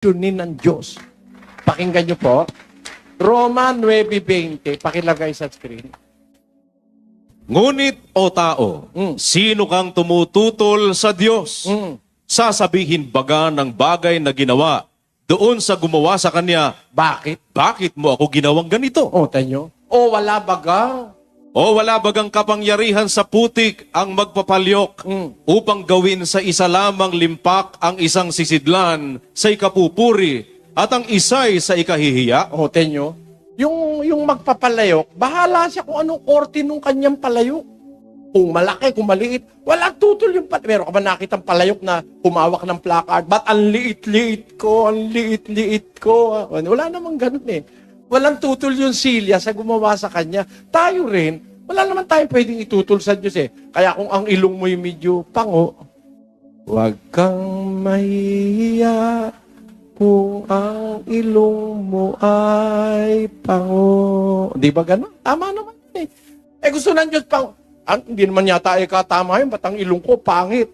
tunin ng Diyos. Pakinggan nyo po. Roma 9:20. Pakilagay sa screen. Ngunit, o tao, sino kang tumututol sa Diyos? Sasabihin baga ng bagay na ginawa doon sa gumawa sa kanya, Bakit? bakit mo ako ginawang ganito? O, tanyo. O, wala baga. O wala bagang kapangyarihan sa putik ang magpapalyok upang gawin sa isa lamang limpak ang isang sisidlan sa ikapupuri at ang isa'y sa ikahihiya? O, tanyo. Yung magpapalayok, bahala siya kung anong korte nung kanyang palayok. Kung malaki, kung maliit, walang tutol yung palayok. Meron ka ba nakitang palayok na humawak ng placard? Ba't ang liit-liit ko, ang liit-liit ko? Wala namang ganun eh. Walang tutol yung silya sa gumawa sa kanya. Tayo rin, wala naman tayo pwedeng itutol sa Diyos eh. Kaya kung ang ilong mo'y medyo pango, huwag kang mahihiya kung ang ilong mo ay pango. Di ba gano'n? Tama naman eh. Gusto ng Diyos pango. Hindi naman yata katama yun, ba't ang ilong ko pangit?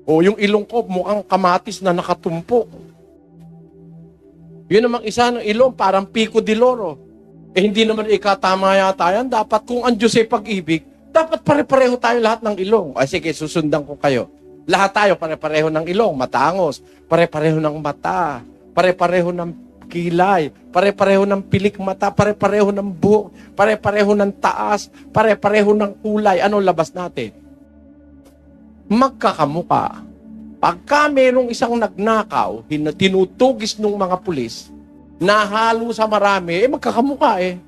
O yung ilong ko mukhang kamatis na nakatumpok. Yun namang isa ng ilong, parang Pico de Loro. Hindi naman ikatama yata yan. Dapat kung ang Diyos ay pag-ibig, dapat pare-pareho tayo lahat ng ilong. Ay sige, susundan ko kayo. Lahat tayo pare-pareho ng ilong, matangos. Pare-pareho ng mata. Pare-pareho ng kilay. Pare-pareho ng pilik mata. Pare-pareho ng buhok. Pare-pareho ng taas. Pare-pareho ng kulay. Ano labas natin? Magkakamuka. Pagka merong isang nagnakaw, tinutugis ng mga pulis, nahalo sa marami, magkakamuka eh.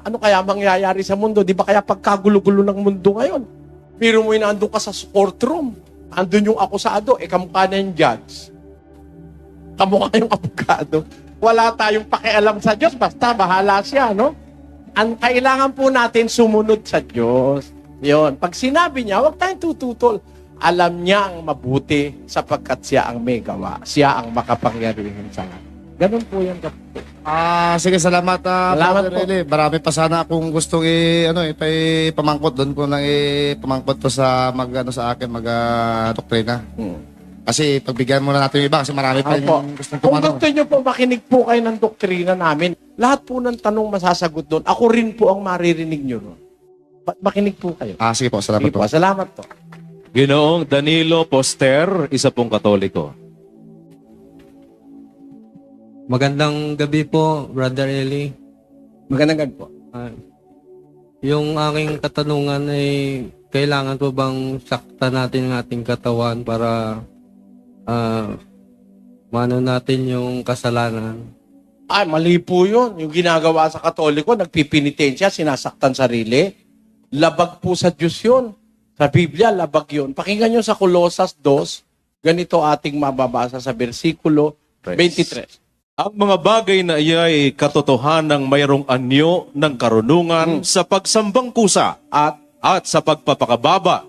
Ano kaya mangyayari sa mundo? Di ba kaya pagkagulo-gulo ng mundo ngayon? Pero mo nandun ka sa courtroom, andun yung akusado, kamukha na yung judge. Kamukha yung abogado. Wala tayong pakialam sa Diyos, basta bahala siya, no? Ang kailangan po natin sumunod sa Diyos. Yun. Pag sinabi niya, huwag tayong tututol. Alam niya ang mabuti sapagkat siya ang may gawa. Siya ang makapangyarihan sa lahat. Ganun po yan, kapatid. Sige, salamat, Salamat Brother po. Eli. Marami pa sana akong gustong pamangkot doon ko lang pamangkot to sa sa akin doktrina. Kasi pagbigyan muna natin yung iba kasi marami pa Opo. yung gustong Kung tumanong. gusto niyo po makinig po kayo ng doktrina namin, lahat po ng tanong masasagot doon. Ako rin po ang maririnig niyo doon. Makinig po kayo. Sige po, salamat Sige po. po. Salamat po. Ginoong Danilo Poster, isa pong Katoliko. Magandang gabi po, Brother Eli. Magandang gabi po. Yung aking katanungan ay kailangan po bang sakta natin ang ating katawan para mano natin yung kasalanan? Ay, mali po yun. Yung ginagawa sa Katoliko, nagpipinitensya, sinasaktan sarili. Labag po sa Diyos yun. Sa Biblia, labag yun. Pakinggan nyo sa Colosas 2, ganito ating mababasa sa versikulo 23. Ang mga bagay na iyay katotohanang mayroong anyo ng karunungan sa pagsambang kusa at sa pagpapakababa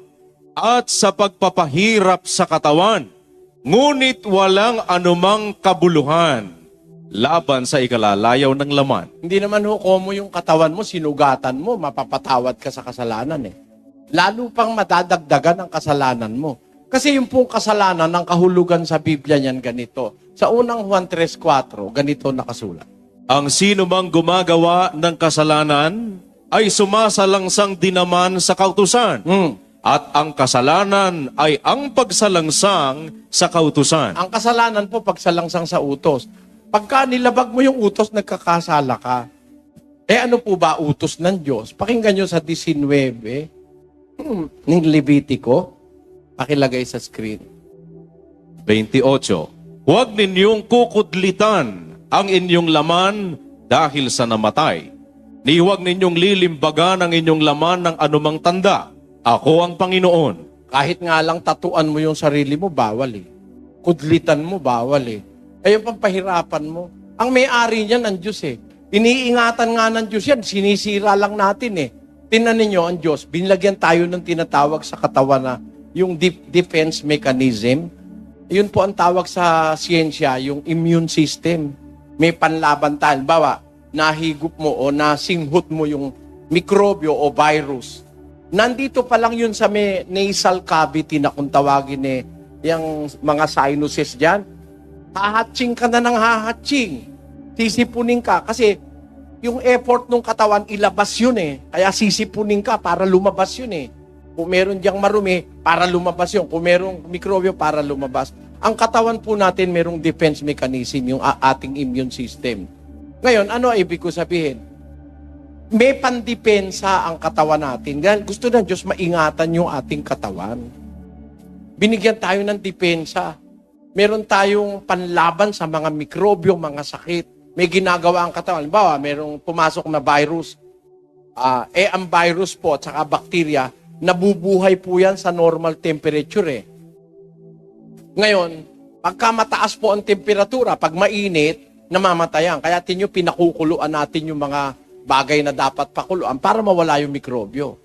at sa pagpapahirap sa katawan, ngunit walang anumang kabuluhan laban sa ikalalayaw ng laman. Hindi naman mo yung katawan mo, sinugatan mo, mapapatawad ka sa kasalanan eh. Lalo pang madadagdagan ang kasalanan mo. Kasi yung pong kasalanan ng kahulugan sa Biblia niyan ganito. Sa unang Juan 3:4, ganito nakasulat. Ang sino mang gumagawa ng kasalanan ay sumasalangsang din naman sa kautusan. At ang kasalanan ay ang pagsalangsang sa kautusan. Ang kasalanan po pagsalangsang sa utos. Pagka nilabag mo yung utos, nagkakasala ka. Ano po ba utos ng Diyos? Pakinggan nyo sa 19 ng Levitico. Pakilagay sa screen. 28. Huwag ninyong kukudlitan ang inyong laman dahil sa namatay. Ni huwag ninyong lilimbagan ang inyong laman ng anumang tanda. Ako ang Panginoon. Kahit nga lang tatuan mo yung sarili mo, bawal eh. Kudlitan mo, bawal eh. Yung pampahirapan mo. Ang may-ari niyan ang Diyos eh. Iniingatan nga ng Diyos yan, sinisira lang natin eh. Tingnan ninyo ang Diyos, binlagyan tayo ng tinatawag sa katawan na yung defense mechanism. Yun po ang tawag sa siyensya, yung immune system. May panlaban tayo. Bawa, nahigop mo o nasinghot mo yung mikrobyo o virus. Nandito pa lang yun sa may nasal cavity na kung tawagin yung mga sinuses dyan. Hahatching ka na ng hahatching. Sisipunin ka. Kasi yung effort ng katawan, ilabas yun eh. Kaya sisipunin ka para lumabas yun eh. Kung meron diyang marumi, para lumabas yun. Kung merong mikrobyo, para lumabas. Ang katawan po natin, merong defense mechanism, yung ating immune system. Ngayon, ano ibig ko sabihin? May pandepensa ang katawan natin. Dahil gusto ng Diyos maingatan yung ating katawan. Binigyan tayo ng depensa. Meron tayong panlaban sa mga mikrobyo, mga sakit. May ginagawa ang katawan. Halimbawa, merong pumasok na virus. Ang virus po at saka bacteria, nabubuhay po yan sa normal temperature eh. Ngayon, pagka mataas po ang temperatura, pag mainit, namamatayan. Kaya tinyo pinakukuluan natin yung mga bagay na dapat pakuluan para mawala yung mikrobyo.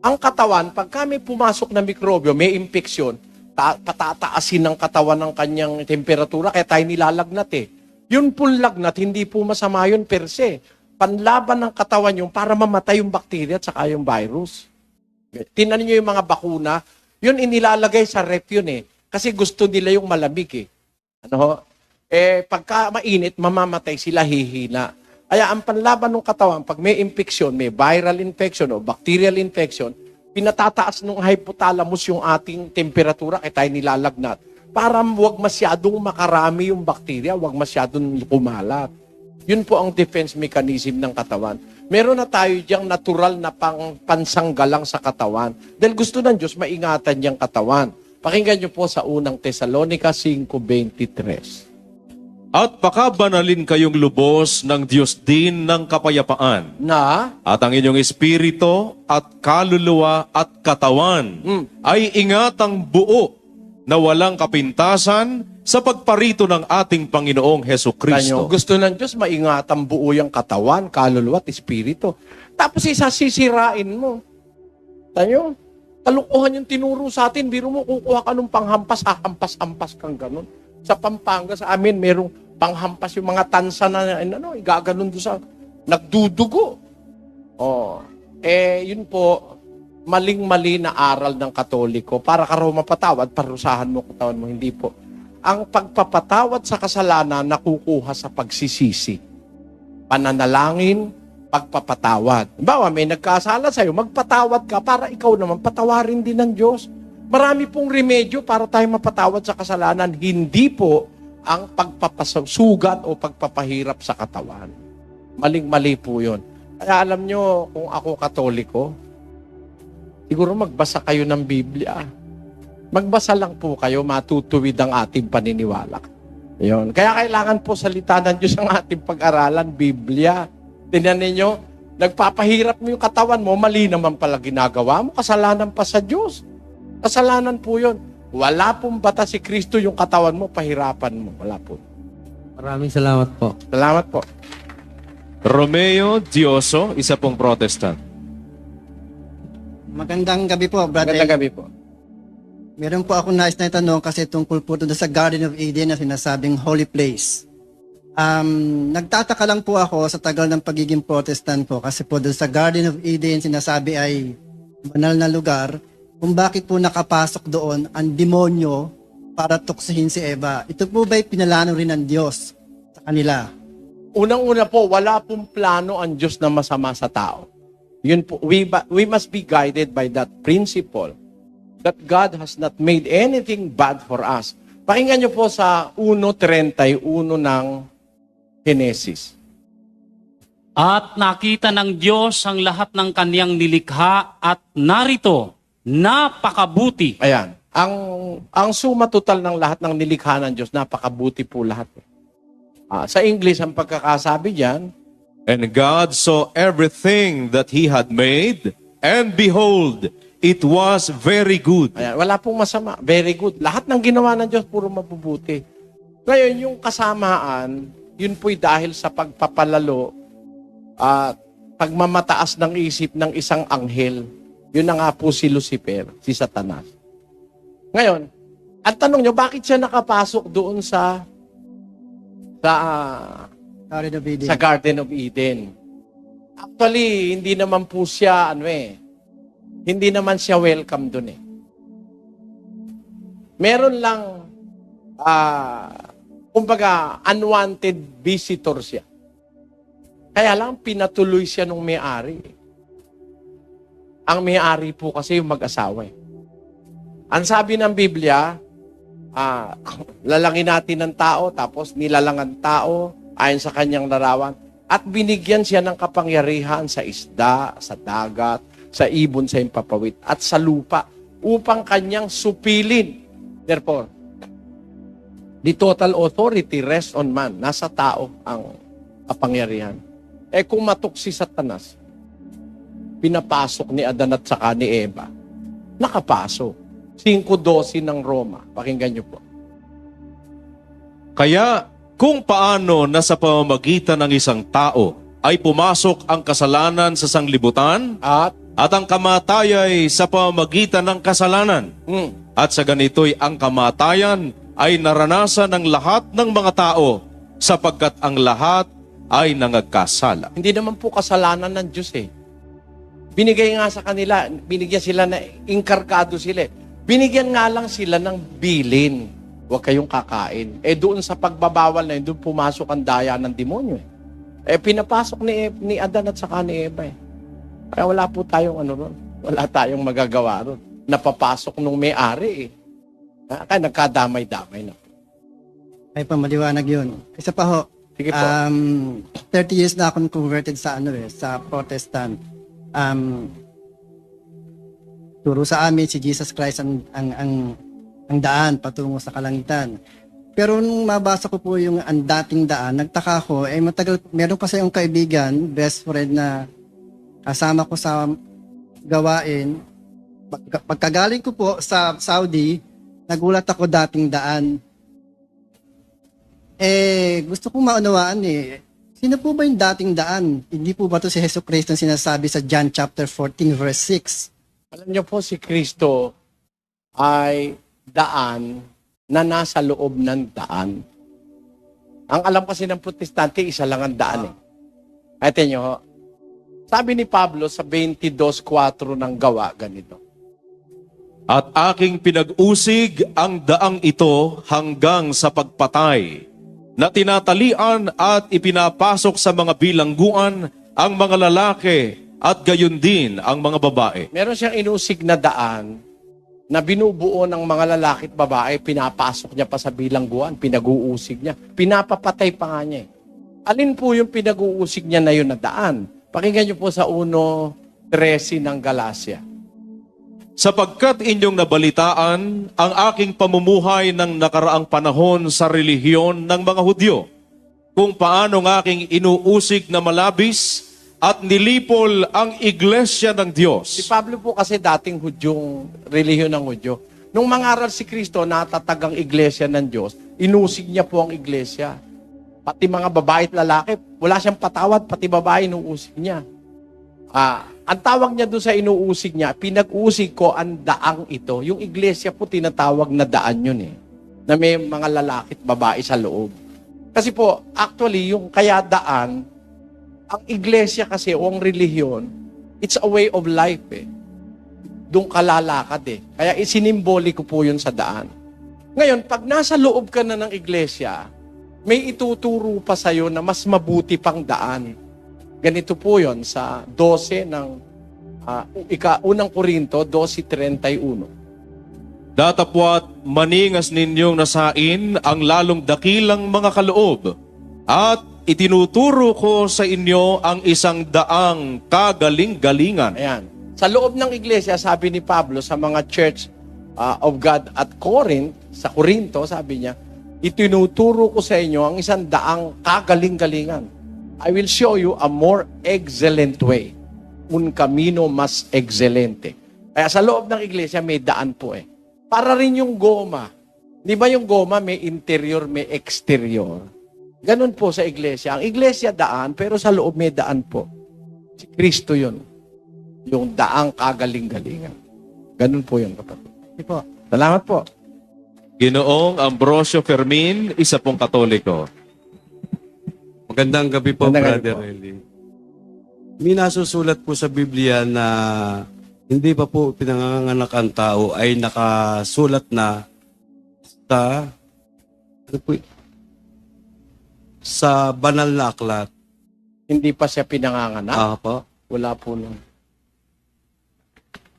Ang katawan, pagka may pumasok na mikrobyo, may infeksyon, patataasin ng katawan ng kanyang temperatura, kaya tayo nilalagnat eh. Yun pong lagnat, hindi po masama yun per se. Panlaban ng katawan yung para mamatay yung bakterya at saka yung virus. Tingnan niyo yung mga bakuna, yun inilalagay sa ref yun eh. Kasi gusto nila yung malamig eh. Pagka mainit, mamamatay sila, hihina. Kaya ang panlaban ng katawan, pag may infeksyon, may viral infection o bacterial infection, pinatataas ng hypothalamus yung ating temperatura kaya tayo nilalagnat. Para wag masyadong makarami yung bakterya, wag masyadong kumalat. Yun po ang defense mechanism ng katawan. Meron na tayo diyang natural na pansanggalang sa katawan. Dahil gusto ng Diyos, maingatan niyang katawan. Pakinggan niyo po sa unang Tesalonica 5:23. At pakabanalin kayong lubos ng Diyos din ng kapayapaan. Na, At ang inyong espiritu at kaluluwa at katawan ay ingatang buo na walang kapintasan sa pagparito ng ating Panginoong Heso Kristo. gusto ng Diyos, maingatan buo yung katawan, kaluluwa at espiritu. Tapos isasisirain mo. Tanyo, kalukuhan yung tinuro sa atin. Biro mo, kukuha ka ng panghampas, hahampas-hampas kang ganun. Sa Pampanga, sa amin, merong panghampas yung mga tansa na igaganon doon sa nagdudugo. Yun po, maling-mali na aral ng Katoliko. Para ka raw mapatawad, parusahan mo katawan mo. Hindi po. Ang pagpapatawad sa kasalanan nakukuha sa pagsisisi. Pananalangin, pagpapatawad. Bawa, may nagkasala sa'yo, magpatawad ka para ikaw naman patawarin din ng Diyos. Marami pong remedyo para tayo mapatawad sa kasalanan. Hindi po ang pagpapasugat o pagpapahirap sa katawan. Maling-mali po yun. Kaya alam nyo, kung ako Katoliko, siguro magbasa kayo ng Biblia. Magbasa lang po kayo, matutuwid ang ating paniniwala. Yun. Kaya kailangan po salita ng Diyos ang ating pag-aralan, Biblia. Tingnan ninyo, nagpapahirap mo yung katawan mo, mali naman pala ginagawa mo, kasalanan pa sa Diyos. Kasalanan po yun. Wala pong bata si Kristo yung katawan mo, pahirapan mo. Wala po. Maraming salamat po. Salamat po. Romeo Dioso, isa pong Protestant. Magandang gabi po, brother. Magandang gabi po. Meron po akong nais na itanong kasi tungkol po doon sa Garden of Eden na sinasabing holy place. Nagtataka lang po ako sa tagal ng pagiging Protestant ko kasi po doon sa Garden of Eden sinasabi ay banal na lugar kung bakit po nakapasok doon ang demonyo para tuksihin si Eva. Ito po ba'y pinalano rin ng Diyos sa kanila? Unang-una po, wala pong plano ang Diyos na masama sa tao. Yun po, we must be guided by that principle that God has not made anything bad for us. Pakinggan niyo po sa 1:31 ng Genesis. At nakita ng Diyos ang lahat ng kaniyang nilikha at narito, napakabuti. Ayan. Ang suma total ng lahat ng nilikha ng Diyos, napakabuti po lahat. Sa English, ang pagkakasabi diyan, And God saw everything that He had made, and behold, it was very good. ayan, wala pong masama. Very good. Lahat ng ginawa ng Diyos, puro mabubuti. Ngayon, yung kasamaan, yun po'y dahil sa pagpapalalo at pagmamataas ng isip ng isang anghel. Yun na nga po si Lucifer, si Satanas. Ngayon, ang tanong nyo, bakit siya nakapasok doon sa Garden of Eden. Garden of Eden? Actually, hindi naman po siya, hindi naman siya welcome doon Meron lang Kumbaga, unwanted visitor siya. Kaya lang, pinatuloy siya nung may-ari. Ang may-ari po kasi yung mag-asawa. Ang sabi ng Biblia, lalangin natin ng tao, tapos nilalangan tao ayon sa kanyang larawan. At binigyan siya ng kapangyarihan sa isda, sa dagat, sa ibon, sa impapawid, at sa lupa, upang kanyang supilin. Therefore, the total authority rests on man. Nasa tao ang kapangyarihan. Kung matok si Satanas, pinapasok ni Adan at saka ni Eva, nakapasok. 5:12 ng Roma. Pakinggan niyo po. Kaya kung paano na sa pamamagitan ng isang tao ay pumasok ang kasalanan sa sanglibutan at ang kamatayay sa pamamagitan ng kasalanan. At sa ganito'y ang kamatayan ay naranasan ng lahat ng mga tao sapagkat ang lahat ay nangagkasala. Hindi naman po kasalanan ng Diyos eh. Binigay nga sa kanila, binigyan sila na inkargado sila. Binigyan nga lang sila ng bilin. Huwag kayong kakain. Doon sa pagbabawal na yun, doon pumasok ang daya ng demonyo eh. Pinapasok ni Adan at saka ni Eva eh. Kaya wala po tayong ron. Wala tayong magagawa ron. Napapasok nung may-ari eh. Kaya nagkadamay-damay na. Ay pa, maliwanag yun. Isa pa ho, Sige po. 30 years na akong converted sa sa Protestant. Turo sa amin si Jesus Christ ang daan patungo sa kalangitan. Pero nung mabasa ko po yung ang dating daan, nagtaka ako, matagal, meron kasi yung kaibigan, best friend na kasama ko sa gawain. Pagkagaling ko po sa Saudi, nagulat ako dating daan. Gusto kong maunawaan sino po ba yung dating daan? Hindi po ba ito si Hesus Kristo ang sinasabi sa John chapter 14 verse 6? Alam niyo po, si Kristo ay daan na nasa loob ng daan. Ang alam kasi ng protestante, isa lang ang daan eh. Ito nyo, sabi ni Pablo sa 22:4 ng Gawa, ganito. At aking pinag-usig ang daang ito hanggang sa pagpatay, na tinatalian at ipinapasok sa mga bilangguan ang mga lalaki at gayon din ang mga babae. Meron siyang inusig na daan na binubuo ng mga lalaki at babae, pinapasok niya pa sa bilangguan, pinag-uusig niya, pinapapatay pa nga niya eh. Alin po yung pinag-uusig niya na yun na daan? Pakinggan niyo po sa 1:13 ng Galacia. Sapagkat inyong nabalitaan ang aking pamumuhay ng nakaraang panahon sa relihiyon ng mga Hudyo, kung paano ng aking inuusig na malabis at nilipol ang iglesia ng Diyos. Si Pablo po kasi dating Hudyong relihiyon ng Hudyo. Nung mangaral si Kristo, natatag ang iglesia ng Diyos, inusig niya po ang iglesia. Pati mga babae at lalaki, wala siyang patawad, pati babae inuusig niya. Ang tawag niya doon sa inuusig niya, pinag-usig ko ang daang ito. Yung iglesia po tinatawag na daan yun eh. Na may mga lalaki at babae sa loob. Kasi po, actually, yung kaya daan, ang iglesia kasi o ang relihiyon, it's a way of life eh. Doon ka lalakad eh. Kaya isinimboli ko po yun sa daan. Ngayon, pag nasa loob ka na ng iglesia, may ituturo pa sa'yo na mas mabuti pang daan. Ganito po yon sa 12 ng unang Korinto, 12:31. Datapwat maningas ninyong nasain ang lalong dakilang mga kaloob, at itinuturo ko sa inyo ang isang daang kagaling-galingan. Ayan. Sa loob ng iglesia, sabi ni Pablo sa mga church of God at Corinth, sa Corinto, sabi niya, itinuturo ko sa inyo ang isang daang kagaling-galingan. I will show you a more excellent way. Un camino mas excelente. Kaya sa loob ng iglesia, may daan po eh. Para rin yung goma. Di ba yung goma may interior, may exterior? Ganun po sa iglesia. Ang iglesia daan, pero sa loob may daan po. Si Kristo yun. Yung daang kagaling-galingan. Ganun po yun, kapatid. Hindi po. Salamat po. Ginoong Ambrosio Fermin, isa pong Katoliko. Magandang gabi po, Magandang gabi Brother po. Eli. May nasusulat po sa Biblia na hindi pa po pinanganganak ang tao ay nakasulat na sa sa banal na aklat. Hindi pa siya pinanganganak. Po. Wala po nun.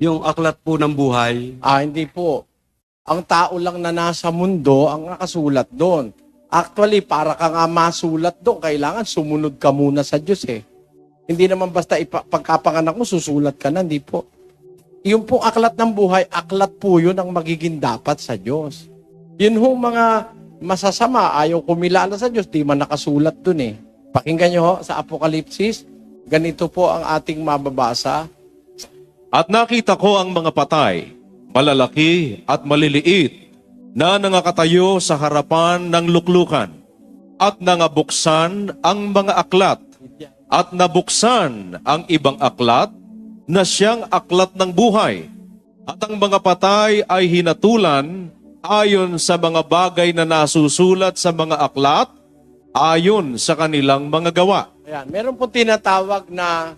Yung aklat po ng buhay, Hindi po. Ang tao lang na nasa mundo ang nakasulat doon. Actually, para ka nga masulat doon, kailangan sumunod ka muna sa Diyos eh. Hindi naman basta pagkapanganak mo, susulat ka na, hindi po. Yung pong aklat ng buhay, aklat po yun ang magiging dapat sa Diyos. Yun hong mga masasama, ayaw kumilala sa Diyos, di man nakasulat doon eh. Pakinggan nyo ho, sa Apokalipsis, ganito po ang ating mababasa. At nakita ko ang mga patay, malalaki at maliliit, na nangakatayo sa harapan ng luklukan, at nangabuksan ang mga aklat, at nabuksan ang ibang aklat, na siyang aklat ng buhay. At ang mga patay ay hinatulan ayon sa mga bagay na nasusulat sa mga aklat, ayon sa kanilang mga gawa. Ayan, meron po tinatawag na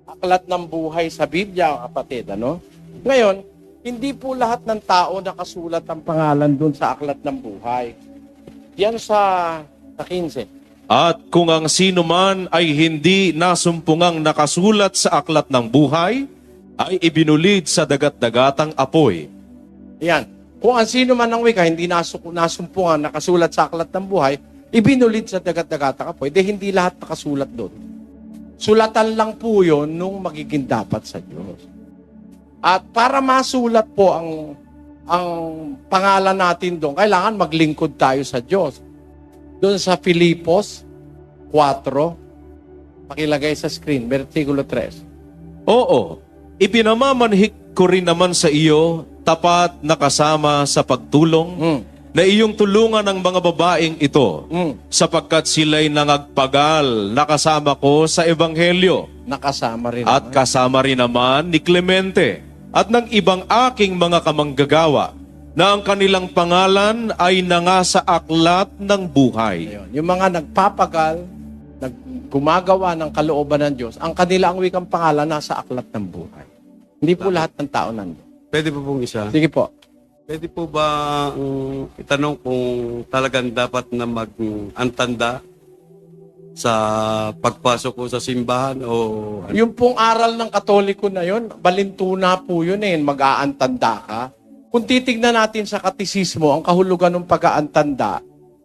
aklat ng buhay sa Biblia, kapatid, ano? Ngayon, hindi po lahat ng tao nakasulat ang pangalan doon sa aklat ng buhay. Yan sa 15. At kung ang sino man ay hindi nasumpungang nakasulat sa aklat ng buhay, ay ibinulid sa dagat-dagatang apoy. Yan. Kung ang sino man ng wika hindi nasumpungan nakasulat sa aklat ng buhay, ibinulid sa dagat-dagatang apoy, hindi lahat nakasulat doon. Sulatan lang po yun nung magiging dapat sa Diyos. At para masulat po ang pangalan natin doon, kailangan maglingkod tayo sa Diyos. Doon sa Filipos 4, pakilagay sa screen, versikulo 3. Oo, ipinamamanhik ko rin naman sa iyo, tapat na kasama sa pagtulong, na iyong tulungan ang mga babaeng ito, sapagkat sila'y nangagpagal na kasama ko sa Ebanghelyo. Nakasama rin At naman. kasama rin naman ni Clemente at ng ibang aking mga kamanggagawa, na ang kanilang pangalan ay nangasa aklat ng buhay. Ayun. Yung mga nagpapagal, gumagawa ng kalooban ng Diyos, ang kanila ang wikang pangalan nasa aklat ng buhay. Hindi po lahat ng tao nandun. pwede po pong isa. Sige po. Pwede po ba itanong kung talagang dapat na mag-antanda sa pagpasok ko sa simbahan o ano? Yung pong aral ng Katoliko na yun, balintuna po yun eh, mag-aantanda ka. Kung titignan natin sa katisismo, ang kahulugan ng pag-aantanda,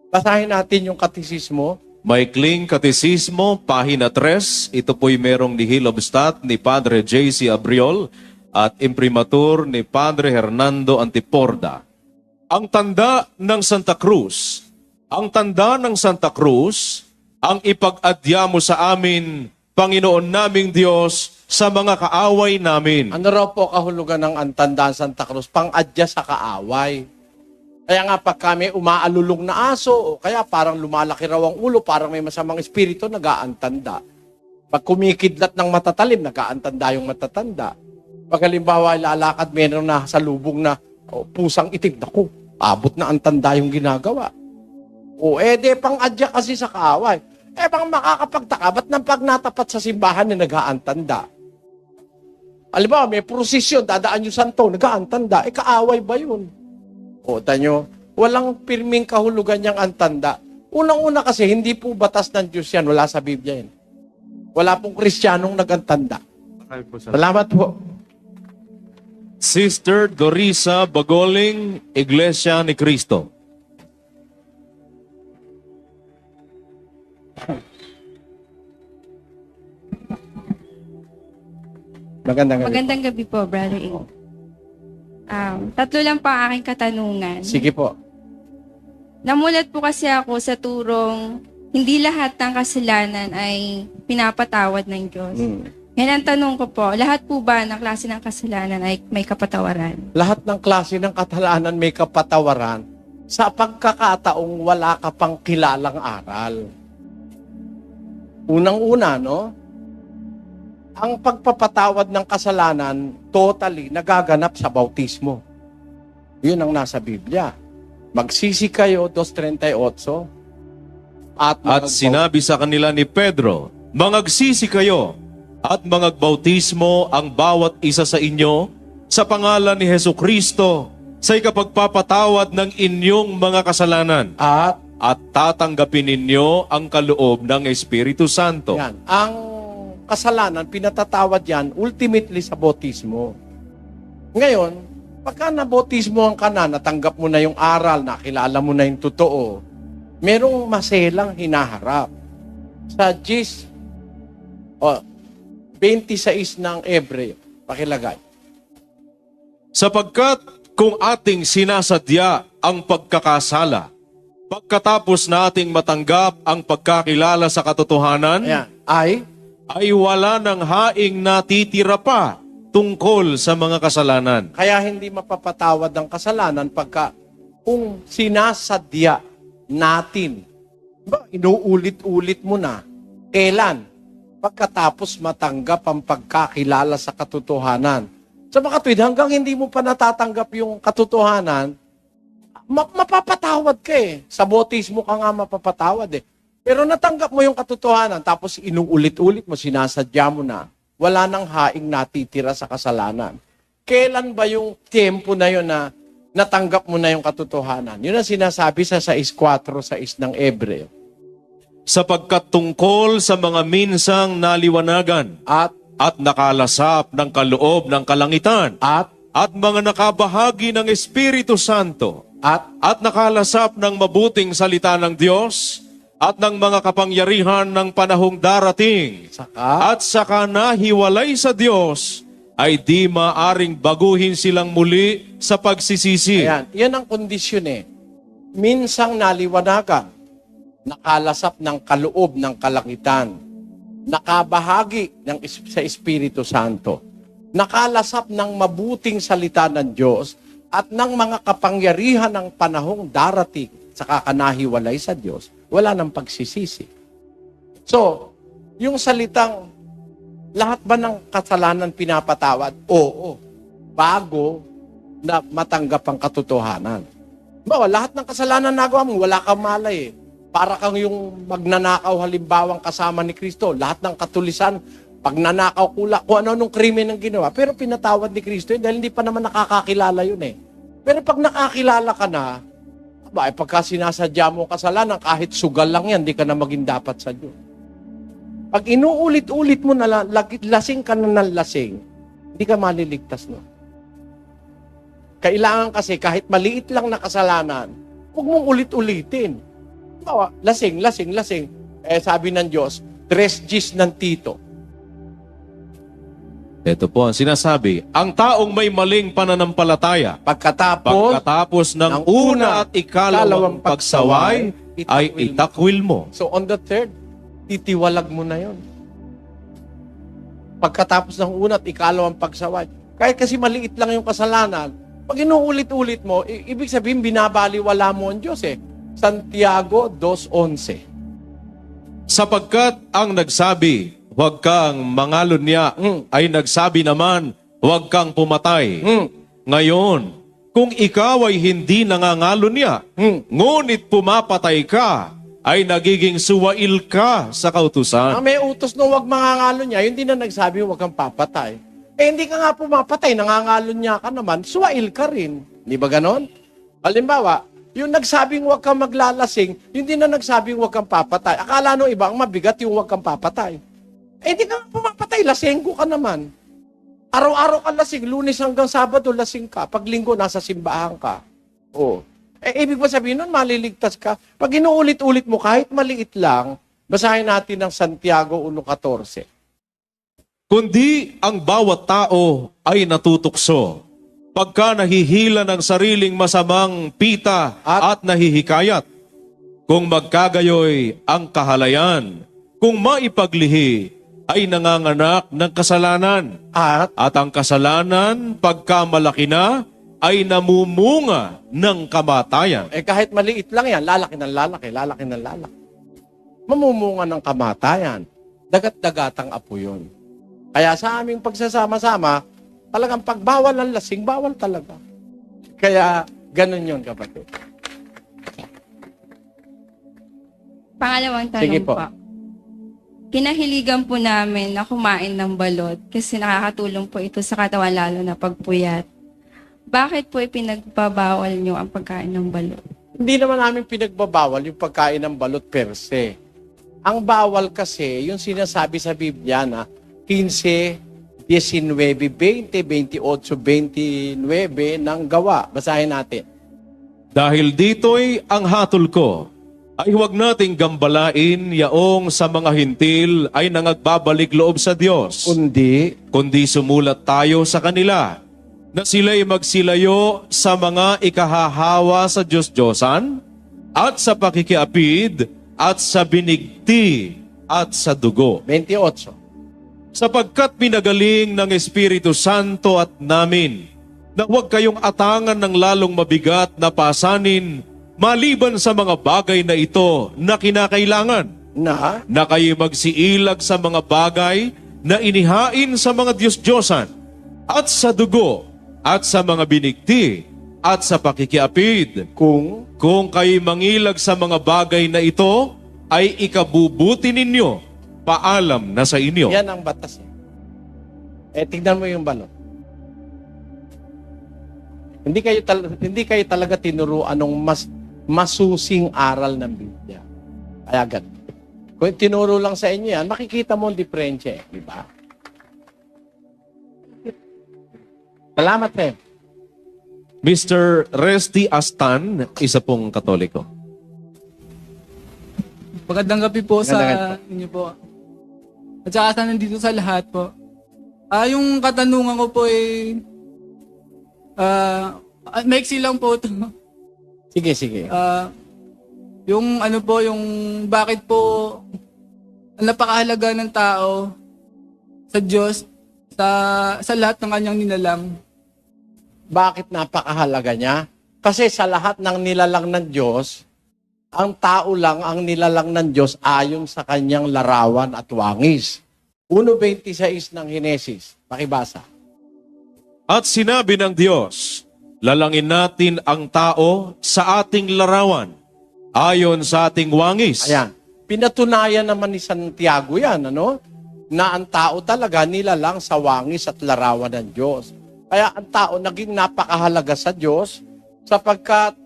basahin natin yung katisismo. Maikling Katisismo, pahina 3. Ito po'y merong nihil obstat ni Padre J.C. Abriol at imprimatur ni Padre Hernando Antiporda. Ang tanda ng Santa Cruz. Ang tanda ng Santa Cruz, ang ipag-adya mo sa amin, Panginoon naming Diyos, sa mga kaaway namin. Ano raw po kahulugan ng antandaan Santa Cruz? Pang-adya sa kaaway. Kaya nga pag kami umaalulong na aso, o kaya parang lumalaki raw ang ulo, parang may masamang espiritu, nag-aantanda. Pag kumikidlat ng matatalim, nag-aantanda yung matatanda. Pag halimbawa lalakad, meron na sa lubong na pusang itim, naku, abot na antanda yung ginagawa. O pang-adya kasi sa kaaway. Bang makakapagtaka, ba't nang pag natapat sa simbahan na nag-aantanda? Halimbawa, may prosesyon, dadaan yung santo, nag-aantanda. Kaaway ba yun? O, tanyo, walang pirming kahulugan niyang antanda. Unang-una kasi, hindi po batas ng Diyos yan. Wala sa Biblia yan. Wala pong Kristiyanong nag-antanda. Marami po, sir. Salamat po. Sister Dorisa Bagoling, Iglesia ni Cristo. Magandang gabi po, Brother A. Tatlo lang po ang aking katanungan. Sige po. Namulat po kasi ako sa turong hindi lahat ng kasalanan ay pinapatawad ng Diyos. Ngayon ang tanong ko po, lahat po ba ng klase ng kasalanan ay may kapatawaran? Lahat ng klase ng kasalanan may kapatawaran sa pagkakataong wala ka pang kilalang aral. Unang-una, no? Ang pagpapatawad ng kasalanan totally nagaganap sa bautismo. Yun ang nasa Biblia. Magsisi kayo, 2:38. At sinabi sa kanila ni Pedro, mangagsisi kayo at mangagbautismo ang bawat isa sa inyo sa pangalan ni Hesukristo sa ikapagpapatawad ng inyong mga kasalanan. At at tatanggapin ninyo ang kaloob ng Espiritu Santo. Yan. Ang kasalanan, pinatatawad yan, ultimately sa bautismo. Ngayon, pagka nabautismohan ka na, natanggap mo na yung aral, nakilala mo na yung totoo, merong maselang hinaharap. Sa 26 ng Hebreo, pakilagay. Sapagkat kung ating sinasadya ang pagkakasala, pagkatapos nating matanggap ang pagkakilala sa katotohanan, Ayan. ay wala ng haing natitira pa tungkol sa mga kasalanan. Kaya hindi mapapatawad ang kasalanan pagka kung sinasadya natin. Ba, inuulit-ulit mo na. Kailan? Pagkatapos matanggap ang pagkakilala sa katotohanan. Sa mga tuwid, hanggang hindi mo pa natatanggap yung katotohanan, mapapatawad ka eh. Sa bautismo ka nga mapapatawad eh. Pero natanggap mo yung katotohanan, tapos inuulit-ulit mo, sinasadya mo na, wala nang haing natitira sa kasalanan. Kailan ba yung tempo na yun na natanggap mo na yung katotohanan? Yun ang sinasabi sa 6.4, 6 ng Hebreo. Sapagkat tungkol sa mga minsang naliwanagan at nakalasap ng kaloob ng kalangitan at mga nakabahagi ng Espiritu Santo at nakalasap ng mabuting salita ng Diyos at ng mga kapangyarihan ng panahong darating at saka nahiwalay sa Diyos, ay di maaring baguhin silang muli sa pagsisisi. Ayan, yan ang kondisyon eh. Minsang naliwanagan, nakalasap ng kaloob ng kalangitan, nakabahagi sa Espiritu Santo, nakalasap ng mabuting salita ng Diyos at ng mga kapangyarihan ng panahong darating sa kakanahiwalay sa Diyos, wala nang pagsisisi. So, yung salitang lahat ba ng kasalanan pinapatawad? Oo. Bago na matanggap ang katotohanan. Bawa, lahat ng kasalanan nagawa mo, wala kang malay eh. Para kang yung magnanakaw halimbawang kasama ni Kristo. Lahat ng katulisan, pag nanakaw kung ano-anong krimen ang ginawa. Pero pinatawad ni Kristo yun dahil hindi pa naman nakakakilala yun eh. Pero pag nakakilala ka na, pagka sinasadya mo kasalanan, kahit sugal lang yan, hindi ka na maging dapat sa Diyos. Pag inuulit-ulit mo na lasing ka na ng lasing, hindi ka maliligtas no. Kailangan kasi kahit maliit lang na kasalanan, huwag mong ulit-ulitin. Lasing. Sabi ng Diyos, 3 Gs ng tito. Ito po ang sinasabi, ang taong may maling pananampalataya, Pagkatapos ng una at ikalawang pagsaway, ay itakwil mo. So on the 3rd, titiwalag mo na yon. Pagkatapos ng una at ikalawang pagsaway. Kahit kasi maliit lang yung kasalanan, pag inuulit-ulit mo, ibig sabihin binabaliwala mo ang Diyos eh. Santiago 2:11. Sapagkat ang nagsabi, huwag kang mangalunya, ay nagsabi naman, huwag kang pumatay. Ngayon, kung ikaw ay hindi nangangalunya, ngunit pumapatay ka, ay nagiging suwail ka sa kautusan. May utos nung huwag mangangalunya, yun din na nagsabi huwag kang papatay. Hindi ka nga pumapatay, nangangalunya ka naman, suwail ka rin. Di ba ganon? Halimbawa, yung nagsabing huwag kang maglalasing, yun din na nagsabing huwag kang papatay. Akala nung iba, ang mabigat yung huwag kang papatay. Hindi ka pumapatay, lasenggo ka naman. Araw-araw ka lasing, Lunes hanggang Sabado lasing ka. Pag Linggo, nasa simbahan ka. Oh. Ibig ba sabihin nun, maliligtas ka? Pag inuulit-ulit mo, kahit maliit lang, basahin natin ng Santiago 1:14. Kundi ang bawat tao ay natutukso pagka nahihila ng sariling masamang pita at nahihikayat. Kung magkagayoy ang kahalayan, kung maipaglihi, ay nanganganak ng kasalanan. At ang kasalanan, pagka malaki na, ay namumunga ng kamatayan. Kahit maliit lang yan, lalaki ng lalaki. Mamumunga ng kamatayan. Dagat-dagatang apo yun. Kaya sa aming pagsasama-sama, talagang pagbawal ng lasing, bawal talaga. Kaya, ganun yun, kapatid. Pangalawang tanong Sige po. po. Kinahiligan po namin na kumain ng balot kasi nakakatulong po ito sa katawan lalo na pagpuyat. Bakit po ipinagbabawal nyo ang pagkain ng balot? Hindi naman namin pinagbabawal yung pagkain ng balot per se. Ang bawal kasi, yung sinasabi sa Biblia na 15, 19, 20, 28, 29 ng gawa. Basahin natin. Dahil dito'y ang hatol ko, ay huwag nating gambalain yaong sa mga hintil ay nangagbabalik loob sa Diyos. Kundi sumulat tayo sa kanila na sila'y magsilayo sa mga ikahahawa sa Diyos-Diyosan at sa pakikiapid at sa binigti at sa dugo. 28. Sapagkat pinagaling ng Espiritu Santo at namin na huwag kayong atangan ng lalong mabigat na pasanin maliban sa mga bagay na ito na kinakailangan, na kayo magsiilag sa mga bagay na inihain sa mga Diyos-Diyosan at sa dugo at sa mga binigti at sa pakikiapid. Kung kayo mangilag sa mga bagay na ito, ay ikabubuti ninyo, paalam na sa inyo. Yan ang batas. Tignan mo yung balot. Hindi kayo talaga tinuruan ng masusing aral ng Biblia. Kaya agad. Kung tinuro lang sa inyo yan, makikita mo ang diferensya, di ba? Salamat, Ren. Mr. Resty Astan, isa pong Katoliko. Magandang gabi po Magandang sa inyo po. At saka sa nandito sa lahat po. Yung katanungan ko po ay maiksi lang po ito. Sige. Yung ano po, yung bakit po ang napakahalaga ng tao sa Diyos, sa lahat ng kanyang nilalang. Bakit napakahalaga niya? Kasi sa lahat ng nilalang ng Diyos, ang tao lang ang nilalang ng Diyos ayon sa kanyang larawan at wangis. 1:26 ng Henesis. Pakibasa. At sinabi ng Diyos, lalangin natin ang tao sa ating larawan, ayon sa ating wangis. Ayan. Pinatunayan naman ni Santiago yan, ano? Na ang tao talaga nilalang sa wangis at larawan ng Diyos. Kaya ang tao naging napakahalaga sa Diyos sapagkat,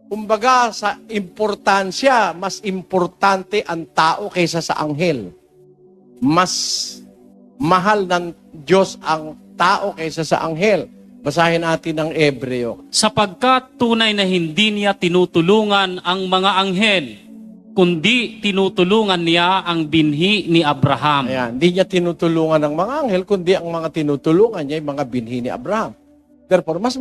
kumbaga, sa importansya, mas importante ang tao kaysa sa anghel. Mas mahal ng Diyos ang tao kaysa sa anghel. Basahin natin ang Hebreo. Sapagkat tunay na hindi niya tinutulungan ang mga anghel, kundi tinutulungan niya ang binhi ni Abraham. Ayan, hindi niya tinutulungan ng mga anghel, kundi ang mga tinutulungan niya yung mga binhi ni Abraham. Therefore, mas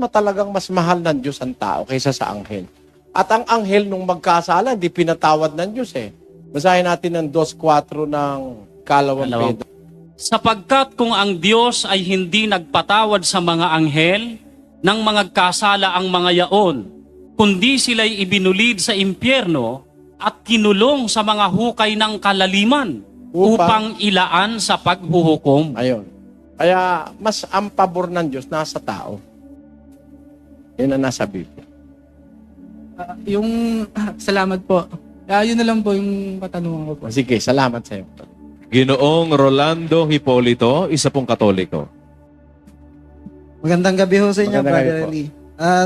mahal ng Diyos ang tao kaysa sa anghel. At ang anghel nung magkasala, di pinatawad ng Diyos eh. Basahin natin ang 2:4 ng Kalawang Pedro. Sapagkat kung ang Diyos ay hindi nagpatawad sa mga anghel, nang magkasala ang mga yaon, kundi sila'y ibinulid sa impyerno at kinulong sa mga hukay ng kalaliman upang ilaan sa paghuhukom. Ayun. Kaya mas ang pabor ng Diyos nasa tao. Yun ang nasa Biblia. Salamat po. Yun na lang po yung katanungan ko po. Sige, salamat sa iyo. Ginoong Rolando Hipolito, isa pong Katoliko. Magandang gabi ho sa inyo, Magandang gabi Brother po. Eli.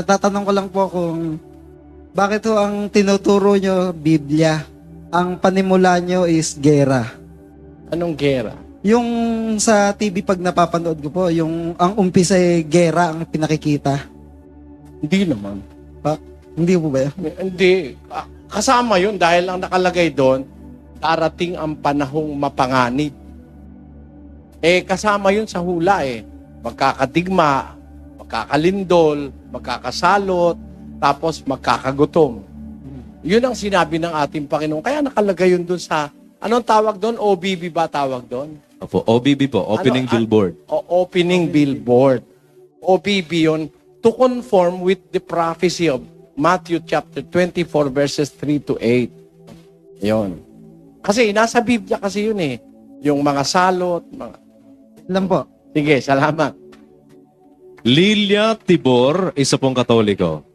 Tatanong ko lang po kung bakit ho ang tinuturo nyo Biblia, ang panimula nyo is gera. Anong gera? Yung sa TV pag napapanood ko po, yung ang umpisa ay gera ang pinakikita. Hindi naman. Hindi po ba yun? Hindi. Kasama yun dahil ang nakalagay doon, darating ang panahong mapanganib. Kasama yun sa hula eh. Magkakadigma, magkakalindol, magkakasalot, tapos magkakagutom. Yun ang sinabi ng ating Panginoon. Kaya nakalagay yun doon sa, anong tawag doon? OBB ba tawag doon? Opo, OBB po, Opening Billboard. Opening Billboard. OBB yun, to conform with the prophecy of Matthew chapter 24 verses 3 to 8. Yun. Kasi nasa Biblia kasi yun eh. Yung mga salot, mga... Alam po. Sige, salamat. Lilia Tibor, isa pong Katoliko.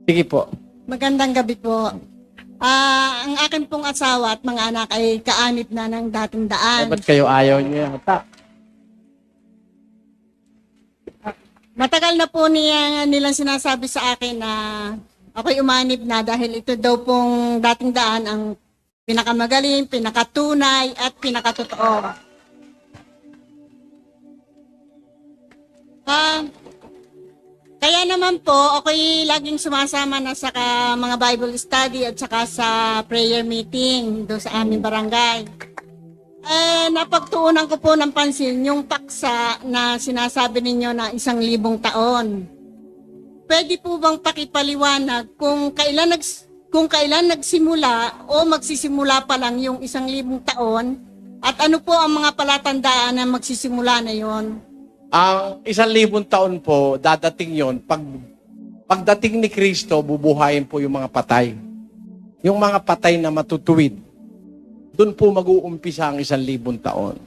Sige po. Magandang gabi po. Ang akin pong asawa at mga anak ay kaanib na ng dating daan. Ba't kayo ayaw niyo yata? matagal na po nilang sinasabi sa akin na ako'y umanib na dahil ito daw pong dating daan ang pinakamagaling, pinakatunay, at pinakatotoo. Kaya naman po, ako'y laging sumasama na sa mga Bible study at saka sa prayer meeting doon sa aming barangay. Napagtuunan ko po ng pansin yung paksa na sinasabi ninyo na 1,000 taon. Pwede po bang pakipaliwanag kung kailan nagsimula o magsisimula pa lang yung 1,000 taon at ano po ang mga palatandaan na magsisimula na yon? Ang 1,000 taon po, dadating yon pagdating ni Kristo, bubuhayin po yung mga patay. Yung mga patay na matutuwid. Doon po mag-uumpisa ang 1,000 taon.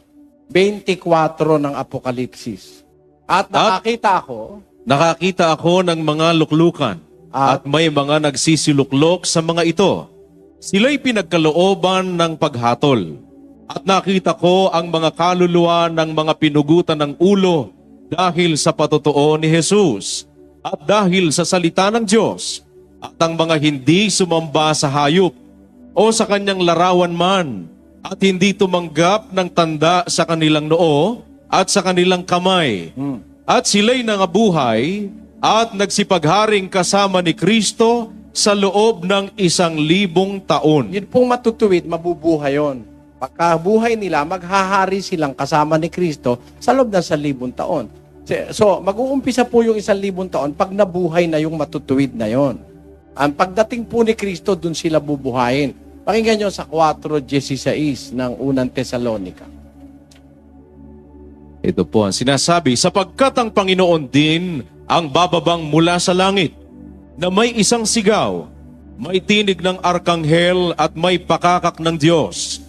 24 ng Apokalipsis. At nakakita ako ng mga luklukan at may mga nagsisiluklok sa mga ito. Sila'y pinagkalooban ng paghatol. At nakita ko ang mga kaluluwa ng mga pinugutan ng ulo dahil sa patotoo ni Jesus at dahil sa salita ng Diyos at ang mga hindi sumamba sa hayop o sa kanyang larawan man at hindi tumanggap ng tanda sa kanilang noo at sa kanilang kamay. At sila'y nangabuhay at nagsipagharing kasama ni Kristo sa loob ng 1,000 taon. Yun pong matutuwid, mabubuhay yun. Pagkabuhay nila, maghahari silang kasama ni Kristo sa loob ng 1,000 taon. So, mag-uumpisa po yung 1,000 taon pag nabuhay na yung matutuwid na yon. Ang pagdating po ni Kristo, dun sila bubuhayin. Pakinggan nyo sa 4:16 ng unang Tesalonica. Ito po ang sinasabi, sapagkat ang Panginoon din ang bababang mula sa langit, na may isang sigaw, may tinig ng arkanghel at may pakakak ng Diyos.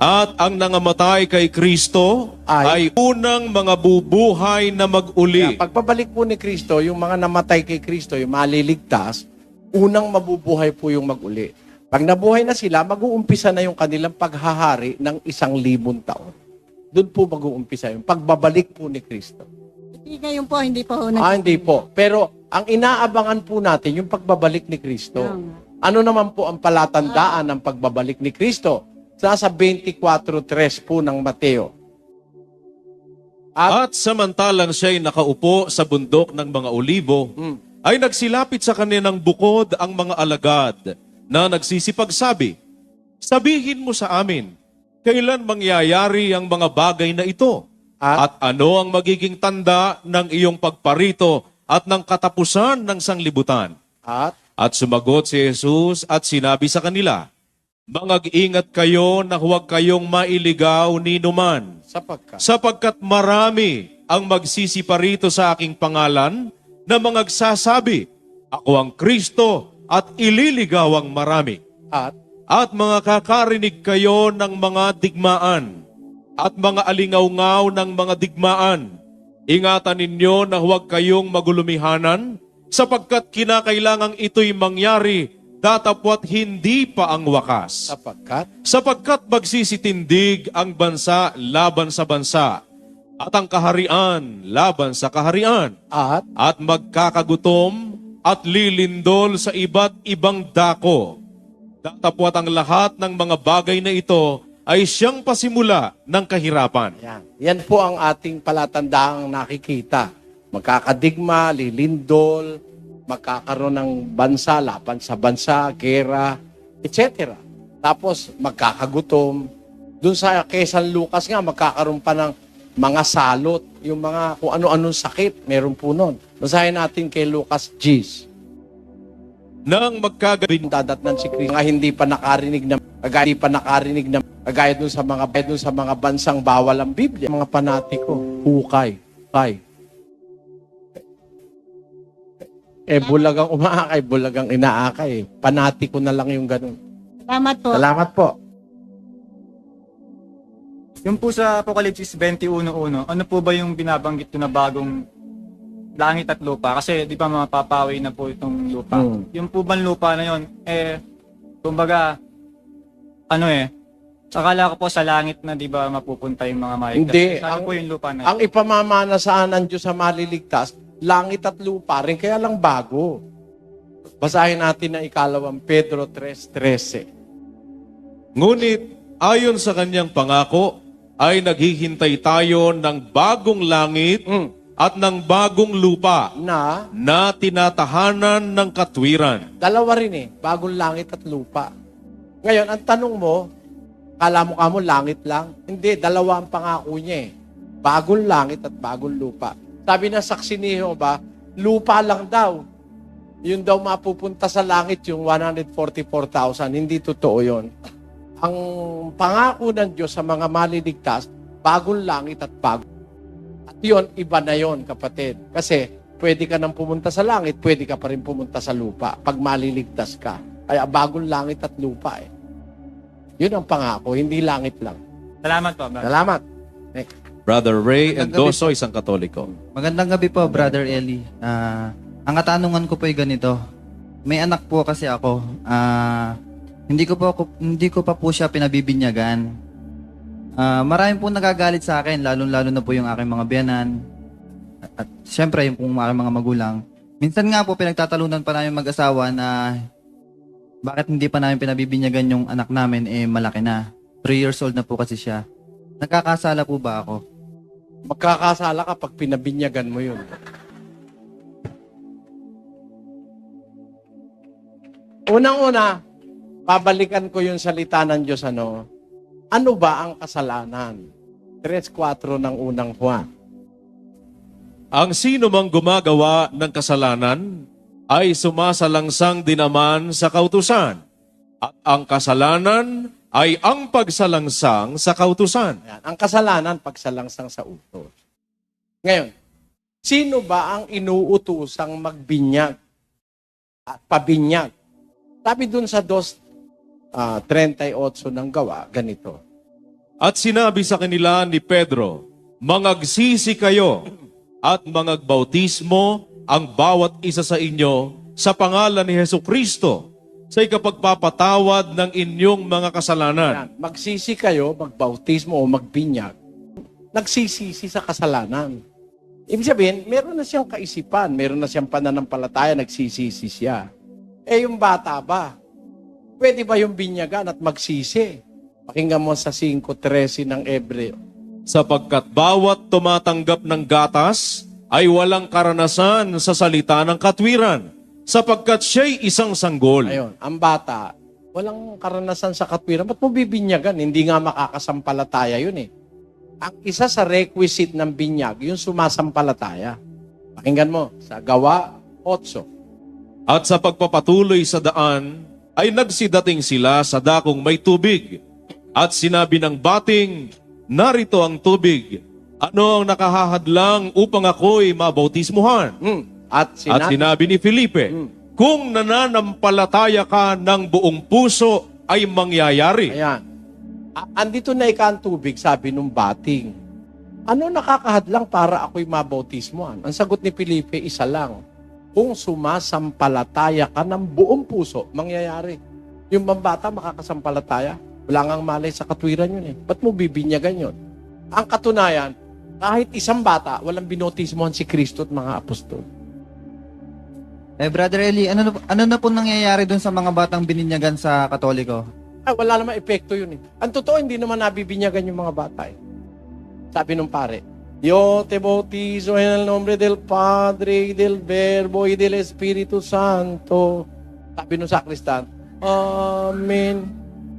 At ang nangamatay kay Kristo ay unang mga bubuhay na mag-uli. Pagpabalik po ni Kristo, yung mga namatay kay Kristo, yung maliligtas, unang mabubuhay po yung mag-uli. Pag nabuhay na sila, mag-uumpisa na yung kanilang paghahari ng 1,000 taon. Doon po mag-uumpisa yung pagbabalik po ni Kristo. Ngayon po, hindi po. Hindi po. Pero ang inaabangan po natin yung pagbabalik ni Kristo. Ano naman po ang palatandaan ng pagbabalik ni Kristo? Nasa 24:3 po ng Mateo. At samantalang siya'y nakaupo sa bundok ng mga olibo, ay nagsilapit sa kanilang bukod ang mga alagad na nagsisipagsabi, sabihin mo sa amin, kailan mangyayari ang mga bagay na ito? At ano ang magiging tanda ng iyong pagparito at ng katapusan ng sanglibutan? At sumagot si Jesus at sinabi sa kanila, mangag-ingat kayo na huwag kayong mailigaw ni numan. Sapagkat marami ang magsisiparito sa aking pangalan na mangagsasabi, ako ang Kristo at ililigaw ang marami. At mga kakarinig kayo ng mga digmaan at mga alingaw-ngaw ng mga digmaan. Ingatan ninyo na huwag kayong magulumihanan sapagkat kinakailangang ito'y mangyari datapwat hindi pa ang wakas. Sapagkat magsisitindig ang bansa laban sa bansa at ang kaharian laban sa kaharian at magkakagutom at lilindol sa iba't ibang dako. Datapwat ang lahat ng mga bagay na ito ay siyang pasimula ng kahirapan. Yan po ang ating palatandaang nakikita. Magkakadigma, lilindol, magkakaroon ng bansa, laban sa bansa, gera, etc. Tapos magkakagutom. Doon sa San Lucas nga, magkakaroon pa ng mga salot, yung mga kung ano-anong sakit, meron po nun. Basahin natin kay Lucas G. Nang magkagabing dadatnan si Kristo, nga hindi pa nakarinig na kagaya dun sa mga bansang bawal ang Biblia, mga panatiko, hukay. Bulagang umaakay, bulagang inaakay. Panatiko na lang yung ganun. Salamat po. Salamat po. Yung po sa Apokalipsis 21:1, ano po ba yung binabanggit ko na bagong langit at lupa? Kasi di ba mapapawi na po itong lupa. Yung po bang lupa na yun, kumbaga, akala ko po sa langit na di ba mapupunta yung mga maligtas. Hindi. Saan po yung lupa na yun? Ang ipamamanasaan ng Diyos sa maliligtas, langit at lupa rin, kaya lang bago. Basahin natin ang 2 Pedro 3:13. Ngunit ayon sa kanyang pangako, ay naghihintay tayo ng bagong langit at ng bagong lupa na tinatahanan ng katwiran. Dalawa rin bagong langit at lupa. Ngayon, ang tanong mo, kala mo langit lang? Hindi, dalawa ang pangako niya Bagong langit at bagong lupa. Sabi na saksi ni Jehovah, lupa lang daw. Yun daw mapupunta sa langit, yung 144,000. Hindi totoo yun. Ang pangako ng Diyos sa mga maliligtas, bagong langit at bagong. At yun, iba na yun, kapatid. Kasi pwede ka nang pumunta sa langit, pwede ka pa rin pumunta sa lupa pag maliligtas ka. Kaya bagong langit at lupa Yun ang pangako, hindi langit lang. Salamat po, brother. Salamat. Next. Brother Ray Endoso, isang Katoliko. Magandang gabi po, Brother Eli. Ang katanungan ko po ay ganito. May anak po kasi ako. Hindi ko pa po siya pinabibinyagan. Maraming po nagagalit sa akin, lalong-lalo na po yung aking mga biyanan. At syempre, yung pong aking mga magulang. Minsan nga po, pinagtatalunan pa namin mag-asawa na bakit hindi pa namin pinabibinyagan yung anak namin, malaki na. 3 years old na po kasi siya. Nagkakasala po ba ako? Magkakasala ka pag pinabinyagan mo yun. Unang-una, babalikan ko yung salita ng Diyos. Ano ba ang kasalanan? 3:4 ng unang Juan. Ang sino mang gumagawa ng kasalanan ay sumasalangsang din naman sa kautusan. At ang kasalanan ay ang pagsalangsang sa kautusan. Ayan. Ang kasalanan, pagsalangsang sa utos. Ngayon, sino ba ang inuutusang magbinyag at pabinyag? Sabi dun sa 2:38 ng gawa, ganito. At sinabi sa kanila ni Pedro, mangagsisi kayo at mangagbautismo ang bawat isa sa inyo sa pangalan ni Hesukristo sa ikapagpapatawad ng inyong mga kasalanan. Ayan. Magsisi kayo, magbautismo o magbinyag. Nagsisisi sa kasalanan. Ibig sabihin, meron na siyang kaisipan, meron na siyang pananampalataya, nagsisisi siya. Yung bata ba? Pwede ba yung binyagan at magsisi? Pakinggan mo sa 5:13 ng Hebreo. Sapagkat bawat tumatanggap ng gatas ay walang karanasan sa salita ng katwiran, sapagkat siya'y isang sanggol. Ayun, ang bata, walang karanasan sa katwiran. Ba't mo bibinyagan? Hindi nga makakasampalataya yun Ang isa sa requisite ng binyag, yung sumasampalataya. Pakinggan mo, sa Gawa 8. At sa pagpapatuloy sa daan, ay nagsidating sila sa dakong may tubig. At sinabi ng bating, narito ang tubig. Ano ang nakahahadlang upang ako'y mabautismuhan? At sinabi ni Felipe, kung nananampalataya ka ng buong puso, ay mangyayari. Ayan. Andito na ang tubig, sabi nung bating. Ano nakakahadlang para ako'y mabautismuhan? Ang sagot ni Felipe, isa lang. Kung sumasampalataya ka ng buong puso, mangyayari. Yung bata makakasampalataya, wala ngang malay sa katwiran yun Ba't mo bibinyagan yun? Ang katunayan, kahit isang bata, walang binotismohan si Kristo at mga apostol. Brother Eli, ano na po nangyayari dun sa mga batang bininyagan sa Katoliko? Wala naman epekto yun Ang totoo, hindi naman nabibinyagan yung mga bata Sabi nung pare, Yo te bautizo en el nombre del Padre, y del Verbo, y del Espíritu Santo. Sabi nung sakristan, Amen.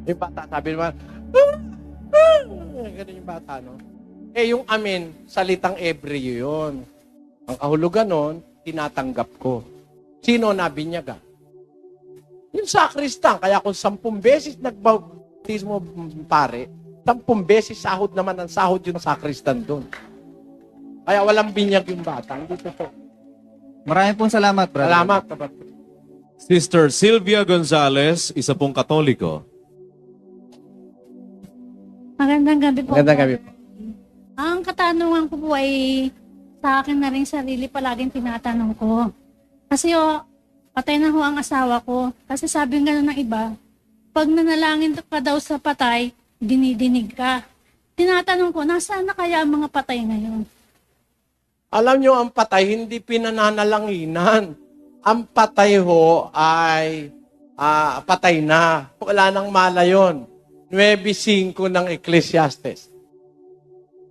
Yung bata, sabi naman, ganun yung bata, no? Yung amen, salitang Hebreo yun. Ang kahulugan nun, tinatanggap ko. Sino nabinyaga? Yung sakristan. Kaya kung 10 beses nagbautismo pare, 10 beses sahod naman ang sahod yung sakristan doon. Kaya walang binyag yung bata. Hindi totoo. Maraming pong salamat, brother. Salamat. Sister Sylvia Gonzalez, isa pong Katoliko. Magandang gabi po. Magandang gabi po. Ang katanungan ko po ay sa akin na rin sarili palaging tinatanong ko. Kasi patay na ho ang asawa ko. Kasi sabi nga ng iba, pag nanalangin ka daw sa patay, dinidinig ka. Tinatanong ko, nasaan na kaya ang mga patay ngayon? Alam nyo, ang patay, hindi pinananalanginan. Ang patay ho ay patay na. Wala nang mala yun. 9:5 ng Ecclesiastes.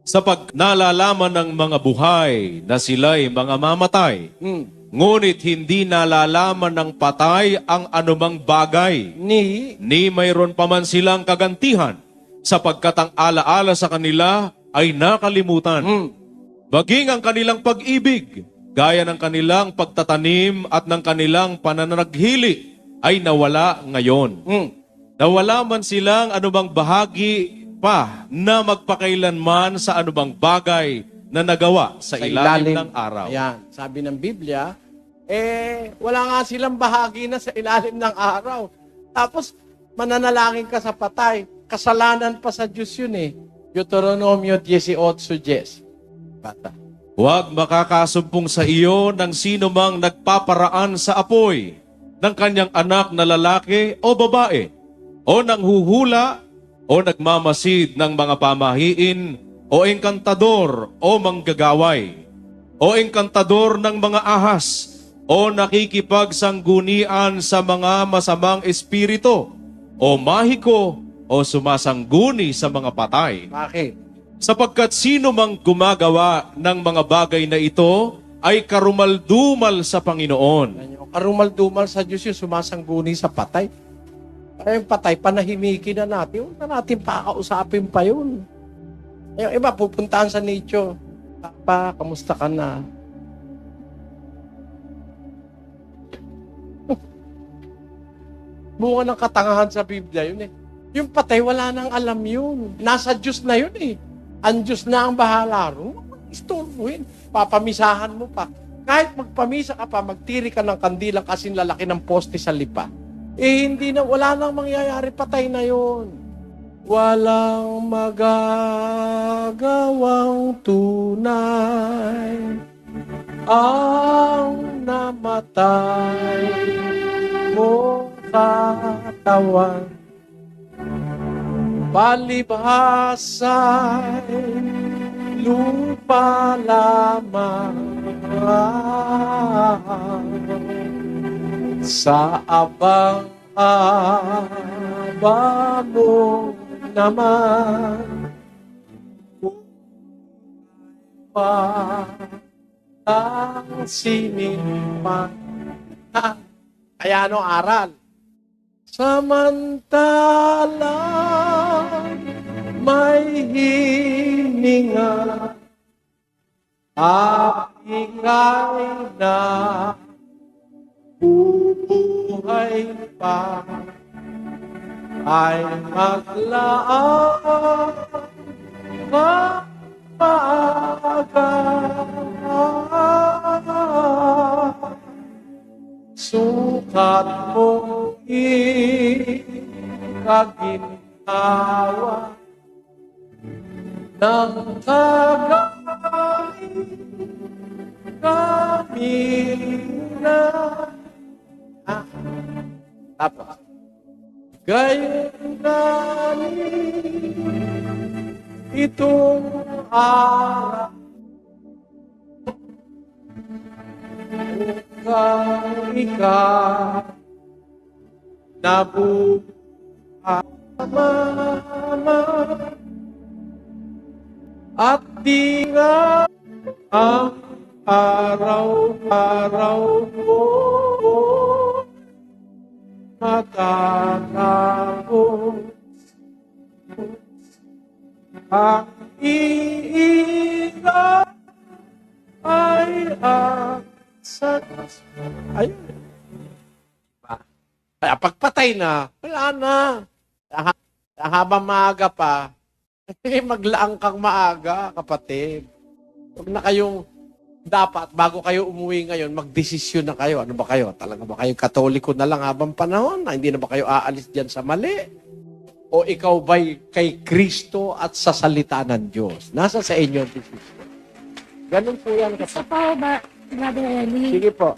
Sapag nalalaman ng mga buhay na sila'y mga mamatay, ngunit hindi nalalaman ng patay ang anumang bagay, ni mayroon pa man silang kagantihan, sapagkat ang alaala sa kanila ay nakalimutan. Baging ang kanilang pag-ibig, gaya ng kanilang pagtatanim at ng kanilang pananaghili, ay nawala ngayon. Nawala man silang anumang bahagi pa na magpakailanman sa anumang bagay na nagawa sa ilalim ng araw. Ayan, sabi ng Biblia, wala nga silang bahagi na sa ilalim ng araw. Tapos, mananalangin ka sa patay. Kasalanan pa sa Diyos yun eh. Deuteronomio 18:10. Bata. Huwag makakasumpong sa iyo ng sino mang nagpaparaan sa apoy ng kanyang anak na lalaki o babae, o nanghuhula, o nagmamasid ng mga pamahiin, o engkantador, o manggagaway, o engkantador ng mga ahas, o nakikipagsanggunian sa mga masamang espiritu, o mahiko, o sumasangguni sa mga patay. Bakit? Sapagkat sino mang gumagawa ng mga bagay na ito ay karumaldumal sa Panginoon. Karumaldumal sa Diyos yung sumasangguni sa patay. Ay, yung patay, panahimikin na natin. Huwag na natin pakakausapin pa yun. Yung iba, pupuntahan sa nicho. Papa, kamusta ka na? Bunga ng katangahan sa Biblia yun eh. Yung patay, wala nang alam yun. Nasa Diyos na yun eh. Ang Diyos na ang bahala ro. Istorbuhin. Papamisahan mo pa. Kahit magpamisa ka pa, magtiri ka ng kandilang kasing lalaki ng poste sa lipa. Hindi na, wala nang mangyayari, patay na yun. Walang magagawang tunay ang namatay mong katawan. Palibhasa'y lupa lamang sa abang-aba mo naman pa ang sinimpan. Kaya ano aral? Samantalang may hininga at ika'y na bubuhay pa ay maglaan ka maaga. Sukat mong ikaginhawa ng kagay kami na. Tapos, gayon namin itong araw kang ikaw nabuhay mama at di nga ang araw-araw mo matatapos ang iilan ay ang sanas. Ayun. Kaya pagpatay na, wala na. Habang maaga pa, maglaang kang maaga, kapatid. Huwag na kayong, dapat, bago kayo umuwi ngayon, magdesisyon na kayo. Ano ba kayo? Talaga ba kayo Katoliko na lang habang panahon? Hindi na ba kayo aalis dyan sa mali? O ikaw ba'y kay Kristo at sa salita ng Diyos? Nasa sa inyo ang desisyon. Ganun po yan, Isa kapatid. pa ho ba, Brother Eli? Sige po.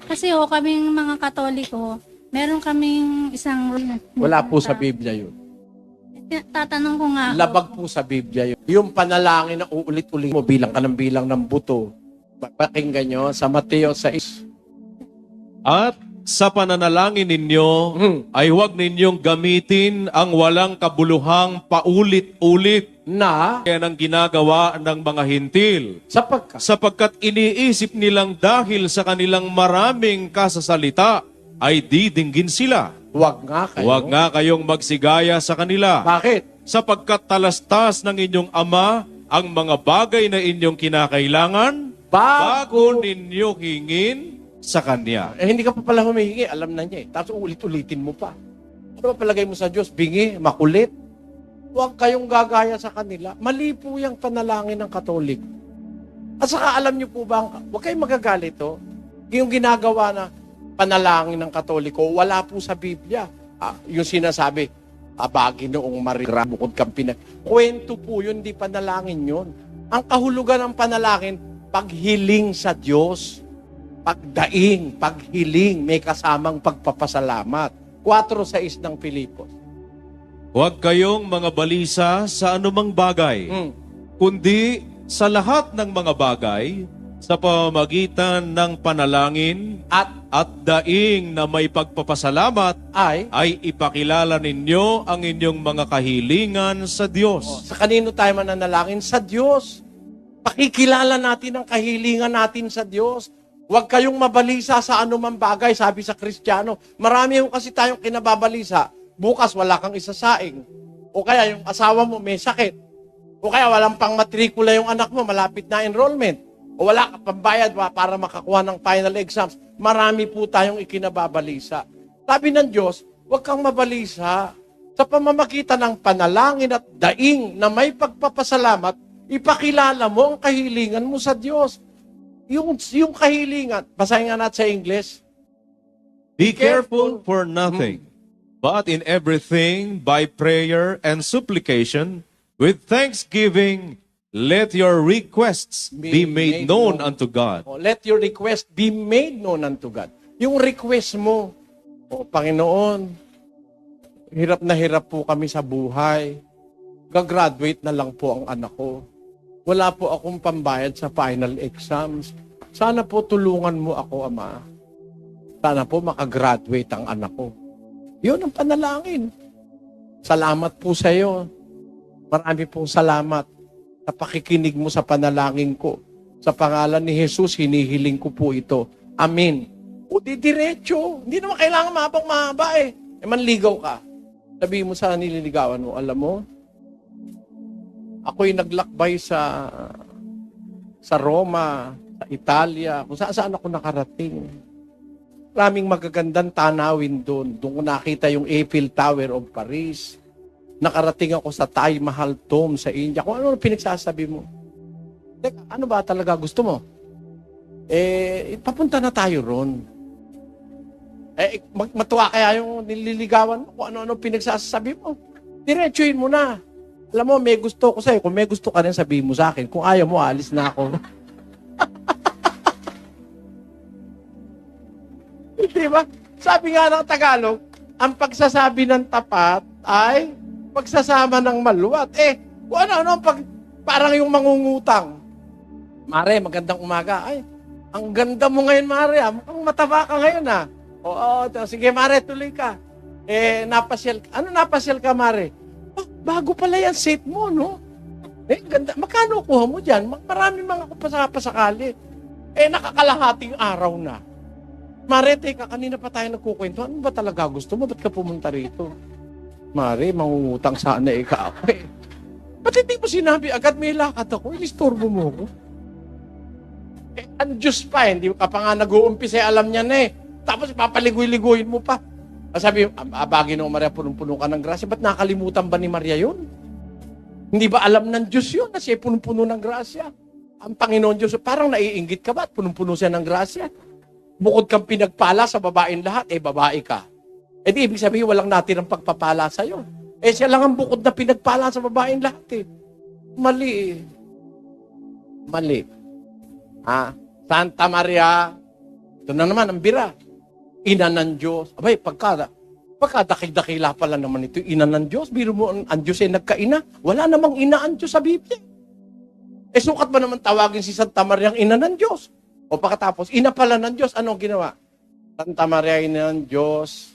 Kasi ho, kaming mga Katoliko, meron kaming isang rule. Wala po sa Biblia yun. tatanong ko nga ako. Labag po sa Biblia yun. Yung panalangin na uulit-ulit mo, bilang ka ng bilang ng buto. Pakinggan nyo sa Mateo 6. At sa pananalangin ninyo, ay huwag ninyong gamitin ang walang kabuluhang paulit-ulit Na, yan ang ginagawa ng mga hintil. Sapagkat iniisip nilang dahil sa kanilang maraming kasasalita, ay didinggin sila. Huwag nga kayo. Huwag nga kayong magsigaya sa kanila. Bakit? Sapagkat talastas ng inyong ama ang mga bagay na inyong kinakailangan bago ninyo hingin sa Kanya. Hindi ka pa pala humihingi, alam na niya eh. Tapos ulit-ulitin mo pa. Ano ba palagay mo sa Diyos? Bingi, makulit. Huwag kayong gagaya sa kanila. Mali po yung panalangin ng Katolik. At saka alam niyo po ba, huwag kayong magagalit oh. Yung ginagawa na panalangin ng Katoliko, wala po sa Biblia. Yung sinasabi, abagi noong Maria, bukod kang pinag... Kwento po yun, di panalangin yun. Ang kahulugan ng panalangin, paghiling sa Diyos. Pagdaing, paghiling, may kasamang pagpapasalamat. 4:6 ng Pilipos. Huwag kayong mga balisa sa anumang bagay, kundi sa lahat ng mga bagay, sa pamamagitan ng panalangin at daing na may pagpapasalamat, ay ipakilala ninyo ang inyong mga kahilingan sa Diyos. Sa kanino tayo mananalangin? Sa Diyos. Pakikilala natin ang kahilingan natin sa Diyos. Huwag kayong mabalisa sa anumang bagay, sabi sa Kristiyano. Marami yung kasi tayong kinababalisa. Bukas wala kang isasaing. O kaya yung asawa mo may sakit. O kaya walang pang matrikula yung anak mo, malapit na enrollment. O wala ka pambayad para makakuha ng final exams. Marami po tayong ikinababalisa. Sabi ng Diyos, huwag kang mabalisa. Sa pamamagitan ng panalangin at daing na may pagpapasalamat, ipakilala mo ang kahilingan mo sa Diyos. Yung kahilingan, basahin nga natin sa English. Be careful for nothing, but in everything, by prayer and supplication, with thanksgiving, let your requests be made known unto God. Let your request be made known unto God. Yung request mo, Panginoon, hirap po kami sa buhay. Gagraduate na lang po ang anak ko. Wala po akong pambayad sa final exams. Sana po tulungan mo ako, Ama. Sana po makagraduate ang anak ko. Yun ang panalangin. Salamat po sa iyo. Marami pong salamat sa pakikinig mo sa panalangin ko. Sa pangalan ni Jesus, hinihiling ko po ito. Amen. O di diretso. Hindi naman kailangan mahaba eh. Manligaw ka. Sabihin mo sa nililigawan mo, alam mo, ako'y naglakbay sa Roma, sa Italia, kung saan ako nakarating. Maraming magagandang tanawin doon. Doon ko nakita yung Eiffel Tower of Paris. Nakarating ako sa Taj Mahal Tomb sa India. Kung ano pinagsasabi mo. Teka, ano ba talaga gusto mo? Papunta na tayo ron. Matuwa kaya yung nililigawan mo kung ano-ano pinagsasabi mo. Diretsuhin mo na. Alam mo, may gusto ko sa'yo. Kung may gusto ka rin, sabihin mo sa akin. Kung ayaw mo, alis na ako. Di ba? Sabi nga ng Tagalog, ang pagsasabi ng tapat ay pagsasama ng maluwat. Kung ano-ano, parang yung mangungutang. Mare, magandang umaga. Ay, ang ganda mo ngayon, Mare. Mukhang mataba ka ngayon, ha? Oo, sige, Mare, tuloy ka. Napasyal. Ano napasyal ka, Mare? Bago pala yan, set mo, no? Ganda. Magkano kuha mo dyan? Marami mga pasakali. Nakakalahating araw na. Mare, teka, kanina pa tayo nagkukwento. Ano ba talaga gusto mo? Ba't ka pumunta rito? Mare, mangungutang sana ka ako eh. Ba't hindi mo sinabi agad may lakad ako? Inistorbo mo ako. Ang Diyos pa, hindi ka pa nga nag-uumpisa, alam niya na eh. Tapos papaligoy-ligoyin mo pa. Sabi, abagi ng Maria, punong-puno ka ng grasya. Ba't nakalimutan ba ni Maria yun? Hindi ba alam ng Diyos yun na siya punong-puno ng grasya? Ang Panginoon Diyos, parang naiinggit ka ba at punong-puno siya ng grasya? Bukod kang pinagpala sa babaeng lahat, babae ka. Di ibig sabihin, walang natirang pagpapala sa'yo. Siya lang ang bukod na pinagpala sa babaeng lahat Mali Mali. Santa Maria, ito na naman ang bira. Ina ng Diyos. Abay, pag Pagkadakil-dakila pala naman ito, ina ng Diyos. Biro mo, ang Diyos ay nagkaina. Wala namang ina ang Diyos sa Biblia. Sukat ba naman tawagin si Santa Maria ang ina ng Diyos? O pagkatapos, ina pala ng Diyos, anong ginawa? Santa Maria, ina ng Diyos,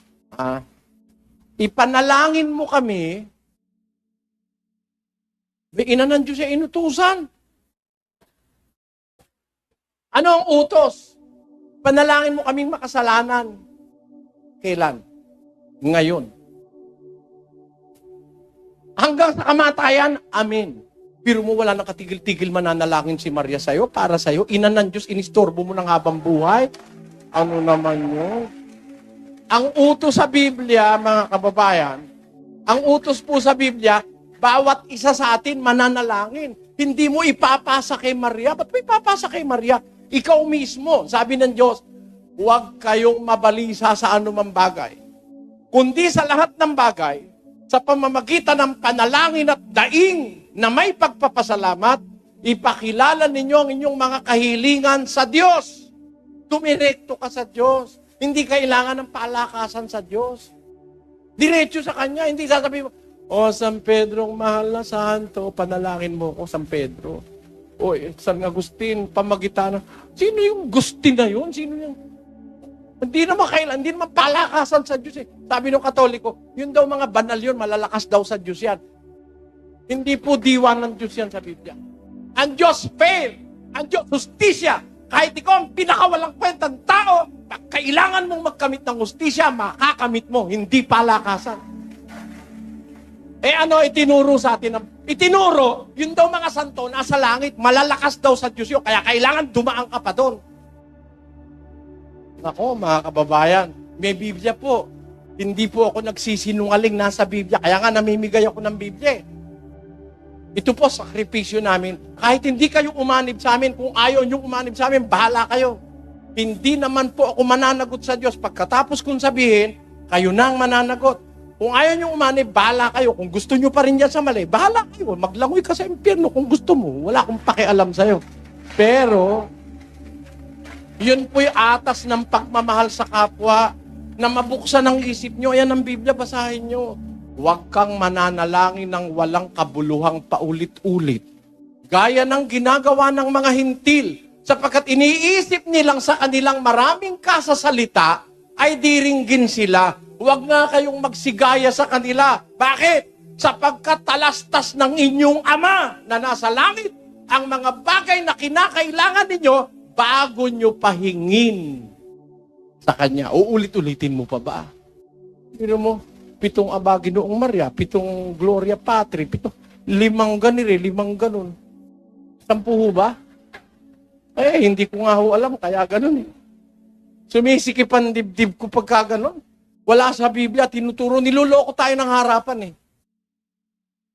ipanalangin mo kami, may ina ng Diyos ay inutusan. Ano ang utos? Panalangin mo kaming makasalanan. Kailan? Ngayon. Hanggang sa kamatayan, amen. Pero mo wala nang katigil-tigil mananalangin si Maria sa'yo, para sa'yo. Ina ng Diyos, inistorbo mo ng habang buhay. Ano naman yun? Ang utos sa Biblia, mga kababayan, ang utos po sa Biblia, bawat isa sa atin mananalangin. Hindi mo ipapasa kay Maria. Ba't mo ipapasa kay Maria? Ikaw mismo, sabi ng Diyos, huwag kayong mabalisa sa anumang bagay. Kundi sa lahat ng bagay, sa pamamagitan ng panalangin at daing na may pagpapasalamat, ipakilala ninyo ang inyong mga kahilingan sa Diyos. Dumirekto ka sa Diyos. Hindi kailangan ng palakasan sa Diyos. Diretso sa Kanya. Hindi sasabihin mo, San Pedro, mahal na santo, panalangin mo ko, San Pedro. San Agustin, pamagitan. Sino yung Agustin na yun? Sino yung... Hindi naman palakasan sa Diyos eh. Sabi ng Katoliko, yun daw mga banal yun, malalakas daw sa Diyos yan. Hindi po diwa ng Diyos yan sa Biblia. Ang Diyos fair, ang Diyos justisya. Kahit ikaw ang pinakawalang kwentang tao, kailangan mong magkamit ng justisya, makakamit mo, hindi palakasan. Ano itinuro sa atin? Itinuro, yun daw mga santo, nasa langit, malalakas daw sa Diyos yun, kaya kailangan dumaan ka pa doon. Ako, mga kababayan, may Biblia po. Hindi po ako nagsisinungaling nasa Biblia. Kaya nga namimigay ako ng Biblia. Ito po, sakripisyo namin. Kahit hindi kayo umanib sa amin, kung ayaw nyo umanib sa amin, bahala kayo. Hindi naman po ako mananagot sa Diyos. Pagkatapos kong sabihin, kayo na ang mananagot. Kung ayaw nyo umanib, bahala kayo. Kung gusto nyo pa rin yan sa mali, bahala kayo. Maglangoy ka sa impyerno kung gusto mo. Wala akong pakialam sa'yo. Pero, yun po yung atas ng pagmamahal sa kapwa na mabuksan ang isip nyo. Ayan ang Biblia, basahin nyo. Huwag kang mananalangin ng walang kabuluhang paulit-ulit. Gaya ng ginagawa ng mga hintil, sapagkat iniisip nilang sa kanilang maraming kasasalita ay diringgin sila. Huwag nga kayong magsigaya sa kanila. Bakit? Sapagkat talastas ng inyong Ama na nasa langit ang mga bagay na kinakailangan ninyo bago nyo pahingin sa Kanya. Uulit-ulitin mo pa ba? Pero mo, 7 Aba Ginoong Maria, 7 Gloria Patri, 5 ganire, 5 ganun. 10 ba? Hindi ko nga ho alam, kaya ganun eh. Sumisikip ang dibdib ko pagka ganun. Wala sa Biblia, tinuturo, niloloko tayo ng harapan eh.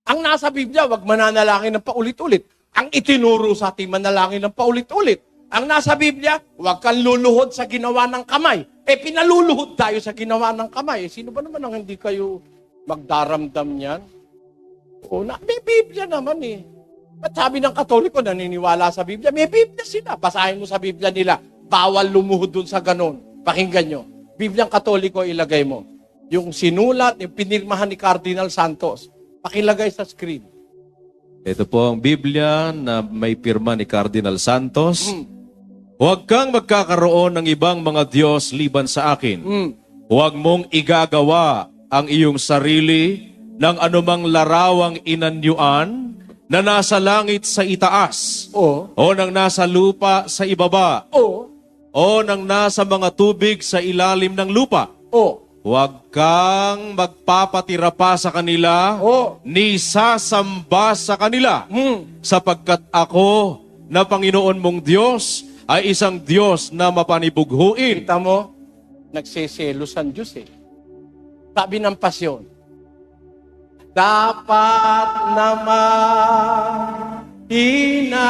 Ang nasa Biblia, wag mananalangin ng paulit-ulit. Ang itinuro sa atin, manalangin ng paulit-ulit. Ang nasa Biblia, huwag kang luluhod sa ginawa ng kamay. Pinaluluhod tayo sa ginawa ng kamay. Sino ba naman ang hindi kayo magdaramdam niyan? May Biblia naman eh. At sabi ng Katoliko, naniniwala sa Biblia, may Biblia sila. Basahin mo sa Biblia nila, bawal lumuhod dun sa ganon. Pakinggan nyo. Bibliang Katoliko, ilagay mo. Yung sinulat, yung pinirmahan ni Cardinal Santos. Pakilagay sa screen. Ito po ang Biblia na may pirma ni Cardinal Santos. Huwag kang magkakaroon ng ibang mga Diyos liban sa akin. Huwag mong igagawa ang iyong sarili ng anumang larawang inanyuan na nasa langit sa itaas o nang nasa lupa sa ibaba o nang nasa mga tubig sa ilalim ng lupa. Huwag kang magpapatira pa sa kanila ni sasamba sa kanila sapagkat ako na Panginoon mong Diyos ay isang Diyos na mapanibughuin. Kita mo, nagseselos ang Diyos eh. Sabi ng pasyon, dapat naman hinanakit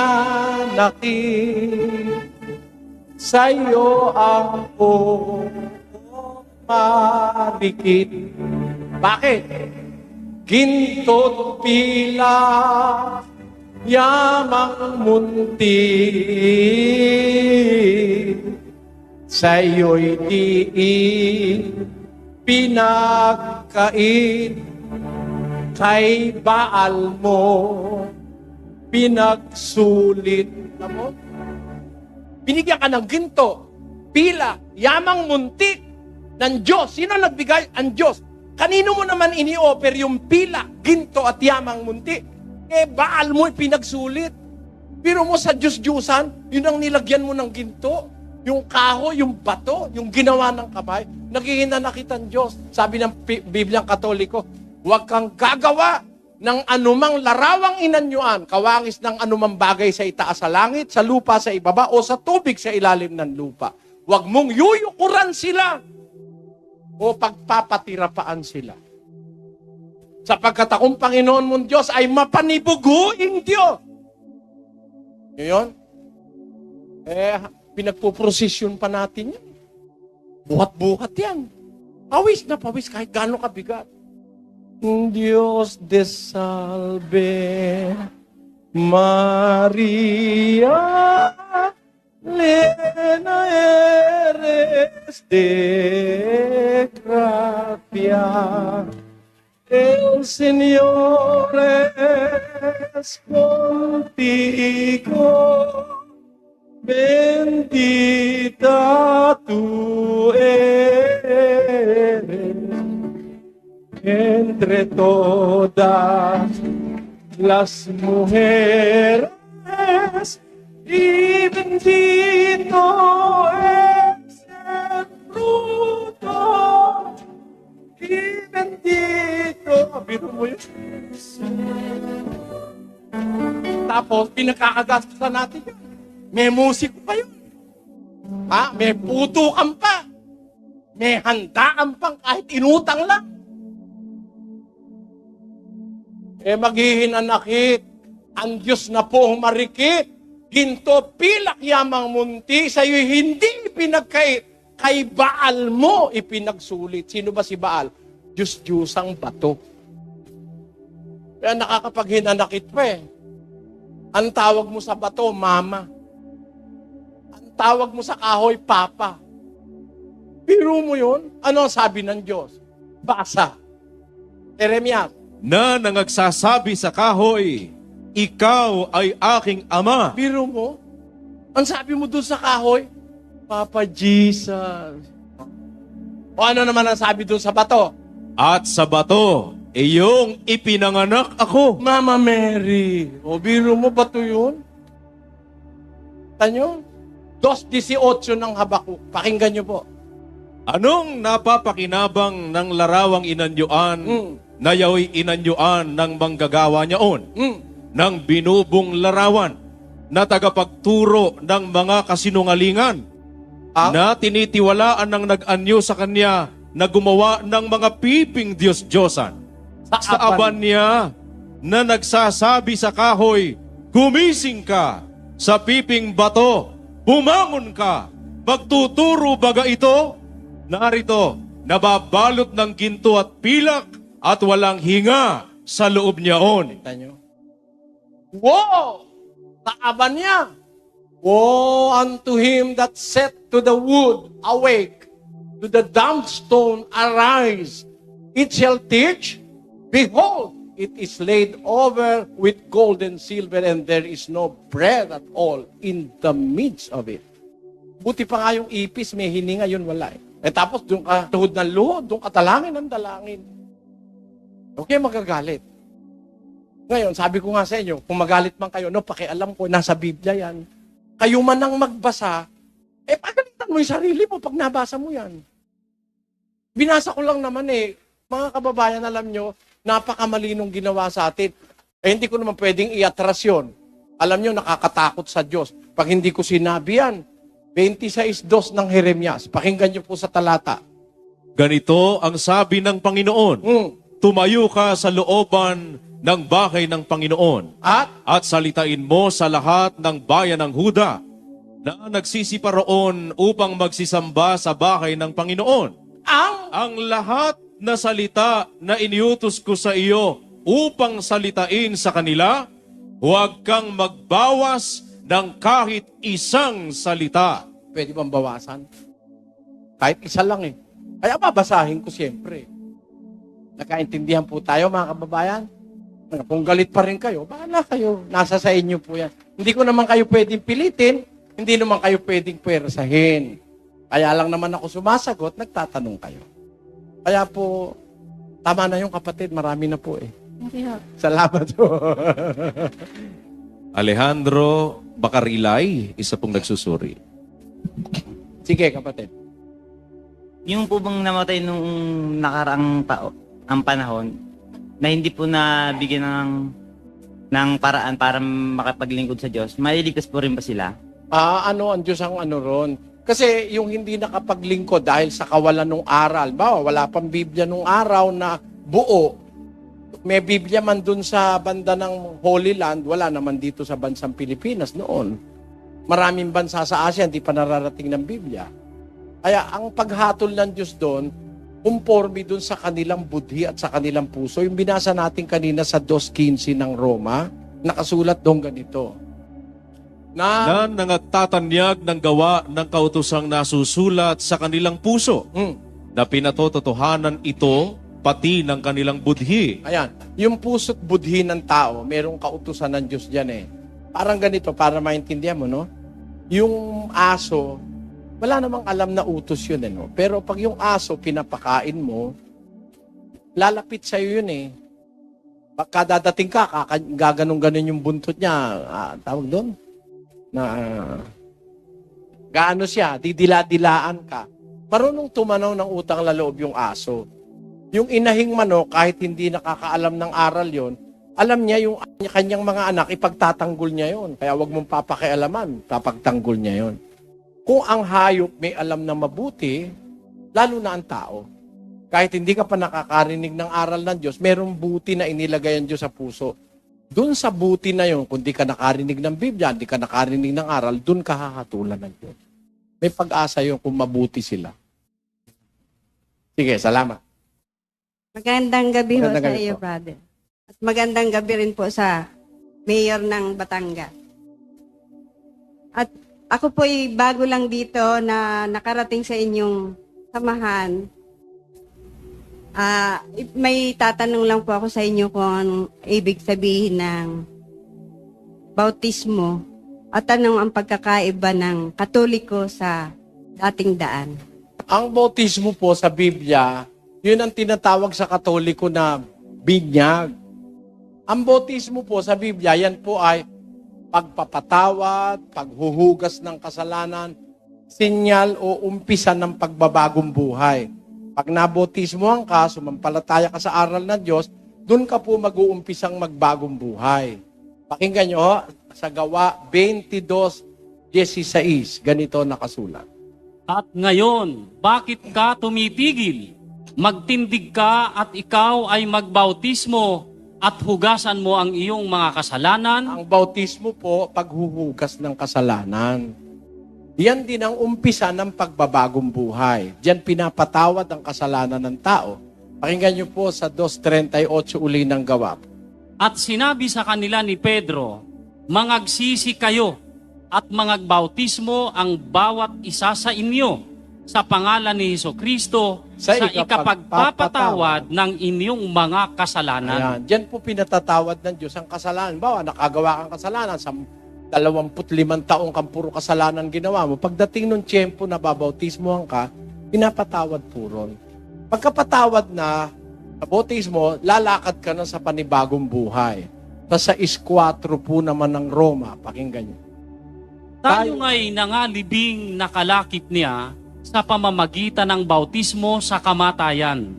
sa iyo ang marikit. Bakit? Ginto't pila, yamang munti, sa iyo'y diin pinagkait kay Baal mo, pinagsulit. Alam mo? Binigyan ka ng ginto, pila, yamang muntik ng Diyos. Sino nagbigay? Ang Diyos. Kanino mo naman ini-offer yung pila, ginto at yamang muntik? Baal mo pinagsulit. Pero mo sa Diyos-Diyusan, yun ang nilagyan mo ng ginto. Yung kahoy, yung bato, yung ginawa ng kamay, naghihinanakit ang Diyos. Sabi ng Bibliang Katoliko, huwag kang gagawa ng anumang larawang inanyuan, kawangis ng anumang bagay sa itaas sa langit, sa lupa sa ibaba, o sa tubig sa ilalim ng lupa. Huwag mong yuyukuran sila o pagpapatirapaan sila. Sapagkat akong Panginoon mong Diyos ay mapanibuguing Diyos. Ngayon, pinagpuprosesyon pa natin yan. Buhat-buhat yan. Pawis na pawis kahit gaano kabigat. Dios de salve, Maria, Lena eres de gracia. El Señor es contigo, bendita tú eres entre todas las mujeres, y bendito es el fruto, y bendito. Biro mo yun? Tapos, pinakakagastusan natin yun. May musiko pa yun. May putukan pa. May handaan pang kahit inutang lang. Maghihinanakit ang Diyos na poong marikit, ginto, pilak, yamang munti, sa'yo hindi pinagkait, kay Baal mo ipinagsulit. Sino ba si Baal? Diyos-Diyusang bato. Kaya nakakapaghinanakit pa eh. Ang tawag mo sa bato, mama. Ang tawag mo sa kahoy, papa. Biro mo yun? Ano ang sabi ng Diyos? Basa. Jeremias. Na nangagsasabi sa kahoy, ikaw ay aking ama. Biro mo? Ang sabi mo doon sa kahoy, Papa Jesus. O ano naman ang sabi doon sa bato? At sa bato, iyong ipinanganak ako. Mama Mary. O biro mo, bato yun? Tanyo? 2:18 ng Habakuk. Pakinggan nyo po. Anong napapakinabang ng larawang inanyuan na yao'y inanyuan ng manggagawa niyaon? Ng binubong larawan na tagapagturo ng mga kasinungalingan na tinitiwalaan ng nag-anyo sa kanya na gumawa ng mga piping Diyos-Diyosan. Sa aban niya na nagsasabi sa kahoy, gumising ka, sa piping bato, bumangon ka, magtuturo baga ito? Narito, nababalot ng ginto at pilak at walang hinga sa loob niyaon. Woe! Sa aban niya. Woe unto him that set to the wood, awake, to the dumb stone, arise. It shall teach, behold, it is laid over with gold and silver, and there is no bread at all in the midst of it. Buti pa nga yung ipis, may hininga, yun wala eh. Tapos doon ka tuhod ng luhod, doon ka talangin ng dalangin. Okay, magagalit. Ngayon, sabi ko nga sa inyo, kung magalit man kayo, pakialam ko, nasa Biblia yan. Kayo man ang magbasa, pagalitan mo yung sarili mo pag nabasa mo yan. Binasa ko lang naman mga kababayan, alam nyo, napakamalinong ginawa sa atin. Hindi ko naman pwedeng iatras yun. Alam nyo, nakakatakot sa Diyos. Pag hindi ko sinabi yan, 26:2 ng Jeremias. Pakinggan nyo po sa talata. Ganito ang sabi ng Panginoon. Tumayo ka sa looban ng bahay ng Panginoon at salitain mo sa lahat ng bayan ng Huda na nagsisipa roon upang magsisamba sa bahay ng Panginoon. Ang lahat na salita na iniutos ko sa iyo upang salitain sa kanila, huwag kang magbawas ng kahit isang salita. Pwede bang bawasan? Kahit isa lang Kaya babasahin ko siyempre. Nakaintindihan po tayo mga kababayan? Kung galit pa rin kayo, bahala kayo. Nasa sa inyo po yan. Hindi ko naman kayo pwedeng pilitin, hindi naman kayo pwedeng pwersahin. Kaya lang naman ako sumasagot, nagtatanong kayo. Kaya po, tama na yung kapatid, marami na po eh. Thank you. Salamat po. Alejandro Bacarilay, isa pong nagsusuri. Sige kapatid. Yung po bang namatay nung nakaraang ang panahon, na hindi po nabigyan ng paraan para makapaglingkod sa Diyos, maliligtas po rin ba sila? Ang Diyos ang ano ron. Kasi yung hindi nakapaglingkod dahil sa kawalan ng aral, wala pang Biblia nung araw na buo. May Biblia man dun sa banda ng Holy Land, wala naman dito sa bansang Pilipinas noon. Maraming bansa sa Asia, hindi pa nararating ng Biblia. Kaya ang paghatol ng Diyos doon, conforme doon sa kanilang budhi at sa kanilang puso. Yung binasa natin kanina sa 2:15 ng Roma, nakasulat doon ganito. Na nangatatanyag ng gawa ng kautosang nasusulat sa kanilang puso, na pinatototohanan ito pati ng kanilang budhi. Ayan, yung puso't budhi ng tao, merong kautusan ng Diyos dyan eh. Parang ganito, para maintindihan mo, no? Yung aso, wala namang alam na utos yun, no? Pero pag yung aso, pinapakain mo, lalapit sa'yo yun eh. Pagka dadating ka, gaganong-ganon yung buntot niya, tawag doon, gaano siya, didila-dilaan ka. Marunong tumanaw ng utang na loob yung aso. Yung inahing manok, kahit hindi nakakaalam ng aral yon, alam niya yung kanyang mga anak, ipagtatanggol niya yon. Kaya wag mong papakialaman, papagtanggol niya yon. Kung ang hayop may alam na mabuti, lalo na ang tao. Kahit hindi ka pa nakakarinig ng aral ng Diyos, merong buti na inilagay ang Diyos sa puso. Doon sa buti na yon, kung di ka nakarinig ng Biblia, di ka nakarinig ng aral, doon ka hahatulan ng Diyos. May pag-asa yun kung mabuti sila. Sige, salamat. Magandang gabi ho Magandang sa gabi iyo, po. brother. At magandang gabi rin po sa mayor ng Batangas. At ako po'y bago lang dito na nakarating sa inyong samahan. May tatanong lang po ako sa inyo kung anong ibig sabihin ng bautismo at anong ang pagkakaiba ng Katoliko sa dating daan. Ang bautismo po sa Biblia, yun ang tinatawag sa Katoliko na binyag. Ang bautismo po sa Biblia, yan po ay pagpapatawad, paghuhugas ng kasalanan, sinyal o umpisa ng pagbabagong buhay. Pag nabautismohan ka, sumampalataya ka sa aral ng Diyos, doon ka po mag-uumpisang magbagong buhay. Pakinggan nyo, sa Gawa 22:16, ganito nakasulat. At ngayon, bakit ka tumitigil? Magtindig ka at ikaw ay magbautismo at hugasan mo ang iyong mga kasalanan. Ang bautismo po, paghuhugas ng kasalanan. Yan din ang umpisa ng pagbabagong buhay. Diyan pinapatawad ang kasalanan ng tao. Pakinggan niyo po sa 2:38 uli ng Gawa. At sinabi sa kanila ni Pedro, mangagsisi kayo at mangagbautismo ang bawat isa sa inyo sa pangalan ni Hesukristo sa ikapagpapatawad ng inyong mga kasalanan. Ayan. Diyan po pinatatawad ng Diyos ang kasalanan. Bawa, nakagawa kang kasalanan sa 25 taong kang puro kasalanan ginawa mo. Pagdating nung tiyempo na babautismohan ka, pinapatawad po ron. Pagkapatawad na sa bautismo, lalakad ka na sa panibagong buhay. Sa 6:4 po naman ng Roma, pakinggan niyo. Tayo nga'y nangalibing nakalakip niya sa pamamagitan ng bautismo sa kamatayan,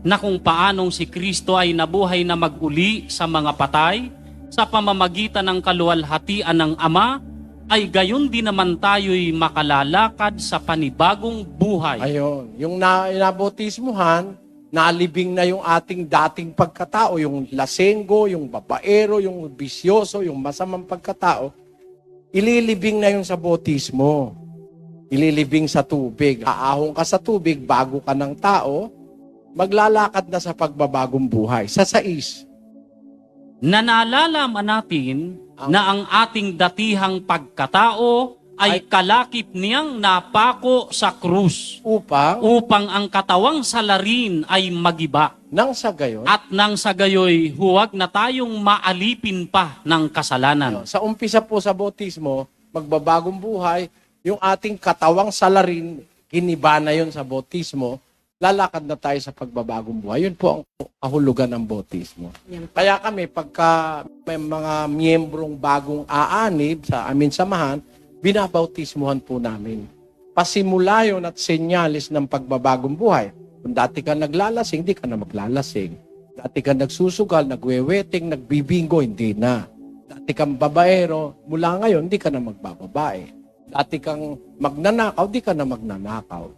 na kung paanong si Kristo ay nabuhay na mag-uli sa mga patay, sa pamamagitan ng kaluwalhatian ng Ama, ay gayon din naman tayo'y makalalakad sa panibagong buhay. Ayun. Yung nabautismuhan, nalibing na yung ating dating pagkatao, yung lasenggo, yung babaero, yung bisyoso, yung masamang pagkatao, ililibing na yung sa bautismo. Ililibing sa tubig. Aahong ka sa tubig, bago ka ng tao, maglalakad na sa pagbabagong buhay. Sa 6. Nanalalaman natin na ang ating datihang pagkatao ay kalakip niyang napako sa krus upang ang katawang salarin ay magiba. Nang sa gayon, at nang sa gayoy huwag na tayong maalipin pa ng kasalanan. sa umpisa po sa bautismo, magbabagong buhay, yung ating katawang salarin, giniba na yun sa bautismo, lalakad na tayo sa pagbabagong buhay. Yun po ang kahulugan ng bautismo. Kaya kami, pagka may mga miyembrong bagong aanib sa aming samahan, binabautismuhan po namin. Pasimula yun at senyalis ng pagbabagong buhay. Kung dati ka naglalasing, hindi ka na maglalasing. Dati ka nagsusugal, nagweweting, nagbibingo, hindi na. Dati kang babaero, mula ngayon, hindi ka na magbababae. Dati kang magnanakaw, hindi ka na magnanakaw.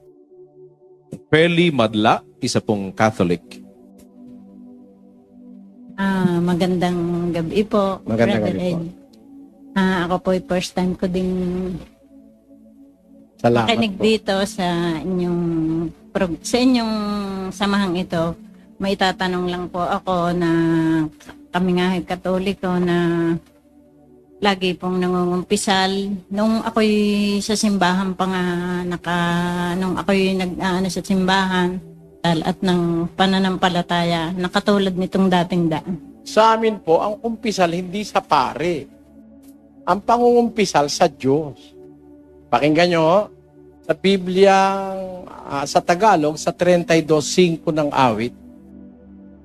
Feli Madla, isa pong Catholic. Magandang gabi po. Magandang Brother gabi po. Ed. Ako po first time ko ding Salamat makinig po. dito sa inyong samahang ito. May tatanong lang po ako na kami nga ay Katoliko na lagi pong nangungumpisal. Nung ako'y sa simbahan pa nga, nung ako'y nag-ano sa simbahan, at ng pananampalataya, nakatulad nitong dating daan. Sa amin po, ang umpisal hindi sa pare. Ang pangungumpisal sa Diyos. Pakinggan nyo, sa Biblia, sa Tagalog, sa 32:5 ng awit,